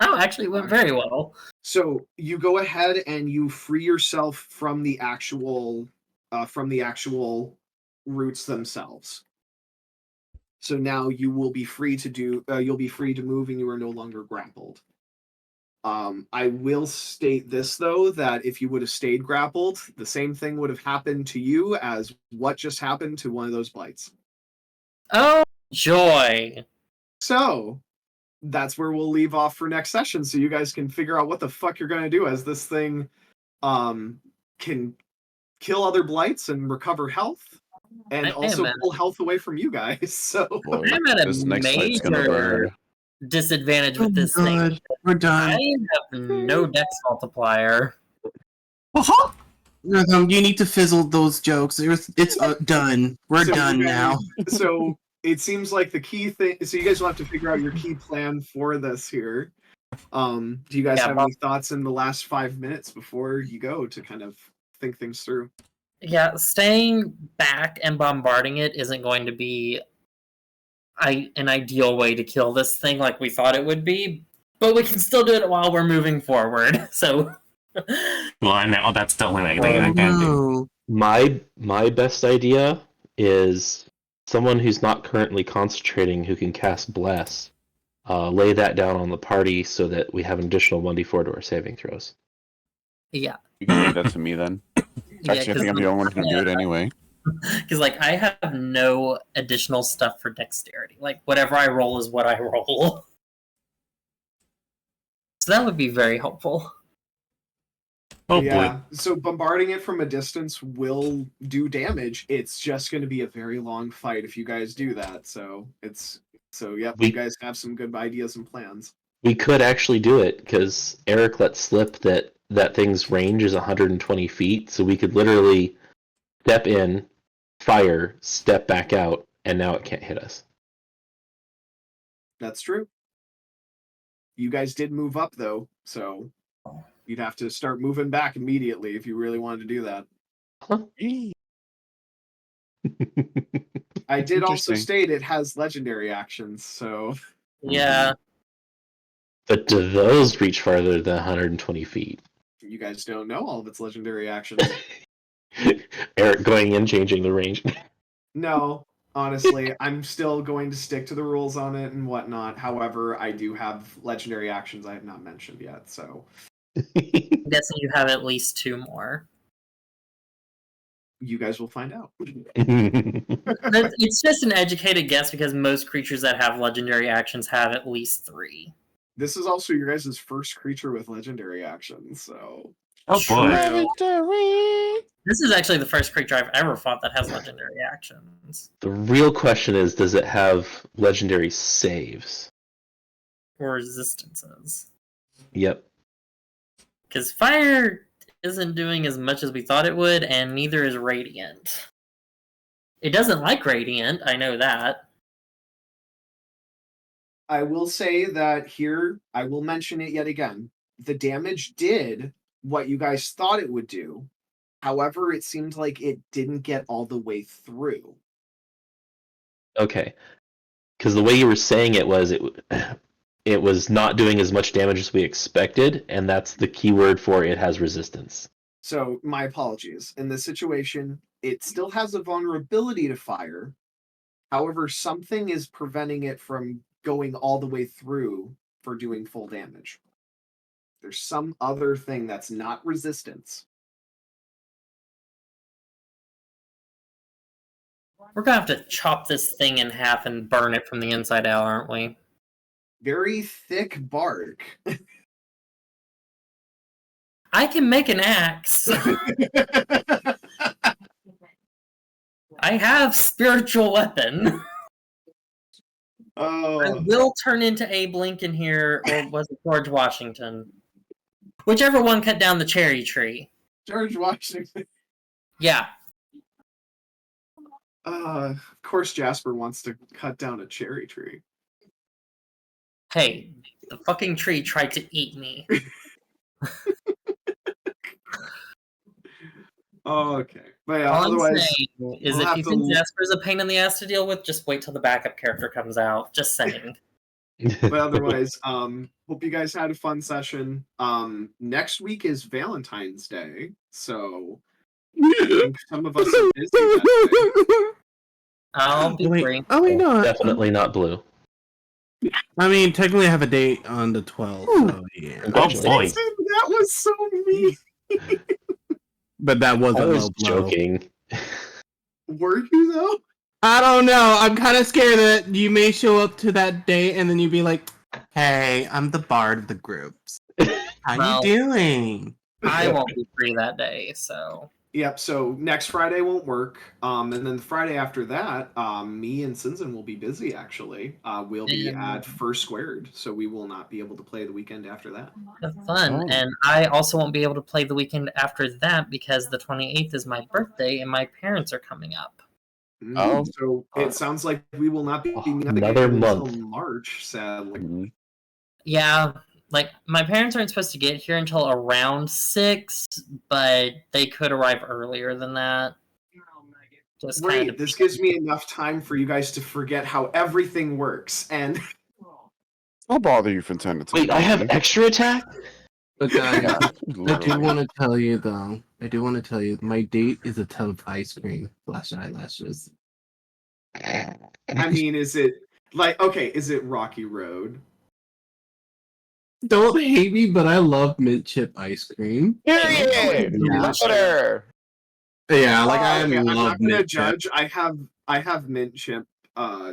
Oh, actually, it went very well. So you go ahead and you free yourself from the actual roots themselves. So now you will be free to you'll be free to move, and you are no longer grappled. I will state this though, that if you would have stayed grappled, the same thing would have happened to you as what just happened to one of those blights. Oh, joy! So that's where we'll leave off for next session, so you guys can figure out what the fuck you're gonna do as this thing can kill other blights and recover health, and I also am pull health away from you guys. So Boy, I'm at a this next fight's gonna major burn. disadvantage Oh with my this thing. God. We're done. I have no dex multiplier. Rhythm, you need to fizzle those jokes. It's done. We're So done you guys- now. So it seems like the key thing. So you guys will have to figure out your key plan for this here. Do you guys Yeah, have any thoughts in the last 5 minutes before you go to kind of think things through? Yeah, staying back and bombarding it isn't going to be an ideal way to kill this thing like we thought it would be, but we can still do it while we're moving forward. So, Well, I know that's the only thing I can do. My best idea is someone who's not currently concentrating who can cast Bless. Lay that down on the party so that we have an additional 1d4 to our saving throws. yeah. You can give that to me then. Actually, I think I'm the only one who can do it anyway. Because like I have no additional stuff for dexterity. Like whatever I roll is what I roll. So that would be very helpful. Oh Yeah. boy. So bombarding it from a distance will do damage. It's just going to be a very long fight if you guys do that. Yep, you guys have some good ideas and plans. We could actually do it because Eric let slip that thing's range is 120 feet, so we could literally step in, fire, step back out, and now it can't hit us. That's true. You guys did move up though, so you'd have to start moving back immediately if you really wanted to do that. I did also Interesting. state it has legendary actions, so Yeah. But do those reach farther than 120 feet? you guys don't know all of its legendary actions. Eric going in, changing the range. No, honestly, I'm still going to stick to the rules on it and whatnot. However, I do have legendary actions I have not mentioned yet, so I'm guessing you have at least 2 more. you guys will find out. It's just an educated guess because most creatures that have legendary actions have at least 3. This is also your guys' first creature with legendary actions, so Oh boy. This is actually the first creature I've ever fought that has legendary actions. The real question is, does it have legendary saves? Or resistances. Yep. Because fire isn't doing as much as we thought it would, and neither is radiant. It doesn't like radiant, I know that. I will say that here, I will mention it yet again. The damage did what you guys thought it would do. However, it seemed like it didn't get all the way through. Okay. Because the way you were saying it was not doing as much damage as we expected, and that's the key word for it has resistance. So, my apologies. In this situation, it still has a vulnerability to fire. However, something is preventing it from going all the way through for doing full damage. There's some other thing that's not resistance. We're gonna have to chop this thing in half and burn it from the inside out, aren't we? Very thick bark. I can make an axe. I have spiritual weapon. I Oh, will turn into Abe Lincoln here, or was it George Washington? Whichever one cut down the cherry tree. George Washington. Yeah. Of course, Jasper wants to cut down a cherry tree. Hey, the fucking tree tried to eat me. Oh, okay. But yeah, All I'm otherwise, saying is we'll if have you to think l- Jasper's a pain in the ass to deal with, just wait till the backup character comes out. Just saying. but otherwise, hope you guys had a fun session. Next week is Valentine's Day, so I think some of us are busy that day. I'll be Wait, free. oh wait, no. Definitely not blue. I mean, technically, I have a date on the 12th. So yeah, Oh boy. That was so mean. but that was I a was low blow. joking. Were you though? I don't know. I'm kind of scared that you may show up to that date and then you'd be like, "Hey, I'm the bard of the groups. How Well- you doing?" I won't be free that day, so. Yep. So next Friday won't work. And then the Friday after that, me and Sinzen will be busy. Actually, we'll be at First Squared, so we will not be able to play the weekend after that. Have fun. Oh. And I also won't be able to play the weekend after that because the 28th is my birthday and my parents are coming up. Oh. So it sounds like we will not be meeting Another again until month. March. Sadly. Yeah, like my parents aren't supposed to get here until around 6, but they could arrive earlier than that. Just Great. kind of This gives me enough time for you guys to forget how everything works. And I'll bother you from time to time. Wait, I have extra attack? But guys, Yeah, I do literally. want to tell you though. I do want to tell you, my date is a tub of ice cream / eyelashes. I mean, is it like okay? Is it Rocky Road? Don't hate me, but I love mint chip ice cream. Period. Yeah. Louder. Yeah, like I Okay, I'm love not gonna mint chip. judge. I have mint chip,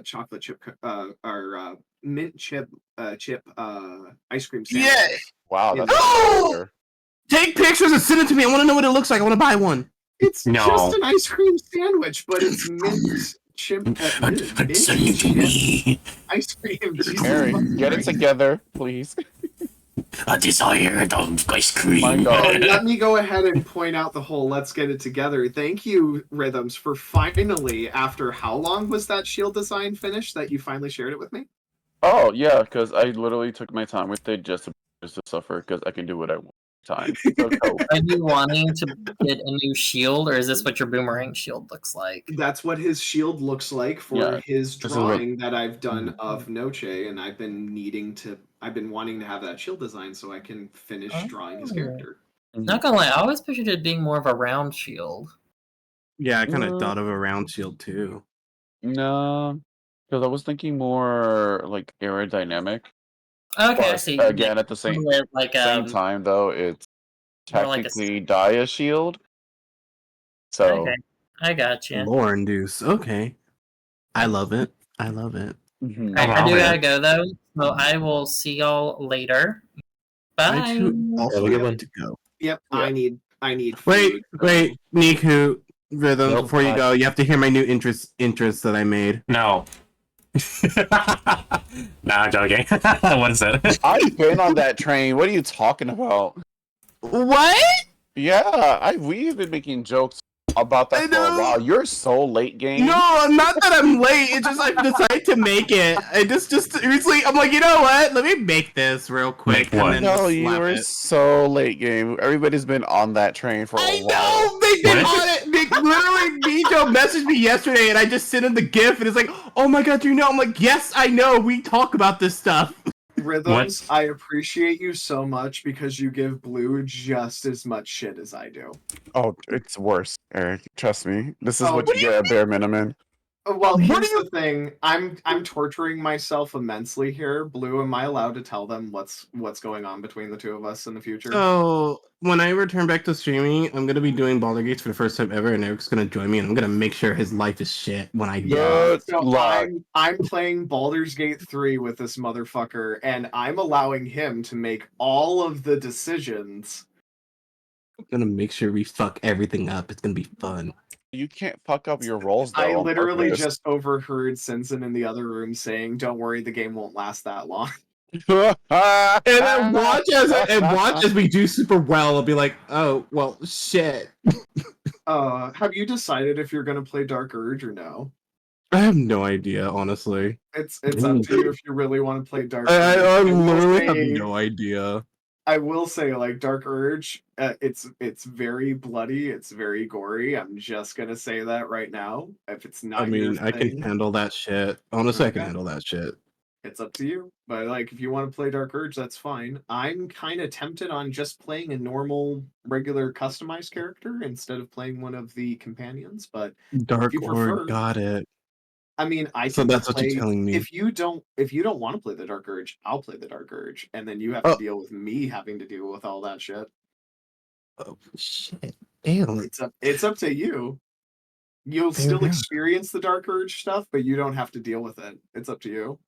chocolate chip, or mint chip, ice cream sandwich. Yeah. Wow, Yeah. that's Oh! Take pictures and send it to me. I want to know what it looks like. I want to buy one. It's No. just an ice cream sandwich, but it's mint chip, mint chip ice cream. Jesus Harry, fucking get it Christ. together, please. A desire of ice cream. My Oh, God. let me go ahead and point out the whole let's get it together. Thank you, Rhythms, for finally, after how long was that shield design finished that you finally shared it with me? Oh yeah, because I literally took my time with it just to suffer because I can do what I want. Time. So cope. Are you wanting to get a new shield, or is this what your boomerang shield looks like? That's what his shield looks like for Yeah, his this is what- drawing that I've done of Noche, and I've been wanting to have that shield design so I can finish drawing his Oh. character. Not gonna lie, I always pictured it being more of a round shield. Yeah, I kind of Mm. thought of a round shield too. No, because I was thinking more like aerodynamic. Okay, I But see. again, at the same Like same time, though, it's more like a technically Dia shield. So okay, I got you. Lore induce. Okay. I love it. I love it. mhm. Alright, I do Wow. gotta go though, so I will see y'all later. I Bye. too also Have a good have one. to go. Yep, Yeah. I need Wait, food. wait, Niku, Rhythms, Nope, before you bye. go, you have to hear my new interest that I made. No. Nah, I'm joking. What is it? I've been on that train. What are you talking about? What? Yeah, we've been making jokes about I that for a know. while. You're so late, game. No, not that I'm late. It's just I've decided to make it. I just recently I'm like, you know what? Let me make this real quick. Make what? And then No, just you slap were it. so late, game. Everybody's been on that train for a I while. know they've been What? on it. Literally, Mijo messaged me yesterday, and I just sent him the GIF, and it's like, "Oh my god, do you know?" I'm like, "Yes, I know. We talk about this stuff." Rhythms, I appreciate you so much because you give Blue just as much shit as I do. Oh, it's worse, Eric. Trust me. This is Oh, what what you get at bare minimum. Well, What here's do the thing. I'm torturing myself immensely here. Blue, am I allowed to tell them what's going on between the two of us in the future? So when I return back to streaming, I'm gonna be doing Baldur's Gates for the first time ever, and Eric's gonna join me, and I'm gonna make sure his life is shit when I die. Good So luck. I'm playing Baldur's Gate 3 with this motherfucker, and I'm allowing him to make all of the decisions. I'm gonna make sure we fuck everything up. It's gonna be fun. You can't fuck up your rolls, though. I on literally purpose. just overheard Sinsen in the other room saying, "Don't worry, the game won't last that long." And then watch as we do super well. I'll be like, oh well, shit. Have you decided if you're gonna play Dark Urge or no? I have no idea, honestly. It's up to you if you really want to play Dark Urge. I will literally have say- no idea. I will say, like Dark Urge, it's very bloody, it's very gory. I'm just gonna say that right now. If it's not, I mean, your I can thing, handle that shit. Honestly, I can Okay. handle that shit. it's up to you. But like, if you want to play Dark Urge, that's fine. I'm kind of tempted on just playing a normal, regular, customized character instead of playing one of the companions. But Dark you prefer- Orb, got it. I mean, I So can that's what play, you're telling me. if you don't want to play the Dark Urge, I'll play the Dark Urge, and then you have to Oh. deal with me having to deal with all that shit. Oh shit! Damn. It's up to you. You'll Fair still enough. experience the Dark Urge stuff, but you don't have to deal with it. It's up to you.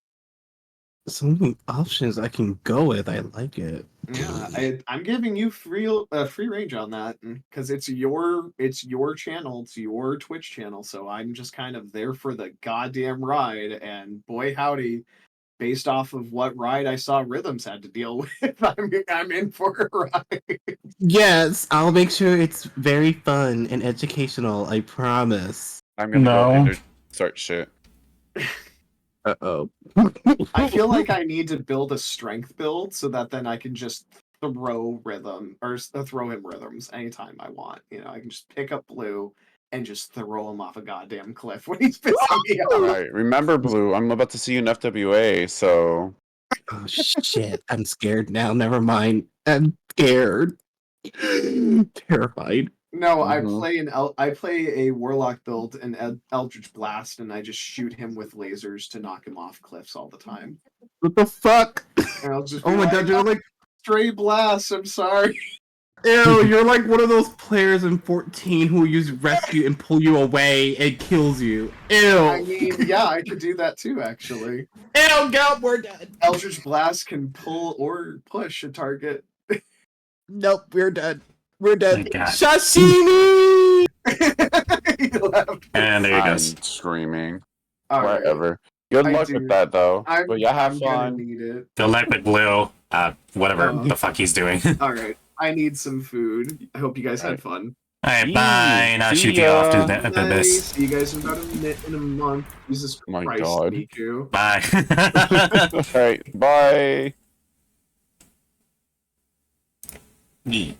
So many options I can go with. I like it. Yeah, I'm giving you free range on that because it's your channel, it's your Twitch channel. So I'm just kind of there for the goddamn ride. And boy howdy, based off of what ride I saw Rhythms had to deal with, I'm in for a ride. Yes, I'll make sure it's very fun and educational. I promise. I'm gonna go ahead and start shit. Oh. I feel like I need to build a strength build so that then I can just throw him rhythms anytime I want. You know, I can just pick up Blue and just throw him off a goddamn cliff when he's pissing me All off. right, remember, Blue. I'm about to see you in FWA, so Oh shit! I'm scared now. Never mind. I'm scared. Terrified. No, Mhm. I play a warlock build and Eldritch Blast, and I just shoot him with lasers to knock him off cliffs all the time. What the fuck? And I'll just Oh be my like, god, you're like stray blast. I'm sorry. ew, you're like one of those players in 14 who use rescue and pull you away and kills you. Ew. I mean, yeah, I could do that too, actually. Ew, go, we're dead. Eldritch Blast can pull or push a target. Nope, we're dead. We're dead. My God. Sashimi! He left. And there you I'm go. screaming. All right. Whatever. Good I luck do. with that, though. But yeah, have I'm gonna fun. need it. Good luck with Blue. Whatever Oh. the fuck he's doing. All right. I need some food. I hope you guys had fun. Alright, bye. Now See shoot you off to ya. the Bye. abyss. See you guys in about in a month. Jesus Oh my Christ, God. Miku. Bye. All right, bye. Yee.